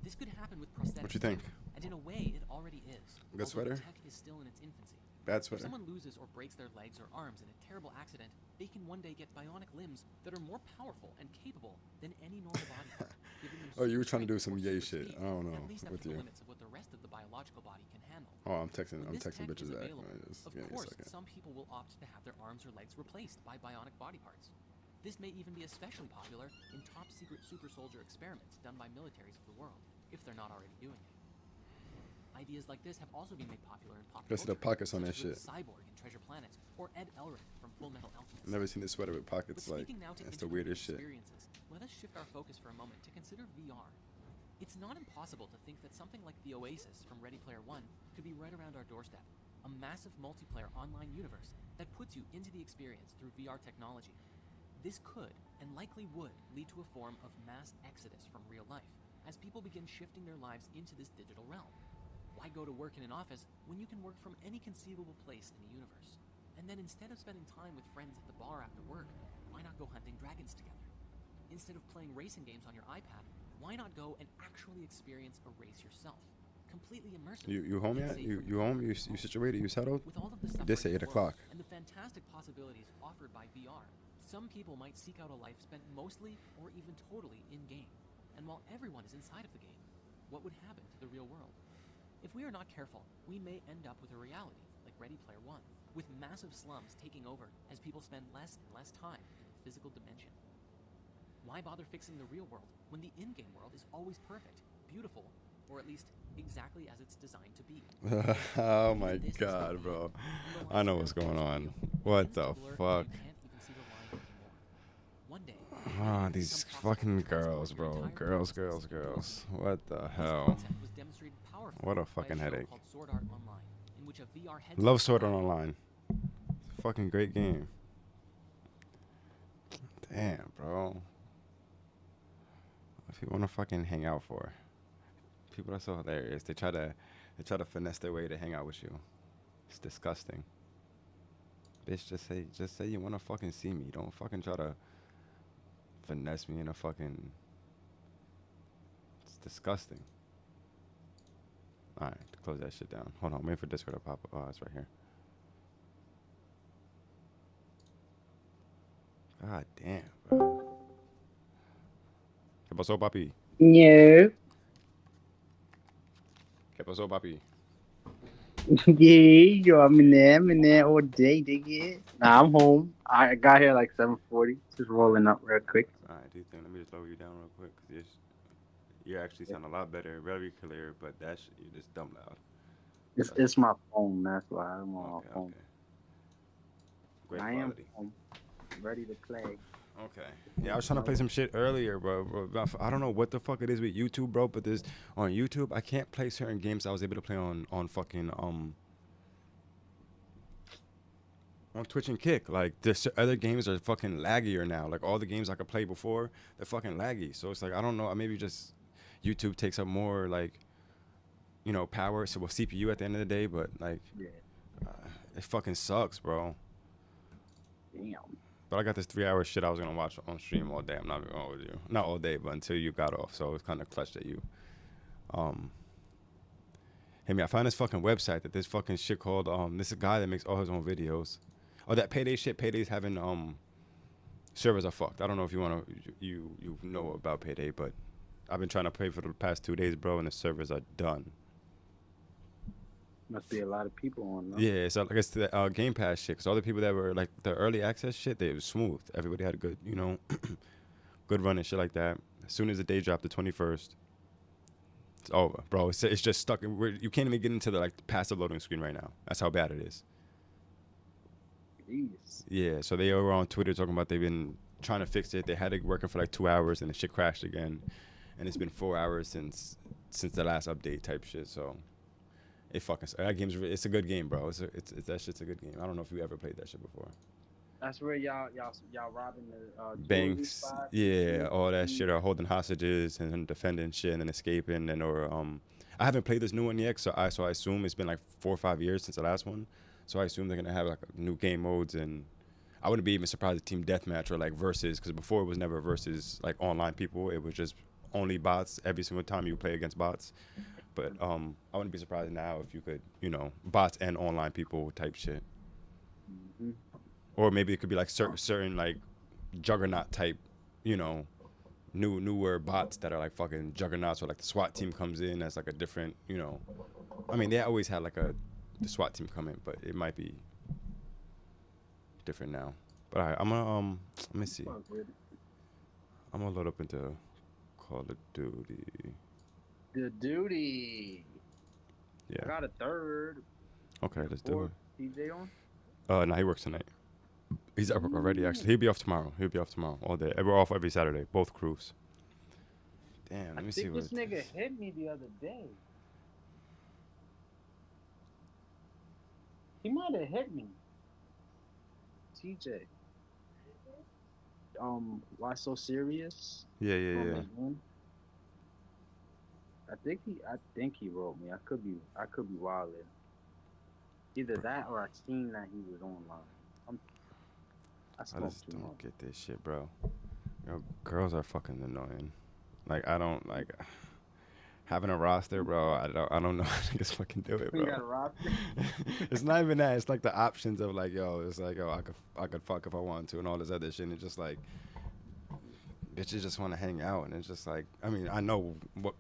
This could happen with prosthetics. What you think? too, and in a way, it already is. Good although sweater? The tech is still in its infancy. Bad If sweater. someone loses or breaks their legs or arms in a terrible accident, they can one day get bionic limbs that are more powerful and capable than any normal body part, giving them Oh, you were trying to do super some strength or yay super shit. speed, I don't know at least up with to the you. limits of what the rest of the biological body can handle. Oh, I'm texting When this tech bitches is back. available, Man, just of give me a course, second. some people will opt to have their arms or legs replaced by bionic body parts. This may even be especially popular in top-secret super soldier experiments done by militaries of the world, if they're not already doing it. Ideas like this have also been made popular in pop Rest of the culture, pockets on such that as with shit. Cyborg in Treasure Planet, or Ed Elric from Full Metal Alchemist. Never seen this sweater with But pockets like. speaking now to That's the integrated weirdest shit. experiences, let us shift our focus for a moment to consider VR. It's not impossible to think that something like the Oasis from Ready Player One could be right around our doorstep, a massive multiplayer online universe that puts you into the experience through VR technology. This could, and likely would, lead to a form of mass exodus from real life, as people begin shifting their lives into this digital realm. Why go to work in an office when you can work from any conceivable place in the universe? And then instead of spending time with friends at the bar after work, why not go hunting dragons together? Instead of playing racing games on your iPad, why not go and actually experience a race yourself? Completely immersive. You home and yet? safe You from you your home? phone You at home. situated? You settled? With all of the They suffering say in 8 the world o'clock. and the fantastic possibilities offered by VR, some people might seek out a life spent mostly or even totally in-game. And while everyone is inside of the game, what would happen to the real world? If we are not careful, we may end up with a reality like Ready Player One, with massive slums taking over as people spend less and less time in the physical dimension. Why bother fixing the real world when the in-game world is always perfect, beautiful, or at least exactly as it's designed to be? Oh my god, bro. I know what's going on. What the fuck? Ah, these fucking girls, bro. Girls. What the hell? What a fucking headache. Love Sword Art Online. It's a fucking great game. Damn, bro. What people want to fucking hang out for? People are so hilarious. They try to finesse their way to hang out with you. It's disgusting. bitch. Just say you wanna fucking see me. Don't fucking try to finesse me in a fucking. It's disgusting. All right, close that shit down. Hold on, wait for Discord to pop up. Oh, it's right here. God damn, bro. ¿Qué pasó, papi? Yeah. ¿Qué pasó, papi? Yeah, yo, I'm in there all day, digga. Nah, I'm home. I got here like 7:40. Just rolling up real quick. All right, do you think? Let me just lower you down real quick, cause you actually sound a lot better, very clear, but that shit, you just dumb loud. It's my phone. That's why I'm on Okay, my phone. okay. Great I am quality. home, ready to play. Okay. Yeah, I was trying to play some shit earlier, bro. I don't know what the fuck it is with YouTube, bro, but there's on YouTube I can't play certain games I was able to play on fucking on Twitch and Kick. Like there's other games are fucking laggier now. Like all the games I could play before, they're fucking laggy. So it's like I don't know, maybe just YouTube takes up more like power, so CPU at the end of the day, but like it fucking sucks, bro. Damn. But I got this 3-hour shit I was gonna watch on stream all day. I'm not gonna with you. Not all day, but until you got off. So it's kind of clutch that you. Hey man, I found this fucking website that this fucking shit called this is a guy that makes all his own videos. Oh, that Payday shit. Payday's having servers are fucked. I don't know if you know about Payday, but I've been trying to play for the past 2 days, bro, and the servers are done. Must be a lot of people on. Yeah, so I guess the Game Pass shit, because all the people that were like the early access shit, they was smooth. Everybody had a good, good run and shit like that. As soon as the day dropped, the 21st, it's over, bro. It's just stuck. You can't even get into the passive loading screen right now. That's how bad it is. Jeez. Yeah, so they were on Twitter talking about they've been trying to fix it. They had it working for like 2 hours, and the shit crashed again, and it's been 4 hours since the last update type shit. So. It fucking that game's it's a good game, bro. It's that shit's a good game. I don't know if you ever played that shit before. That's where y'all robbing the banks, yeah, all that shit, or holding hostages and then defending shit and then escaping and I haven't played this new one yet, so I assume it's been like 4 or 5 years since the last one. So I assume they're gonna have like new game modes, and I wouldn't be even surprised if team deathmatch or like versus, because before it was never versus like online people. It was just only bots every single time you play against bots. But I wouldn't be surprised now if you could, bots and online people type shit. Mm-hmm. Or maybe it could be like certain like juggernaut type, newer bots that are like fucking juggernauts, or like the SWAT team comes in as like a different, I mean, they always had like the SWAT team come in, but it might be different now. But all right, I'm gonna let me see. I'm gonna load up into Call of Duty. The duty. Yeah. I got a third. Okay, let's do it. TJ on? No, he works tonight. He's at work already, actually. He'll be off tomorrow. All day. We're off every Saturday, both crews. Damn, let me see what this nigga hit me the other day. He might have hit me. TJ. Why so serious? Yeah. I think he wrote me. I could be wilding. Either that or I seen that he was online. I just don't get this shit, bro. Girls are fucking annoying. Like I don't like having a roster, bro. I don't know how niggas fucking do it, bro. You got a roster? It's not even that. It's like the options of like, it's like, I could fuck if I want to and all this other shit. And it's just like, bitches just want to hang out, and it's just like, I mean, I know what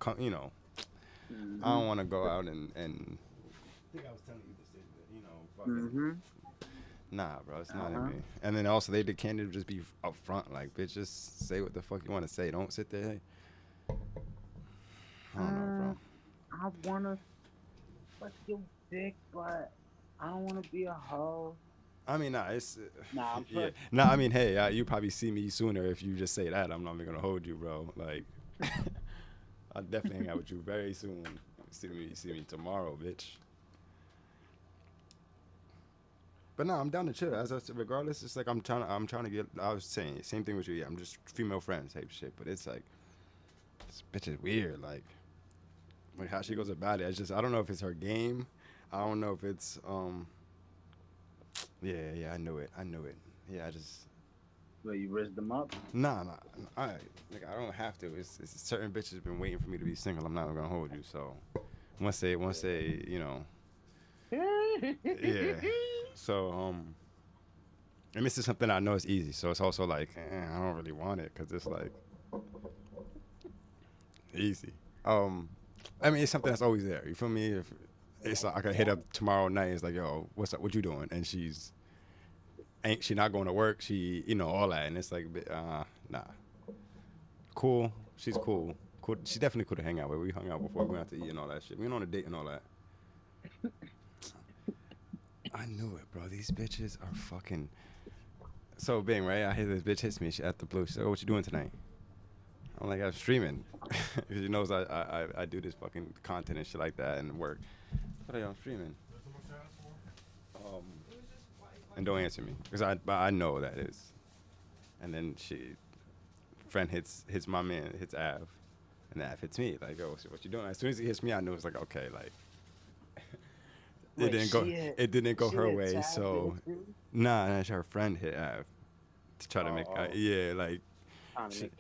Mm-hmm. I don't want to go out and. I think I was telling you this, fucking. Nah, bro, it's not in me. And then also they can't just be up front, like, bitch, just say what the fuck you want to say. Don't sit there. I don't know, bro. I wanna fuck your dick, but I don't wanna be a hoe. I mean, nah, it's Nah, I'm yeah. Nah, I mean, hey, you probably see me sooner if you just say that. I'm not even gonna hold you, bro. Like, I'll definitely hang out with you very soon. See me tomorrow, bitch. But no, I'm down to chill. As I said, regardless, it's like I'm trying to get. I was saying same thing with you. Yeah, I'm just female friends type shit. But it's like, this bitch is weird. Like how she goes about it. It's just I don't know if it's her game. I don't know if it's Yeah, I knew it. Yeah, I just But you risked them up. nah. I don't have to. It's certain bitches been waiting for me to be single. I'm not gonna hold you. So once they yeah. So and this is something I know is easy. So it's also like I don't really want it because it's like easy. I mean it's something that's always there. You feel me? If it's like I can hit up tomorrow night. It's like yo, what's up? What you doing? And she not going to work. She all that. And it's like nah. Cool. She's cool. Cool. She definitely could have hung out with. We hung out before. We went out to eat and all that shit. We went on a date and all that. I knew it, bro. These bitches are fucking. So Bing, right? I hear this bitch hits me. She at the blue. She said, "Oh, what you doing tonight?" I'm like, "I'm streaming." She knows I do this fucking content and shit like that and work. But I'm streaming. And don't answer me because I know that is. And then friend hits my man, hits Av, and Av hits me. Like, "Oh, so what you doing?" As soon as he hits me, I knew it's like, okay, like. It didn't go her way, so nah, her friend hit Av to try to make like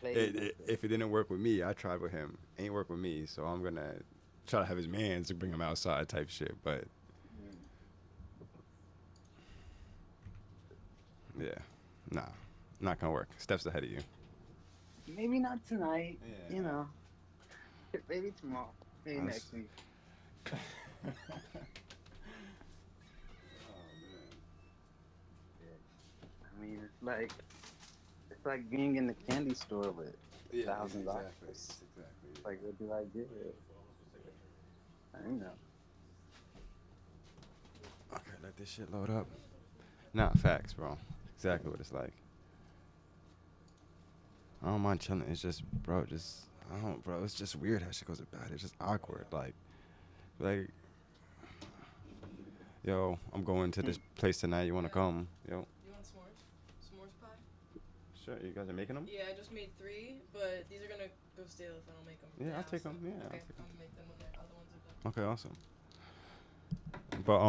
if it didn't work with me, I tried with him. Ain't work with me, so I'm gonna try to have his mans to bring him outside type shit. But yeah, nah, not gonna work. Steps ahead of you. Maybe not tonight. Yeah. You know. Maybe tomorrow. Maybe next week. I mean, it's like being in the candy store with $1,000. Exactly. Like, what do I get? I don't know. Okay, let this shit load up. Nah, facts, bro. Exactly what it's like. I don't mind chilling. It's just, bro, it's just weird how shit goes about. It's just awkward. Like, yo, I'm going to this place tonight. You want to come? Yo. You want s'mores? S'mores pie? Sure. You guys are making them? Yeah, I just made 3, but these are gonna go stale if I don't make them. Yeah, I'll take them. Yeah, Okay, I'll take them. I'm gonna make them when the other ones are done. Okay, awesome. But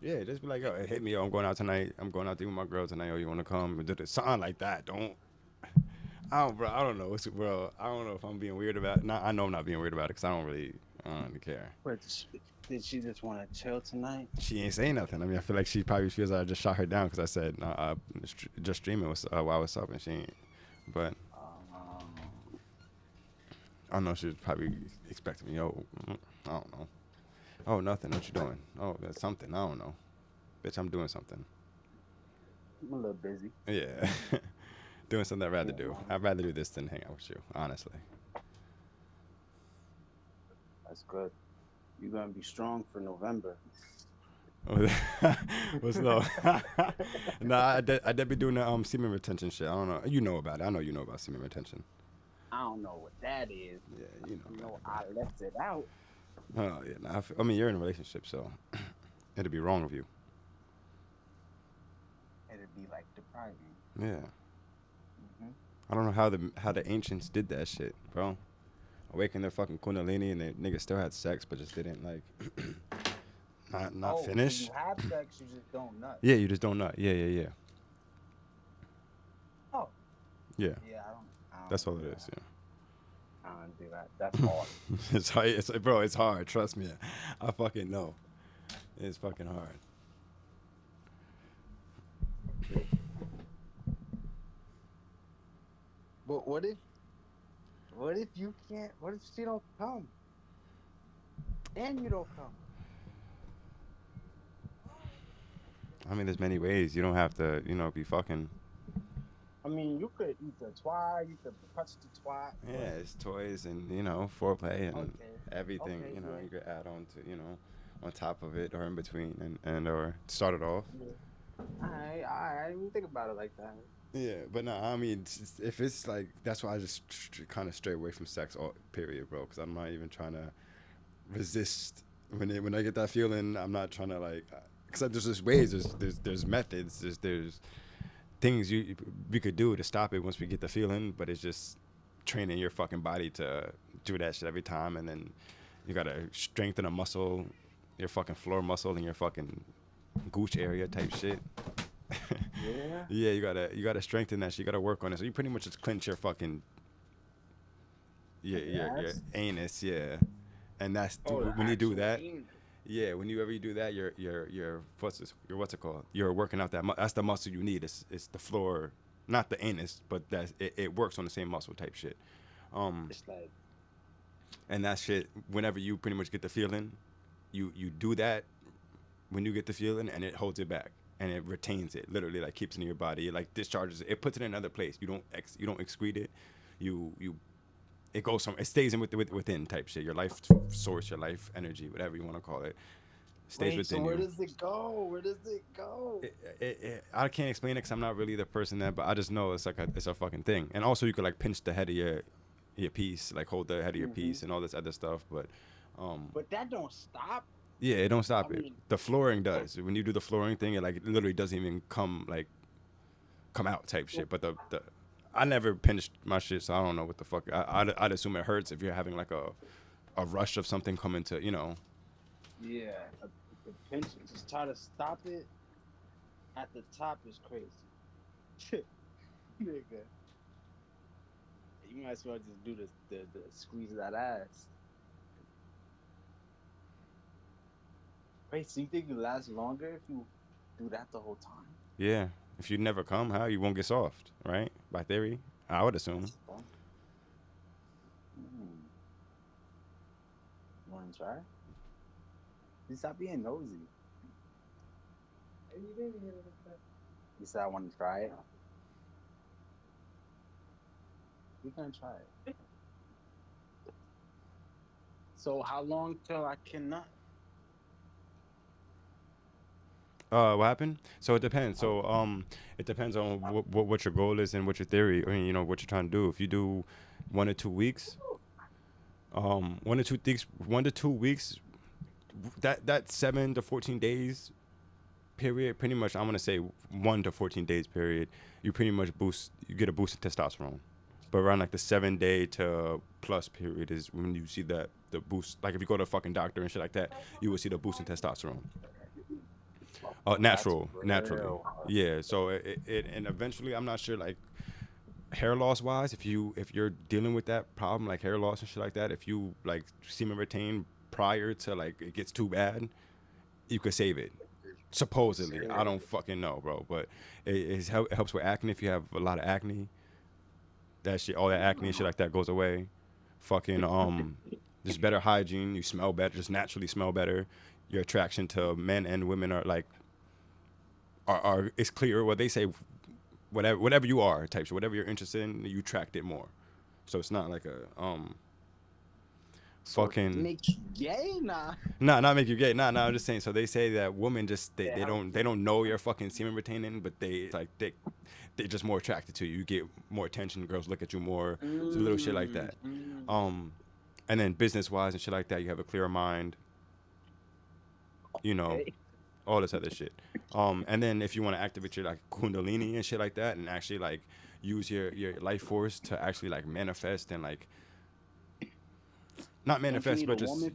yeah, just be like, yo, hit me. Yo, I'm going out tonight. I'm going out to eat with my girl tonight. Yo, you want to come? Something like that. I don't know, bro. I don't know if I'm being weird about it. I know I'm not being weird about it because I don't really care. But did she just want to chill tonight? She ain't saying nothing. I mean, I feel like she probably feels like I just shot her down because I said just streaming while what's up, and she ain't. But I know she was probably expecting me. Yo, I don't know. Oh, nothing. What you doing? Oh, that's something. I don't know. Bitch, I'm doing something. I'm a little busy. Yeah. Doing something I'd rather do. I'd rather do this than hang out with you, honestly. That's good. You're going to be strong for November. What's low? Nah, I did be doing the semen retention shit. I don't know. You know about it. I know you know about semen retention. I don't know what that is. Yeah, you know. I left it out. Oh, yeah. Nah, I mean, you're in a relationship, so it'd be wrong of you. It'd be like depriving. Yeah. I don't know how the ancients did that shit, bro. Awaken their fucking kundalini and the niggas still had sex, but just didn't like not finish. You have sex, you just don't nut. Yeah, you just don't nut. Yeah. Oh. Yeah. Yeah, I don't That's all do it that. is. Yeah. I don't do that. That's hard. It's hard. Bro, it's hard. Trust me. I fucking know. It's fucking hard. But what if you can't? What if she don't come? And you don't come? I mean, there's many ways. You don't have to, be fucking. I mean, you could eat the twat, you could touch the twat. Yeah, it's toys and, foreplay and everything, Okay, yeah. you could add on to, on top of it or in between and or start it off. Yeah. I didn't even think about it like that. Yeah, but no, I mean, if it's like, that's why I just kind of stray away from sex, period, bro, because I'm not even trying to resist. When I get that feeling, I'm not trying to, like, because there's just ways, there's methods, there's things we could do to stop it once we get the feeling, but it's just training your fucking body to do that shit every time, and then you got to strengthen a muscle, your fucking floor muscle and your fucking gooch area type shit. Yeah. Yeah, you gotta strengthen that shit. You gotta work on it. So you pretty much just clench your fucking your Yes. anus, yeah. And that's Oh, the when you do actual that. anus. Yeah, when you ever do that, your what's it called? You're working out that. That's the muscle you need. It's the floor, not the anus, but it works on the same muscle type shit. It's like And that shit, whenever you pretty much get the feeling, you do that when you get the feeling, and it holds it back and it retains it. Literally, like keeps it in your body. It like discharges it. It puts it in another place. You don't excrete it. You it goes from, it stays in within type shit. Your life source, your life energy, whatever you want to call it, stays wait, within so where you. does it go? Where does it go? I can't explain it because I'm not really the person that, but I just know it's a fucking thing. And also you could like pinch the head of your piece, like hold the head of your piece and all this other stuff. But that don't stop. yeah, it don't stop I it. mean- The flooring does. When you do the flooring thing, it like literally doesn't even come out type shit. But the I never pinched my shit, so I don't know what the fuck. I'd assume it hurts if you're having like a rush of something coming to, you know. Yeah, the pinch, just try to stop it at the top is crazy. Nigga. You might as well just do the squeeze of that ass. Wait, so you think you last longer if you do that the whole time? Yeah, if you never come, how you won't get soft, right? By theory, I would assume. You want to try? You stop being nosy. You said I want to try it. We can try it. So how long till I cannot? What happened? So it depends. So it depends on what your goal is and what your theory. I mean, you know what you're trying to do. If you do 1 to 2 weeks, 1 to 2 weeks, that 7 to 14 days period, pretty much I'm gonna say 1 to 14 days period, you pretty much you get a boost in testosterone. But around like the 7-day to plus period is when you see the boost. Like if you go to a fucking doctor and shit like that, you will see the boost in testosterone. Naturally. Yeah. So it and eventually, I'm not sure like hair loss wise, if you're dealing with that problem like hair loss and shit like that, if you like semen retain prior to like it gets too bad, you could save it. Supposedly, I don't fucking know, bro. But it helps with acne if you have a lot of acne. That shit, all that acne and shit like that goes away. Fucking just better hygiene. You smell better, just naturally smell better. Your attraction to men and women are like are it's clear. What they say, whatever you are type shit, whatever you're interested in, you attract it more. So it's not like a fucking make you gay, nah. Nah, not make you gay. Nah, I'm just saying. So they say that women just they don't know you're fucking semen retaining, but they're just more attracted to you. You get more attention. Girls look at you more. So little shit like that. And then business wise and shit like that, you have a clearer mind. You know, all this other shit. And then if you want to activate your like kundalini and shit like that, and actually like use your life force to actually like manifest and like. Not manifest, but just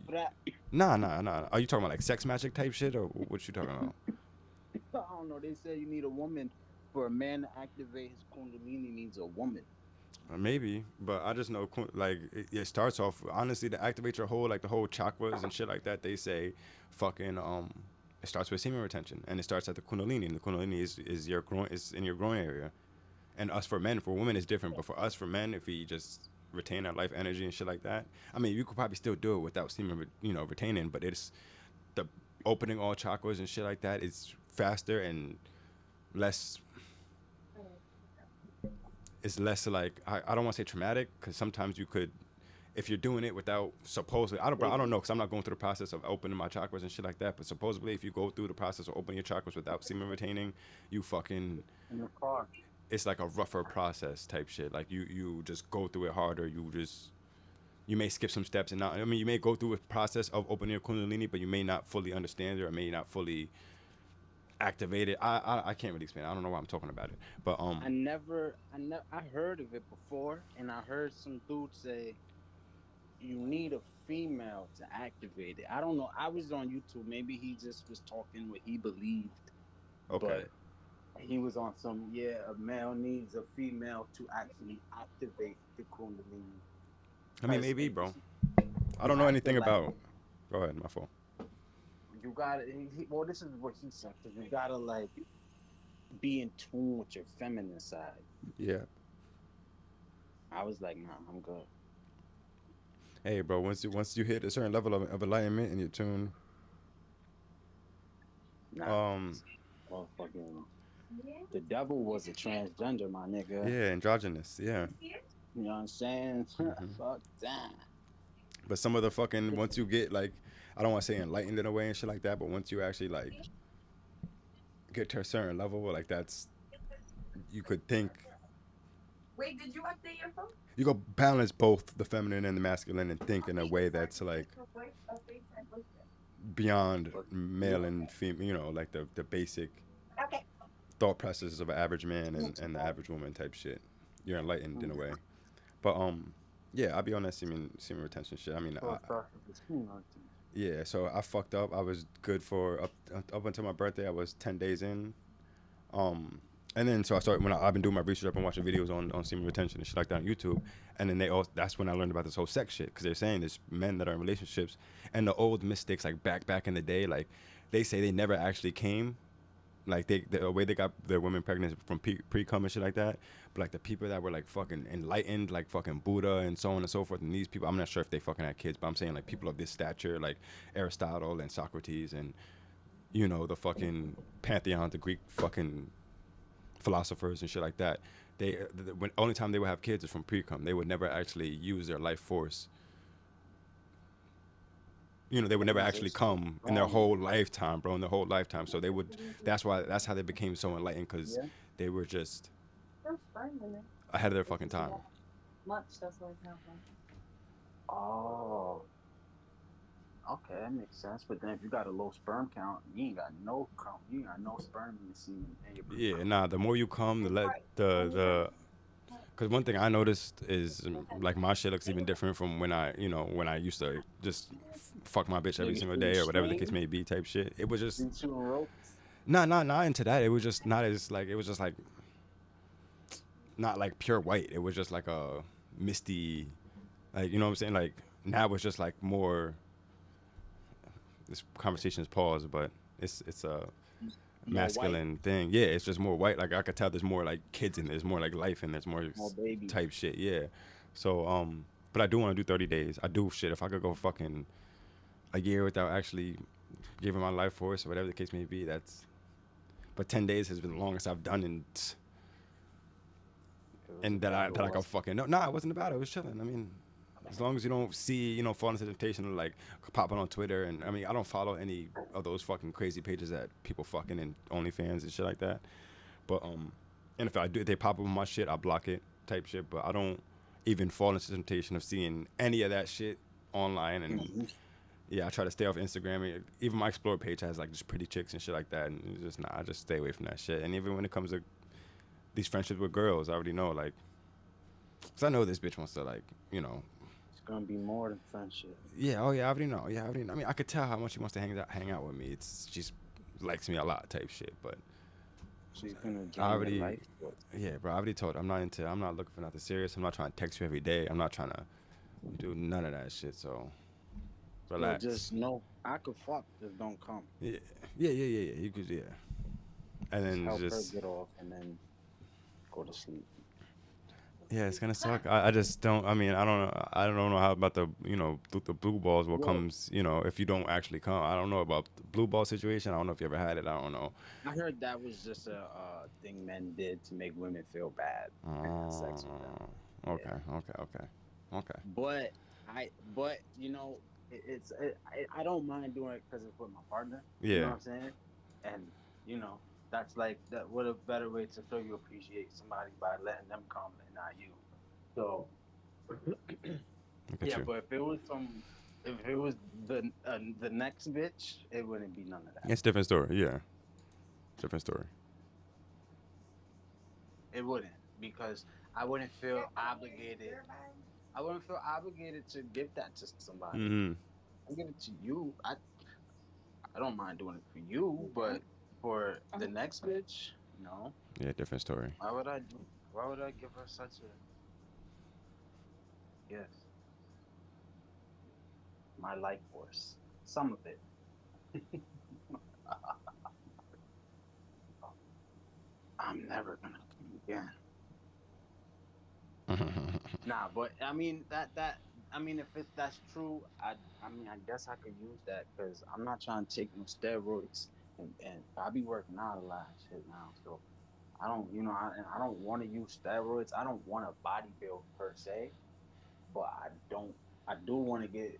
nah. Are you talking about like sex magic type shit, or what you talking about? I don't know. They say you need a woman for a man to activate his kundalini. Needs a woman. Maybe, but I just know like it starts off honestly to activate your whole like the whole chakras and shit like that. They say, fucking it starts with semen retention, and it starts at the kundalini. And the kundalini is your groin, is in your groin area. And for women it's different, but for us, for men, if we just retain our life energy and shit like that. I mean, you could probably still do it without semen, retaining, but it's the opening all chakras and shit like that is faster and less. It's less like I don't want to say traumatic, because sometimes you could, if you're doing it without supposedly, I don't know, because I'm not going through the process of opening my chakras and shit like that. But supposedly, if you go through the process of opening your chakras without semen retaining, you fucking. In the car. It's like a rougher process type shit. Like you just go through it harder. You may skip some steps and not. I mean, you may go through a process of opening your kundalini, but you may not fully understand it or may not fully activate it. I can't really explain it. I don't know why I'm talking about it. But I heard of it before, and I heard some dude say you need a female to activate it. I don't know. I was on YouTube. Maybe he just was talking what he believed. Okay. But he was on some, a male needs a female to actually activate the Kundalini. I mean, maybe, bro. I don't know anything about. Go ahead, my fault. You gotta. Well, this is what he said. Cause you gotta like be in tune with your feminine side. Yeah. I was like, nah, I'm good. Hey, bro. Once you hit a certain level of enlightenment and you're tuned. Fucking. The devil was a transgender, my nigga. Yeah, androgynous. Yeah. You know what I'm saying? Fuck that. But some of the fucking, once you get like, I don't want to say enlightened in a way and shit like that, but once you actually like get to a certain level, like that's, you could think. Wait, did you update your phone? You go balance both the feminine and the masculine and think in a way that's like beyond male and female, you know, like the basic thought processes of an average man and the average woman type shit. You're enlightened in a way. But yeah, I'll be on that semen retention shit. I mean, yeah, so I fucked up. I was good for up until my birthday. I was 10 days in. And then so I started, I've been doing my research, I've been watching videos on semen retention and shit like that on YouTube. And then that's when I learned about this whole sex shit, because they're saying there's men that are in relationships and the old mystics, like back in the day, like they say they never actually came. Like the way they got their women pregnant from pre-cum and shit like that. But like the people that were like fucking enlightened, like fucking Buddha and so on and so forth, and these people, I'm not sure if they fucking had kids, but I'm saying like people of this stature, like Aristotle and Socrates and, you know, the fucking pantheon, the Greek fucking philosophers and shit like that. When only time they would have kids is from pre-cum. They would never actually use their life force. You know, they would never actually come in their whole lifetime, bro, in their whole lifetime. So that's how they became so enlightened, because they were just ahead of their fucking time. Oh. Okay, that makes sense. But then if you got a low sperm count, you ain't got no count. You ain't got no sperm in the semen. Yeah, nah, the more you come, because one thing I noticed is like my shit looks even different from when I used to just fuck my bitch every single day or whatever the case may be type shit. It was just not into that. It was just not as like, it was just like not like pure white. It was just like a misty, like, you know what I'm saying? Like now it's just like more, this conversation is paused, but it's a masculine thing. Yeah, it's just more white. Like I could tell there's more like kids in there's more like life and there's more baby type shit. Yeah. So but I do want to do 30 days. I do shit. If I could go fucking a year without actually giving my life force or whatever the case may be, but 10 days has been the longest I've done and that I go fucking no. Nah, it wasn't about it. It was chilling. I mean, as long as you don't see, you know, fall into temptation of like popping on Twitter, and I mean, I don't follow any of those fucking crazy pages that people fucking in OnlyFans and shit like that. But and if I do, if they pop up on my shit, I block it type shit. But I don't even fall into temptation of seeing any of that shit online. And yeah, I try to stay off Instagram. Even my Explore page has like just pretty chicks and shit like that, and it's just I just stay away from that shit. And even when it comes to these friendships with girls, I already know, like, cause I know this bitch wants to, like, you know. It's gonna be more than friendship. Yeah, oh yeah, I already know. Yeah, I already know. I mean, I could tell how much she wants to hang out with me. She's likes me a lot type shit, but she's gonna join your life. Yeah, bro, I already told her I'm not looking for nothing serious. I'm not trying to text you every day. I'm not trying to do none of that shit, so relax. Just know I could fuck, just don't come. Yeah. You could, yeah. And then help just her get off and then go to sleep. Yeah, it's gonna suck. I just don't. I mean, I don't know how about the, you know, the blue balls. What comes, you know, if you don't actually come. I don't know about the blue ball situation. I don't know if you ever had it. I don't know. I heard that was just a thing men did to make women feel bad. Sex with them. Okay. But you know, I don't mind doing it because it's with my partner. Yeah. You know what I'm saying? And you know, that's like that. What a better way to show you appreciate somebody by letting them come and not you. So yeah, but if it was the next bitch, it wouldn't be none of that. It's a different story. Yeah, different story. It wouldn't, because I wouldn't feel obligated I wouldn't feel obligated to give that to somebody. Mm-hmm. I give it to you. I don't mind doing it for you, but for the next bitch, no. Yeah, different story. Why would I do? Why would I give her such a yes? My life force, some of it. I'm never gonna come again. Nah, but I mean that I mean if that's true, I mean I guess I could use that because I'm not trying to take no steroids and I be working out a lot and shit now, so I don't I don't want to use steroids. I don't want to body build per se, but I do want to get.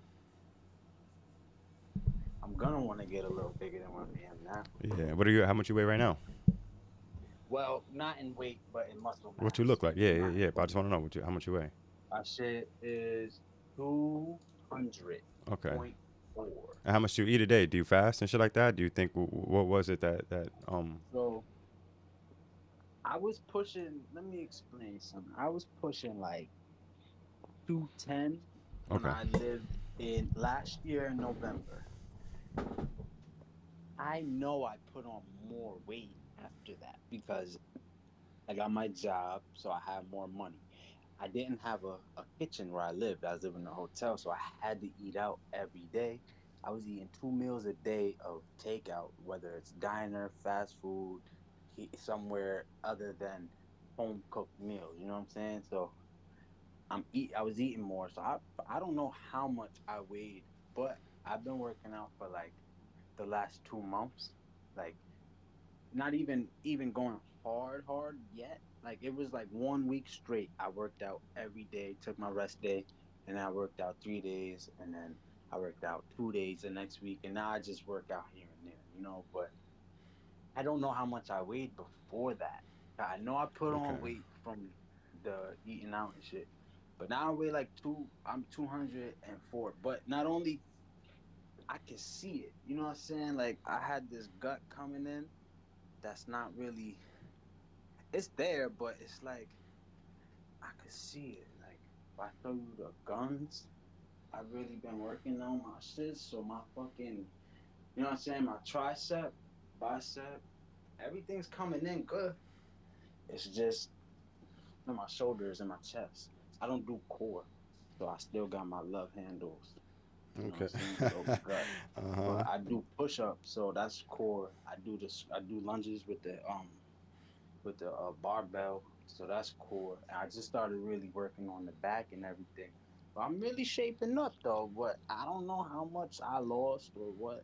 I'm gonna want to get a little bigger than what I am now. Yeah. What are you? How much you weigh right now? Well, not in weight, but in muscle mass. What you look like? Yeah, yeah, yeah. But I just want to know how much you weigh. My shit is 200.4. Okay. And how much do you eat a day? Do you fast and shit like that? Do you think what was it that So I was pushing. Let me explain something. I was pushing like 210 when Okay. I lived in last year in November. I know I put on more weight after that because I got my job, so I had more money. I didn't have a kitchen where I lived. I was living in a hotel, so I had to eat out every day. I was eating 2 meals a day of takeout, whether it's diner, fast food, somewhere other than home cooked meals. You know what I'm saying? So I was eating more. So I don't know how much I weighed, but I've been working out for like the last 2 months. Like not even going hard yet. Like it was like 1 week straight. I worked out every day, took my rest day, and I worked out 3 days, and then I worked out 2 days the next week, and now I just work out here and there. But I don't know how much I weighed before that. I know I put Okay. on weight from the eating out and shit, but now I weigh like I'm 204. But not only I can see it, you know what I'm saying? Like I had this gut coming in that's not really it's there, but it's like I could see it. Like if I show you the guns, I've really been working on my shit. So my fucking, you know what I'm saying? My tricep, bicep, everything's coming in good. It's just in my shoulders and my chest. I don't do core, so I still got my love handles. You know what Okay. I'm saying? So gut. Uh-huh. But I do push ups, so that's core. I do this. I do lunges with the barbell. So that's cool. I just started really working on the back and everything. But I'm really shaping up though. But I don't know how much I lost or what.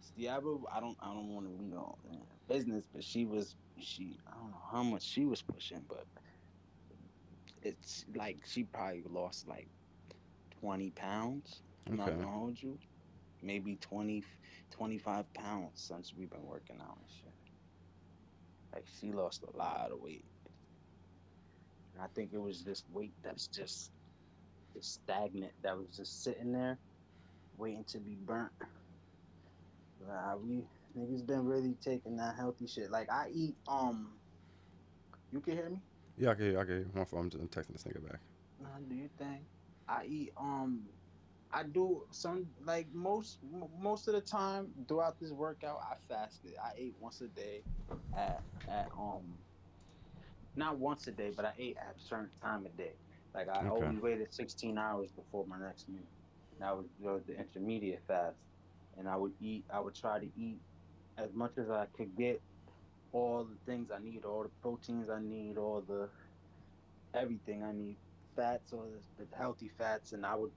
Stiaba, I don't want to be on business, but she I don't know how much she was pushing, but it's like she probably lost like 20 pounds. I'm not Okay. gonna hold you. Maybe 20, 25 pounds since we've been working out and shit. Like she lost a lot of weight. And I think it was this weight that's just stagnant that was just sitting there waiting to be burnt. We niggas been really taking that healthy shit. Like I eat you can hear me? Yeah, I can. My phone. I'm just texting this nigga back. Nah, do you think? I eat I do some like most of the time throughout this workout I fasted. I ate once a day at not once a day, but I ate at a certain time of day. Like I Okay. always waited 16 hours before my next meal. That was the intermediate fast, and I would try to eat as much as I could get all the things I need, all the proteins I need, all the everything I need, fats, all the healthy fats, and I would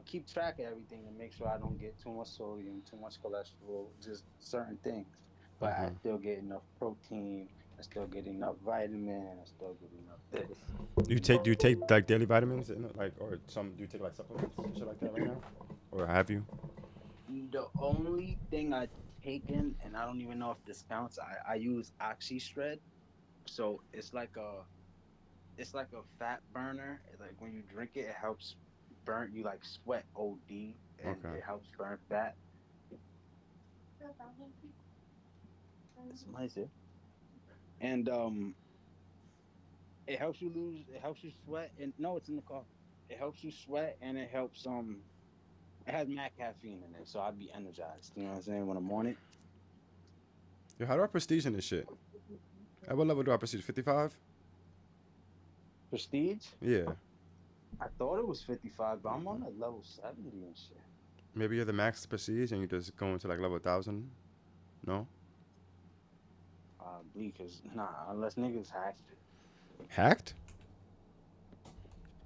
keep track of everything to make sure I don't get too much sodium, too much cholesterol, just certain things. But I Uh-huh. still get enough protein, I still get enough vitamin, I still get enough this. Do you take like daily vitamins and like or some do you take like supplements and shit like that right now? Or have you? The only thing I've taken, and I don't even know if this counts, I use OxyStred. So it's like a fat burner. Like when you drink it, it helps burn you like sweat OD and Okay. it helps burn fat. It's nice, yeah. And It helps you lose. It helps you sweat, and no, it's in the car. It helps you sweat, and it helps It has mad caffeine in it, so I'd be energized. You know what I'm saying when I'm on it. Yo, how do I prestige in this shit? At what level do I prestige? 55? Prestige. Yeah. I thought it was 55, but I'm on like level 70 and shit. Maybe you're the max prestige and you just go into like level 1000. No. Because unless niggas hacked. Hacked?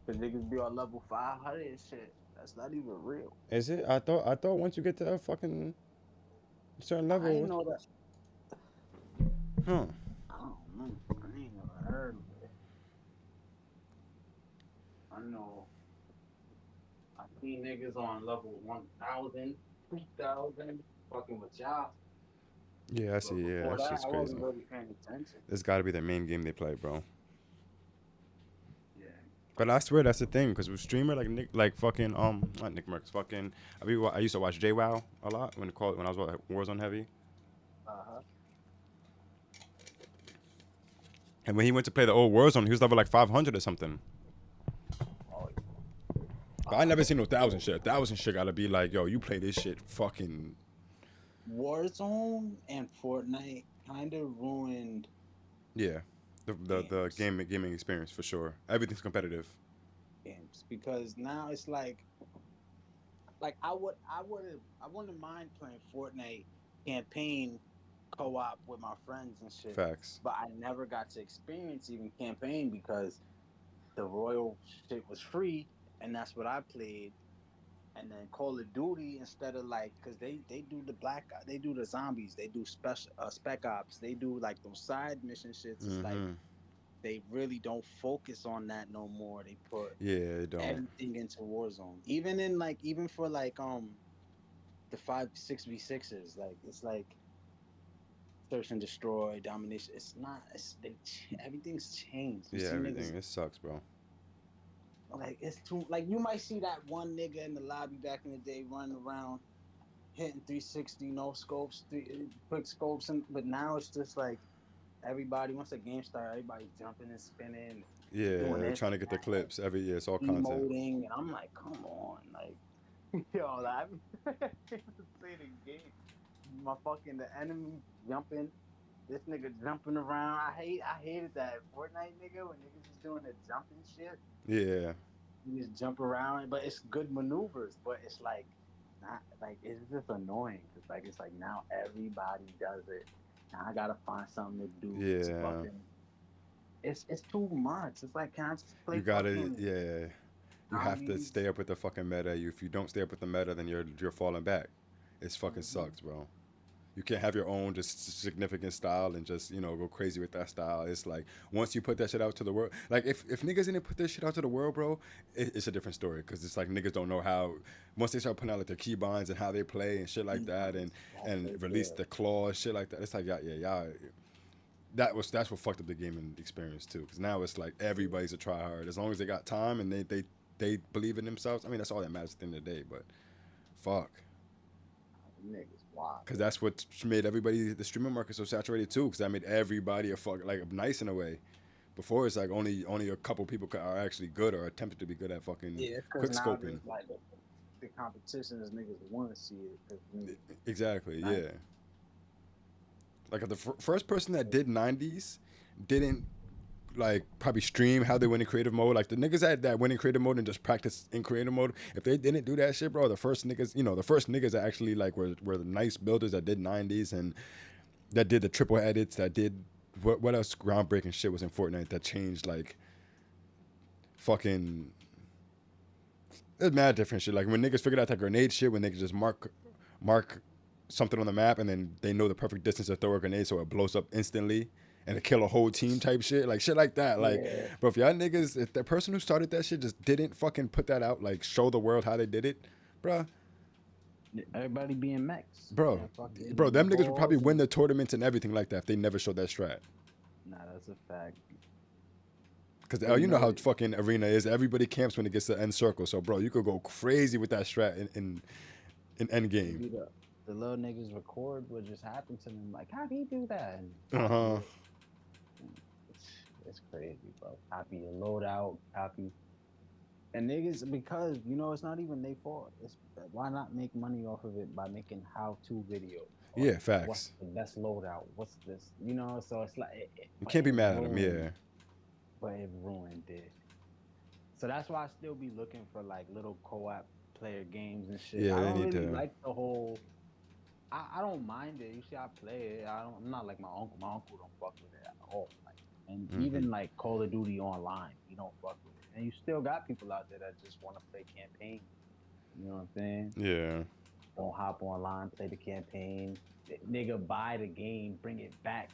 Cause niggas be on level 500 and shit. That's not even real. Is it? I thought once you get to a fucking certain level. I didn't know that. Huh. I don't know. I ain't never heard of it. I know. I see niggas on level 1,000, 2,000, fucking with y'all. Yeah, I see. Yeah, Before that's that, just I crazy. wasn't really paying attention. It's got to be the main game they play, bro. Yeah. But I swear that's the thing, because with streamer like fucking not Nick Merckx, fucking I used to watch JWoww a lot when I was at Warzone heavy. And when he went to play the old Warzone, he was level like 500 or something. But I never seen no 1,000 shit. 1,000 shit gotta be like, yo, you play this shit fucking. Warzone and Fortnite kind of ruined. Yeah, the gaming experience for sure. Everything's competitive. Games, because now it's like I wouldn't mind playing Fortnite campaign co-op with my friends and shit. Facts. But I never got to experience even campaign because the Royal shit was free, and that's what I played. And then Call of Duty, instead of like, cause they do they do the zombies, they do spec ops, they do like those side mission shits. It's like they really don't focus on that no more. They put they don't everything into Warzone. Even for like the 5-6v6s, like it's like search and destroy, domination. It's not. Everything's changed. Yeah, everything. It sucks, bro. Like it's too. Like you might see that one nigga in the lobby back in the day running around, hitting 360 no scopes, quick scopes, but now it's just like everybody. Once the game starts, everybody jumping and spinning. Yeah, trying to get the clips every year. It's all content. Emoting, and I'm like, come on, like, yo, like, play the game. The enemy jumping, this nigga jumping around. I hated that Fortnite nigga when niggas was doing the jumping shit. Yeah. You just jump around, but it's good maneuvers. But it's like, not like it's just annoying. It's like now everybody does it. Now I gotta find something to do. Yeah. It's too much. It's like, can I just play? You gotta, yeah. You have to stay up with the fucking meta. If you don't stay up with the meta, then you're falling back. It's fucking sucks, bro. You can't have your own just significant style and just, go crazy with that style. It's like, once you put that shit out to the world, like if niggas didn't put this shit out to the world, bro, it's a different story. Because it's like niggas don't know how, once they start putting out like their keybinds and how they play and shit like that and release the claws, shit like that. It's like, y'all. That's what fucked up the gaming experience too. Because now it's like everybody's a tryhard. As long as they got time and they believe in themselves. I mean, that's all that matters at the end of the day. But fuck. Niggas, wow. Because that's what made the streaming market so saturated too. Because that made everybody nice in a way. Before it's like only a couple people are actually good or attempted to be good at fucking quick scoping. Like the competition is niggas want to see it. Exactly. Yeah. Like the first person that did 90s didn't like probably stream how they went in creative mode. Like the niggas that went in creative mode and just practiced in creative mode, if they didn't do that shit, bro, the first niggas that actually like were the nice builders that did 90s and that did the triple edits, that did what else groundbreaking shit was in Fortnite that changed like fucking. There's mad different shit. Like when niggas figured out that grenade shit, when they could just mark something on the map and then they know the perfect distance to throw a grenade so it blows up instantly and to kill a whole team type shit, like shit like that. Like, But if y'all niggas, if the person who started that shit just didn't fucking put that out, like show the world how they did it, bruh. Everybody being mechs. Bro, them niggas would probably win the tournaments and everything like that if they never showed that strat. Nah, that's a fact. Because you know how fucking arena is. Everybody camps when it gets to end circle. So, bro, you could go crazy with that strat in end game. The little niggas record what just happened to them. Like, how do you do that? It's crazy, bro. Copy your loadout, copy. And niggas, because you know it's not even their fault. It's why not make money off of it by making how-to videos? Or Yeah, facts. What's the best loadout? What's this? You know, so it's like You can't be it mad at them, ruined- yeah. But it ruined it. So that's why I still be looking for like little co-op player games and shit. Yeah, I they don't need really to- like the whole. I don't mind it. You see, I play it. I'm not like my uncle. My uncle don't fuck with it at all. Like, and even like Call of Duty Online, he don't fuck with it. And you still got people out there that just want to play campaign. You know what I'm saying? Yeah. Don't hop online, play the campaign. Nigga, buy the game, bring it back.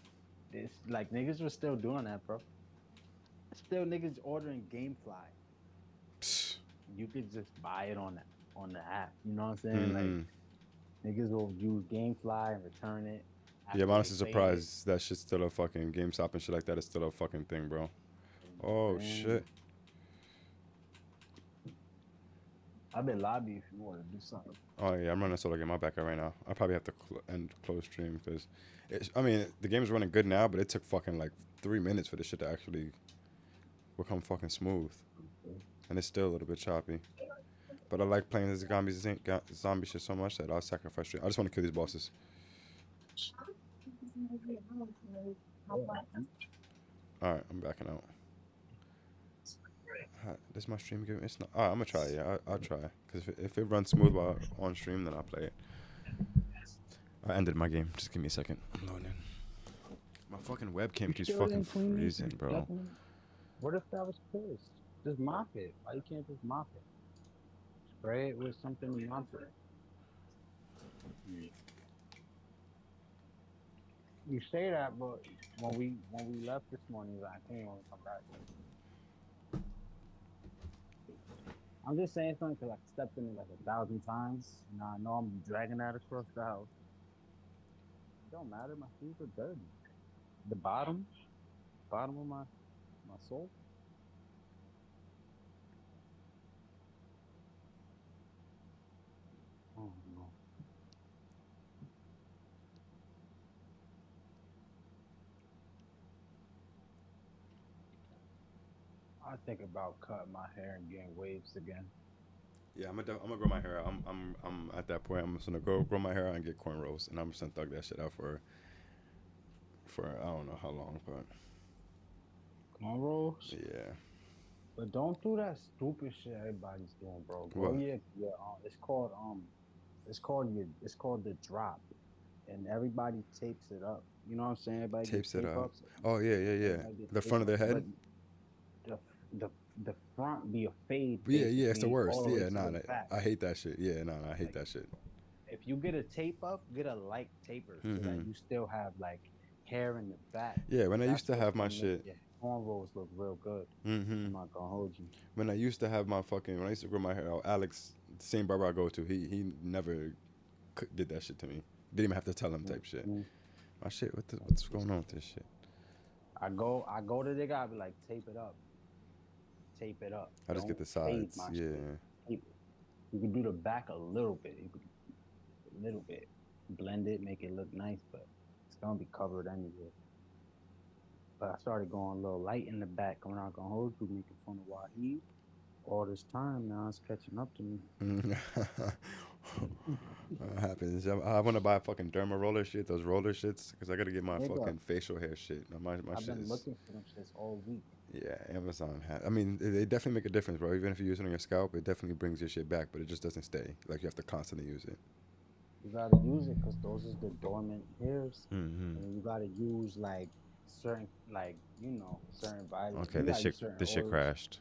This like niggas were still doing that, bro. Still niggas ordering GameFly. You could just buy it on the app. You know what I'm saying? Like niggas will use GameFly and return it. Yeah, I'm after honestly they played it. surprised that shit's still a fucking GameStop and shit like that is still a fucking thing, bro. Oh, Man. shit. I've been lobby if you want to do something. Oh, yeah, I'm running a solo game. I'm back out right now. I probably have to end close stream because, I mean, the game's running good now, but it took fucking like 3 minutes for this shit to actually become fucking smooth. And it's still a little bit choppy. But I like playing this zombie shit so much that I'll sacrifice stream. I just want to kill these bosses. Alright, I'm backing out. This my stream game. It's not. Alright, I'm gonna try it. Yeah, I'll try. Because if it runs smooth while on stream, then I'll play it. I ended my game. Just give me a second. I'm loading in. My fucking webcam keeps fucking freezing, bro. What if that was pissed? Just mop it. Why you can't just mop it? Spray it with something to mop it. You say that, but when we left this morning, I think we'll come back. I'm just saying something because I stepped in it like 1,000 times. Now I know I'm dragging that across the house. It don't matter. My shoes are dirty. The bottom of my soul. Oh no. I think about cutting my hair and getting waves again. Yeah, I'm gonna grow my hair out. I'm at that point. I'm just gonna grow my hair out and get cornrows, and I'm just gonna thug that shit out for I don't know how long, but Cornrows? yeah. But don't do that stupid shit everybody's doing, bro. What? It's called the drop, and everybody tapes it up. You know what I'm saying? Everybody Tapes gets it tape up. ups. Oh yeah. Everybody gets The tape front of their ups, head. but the front be a fade. Yeah, it's the basically, worst. all the way Yeah, to nah, the back. I hate that shit. Yeah, nah, I hate that shit. If you get a tape up, get a light taper so that you still have like hair in the back. Yeah, when I That's used to what's have my gonna make shit. your cornrows look real good. I'm not gonna hold you. When I used to have my when I used to grow my hair out, Alex, the same barber I go to, he never did that shit to me. Didn't even have to tell him type shit. My shit, what's going on with this shit? I go to the guy, I be like, tape it up. Tape it up. I just get the Don't fade sides. my Yeah. shit. Tape it. You can do the back a little bit. A little bit. Blend it, make it look nice, but it's gonna be covered anyway. But I started going a little light in the back. I'm not gonna hold you, making fun of Wahid. All this time now, it's catching up to me. What happens? I want to buy fucking derma roller shit, those roller shits, because I got to get my fucking facial hair shit. My I've shit been is... looking for them shits all week. Yeah, Amazon has. I mean, they definitely make a difference, bro. Even if you use it on your scalp, it definitely brings your shit back, but it just doesn't stay. Like, you have to constantly use it. You gotta use it because those is the dormant hairs. And you gotta use like certain, certain vitamins. Okay, You this gotta shit, use this shit certain crashed.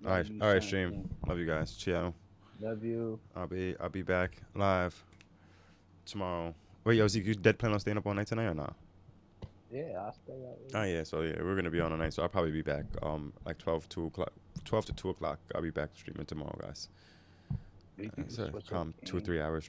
You All gotta right, use all right, certain stream. things. Love you guys. Ciao. Love you. I'll be back live tomorrow. Wait, yo, Zeke, you dead plan on staying up all night tonight or not? Yeah, I'll stay out. Oh yeah, so yeah, we're gonna be on tonight, so I'll probably be back like 12 to 2 o'clock. I'll be back streaming tomorrow, guys. So come 2 or 3 hours.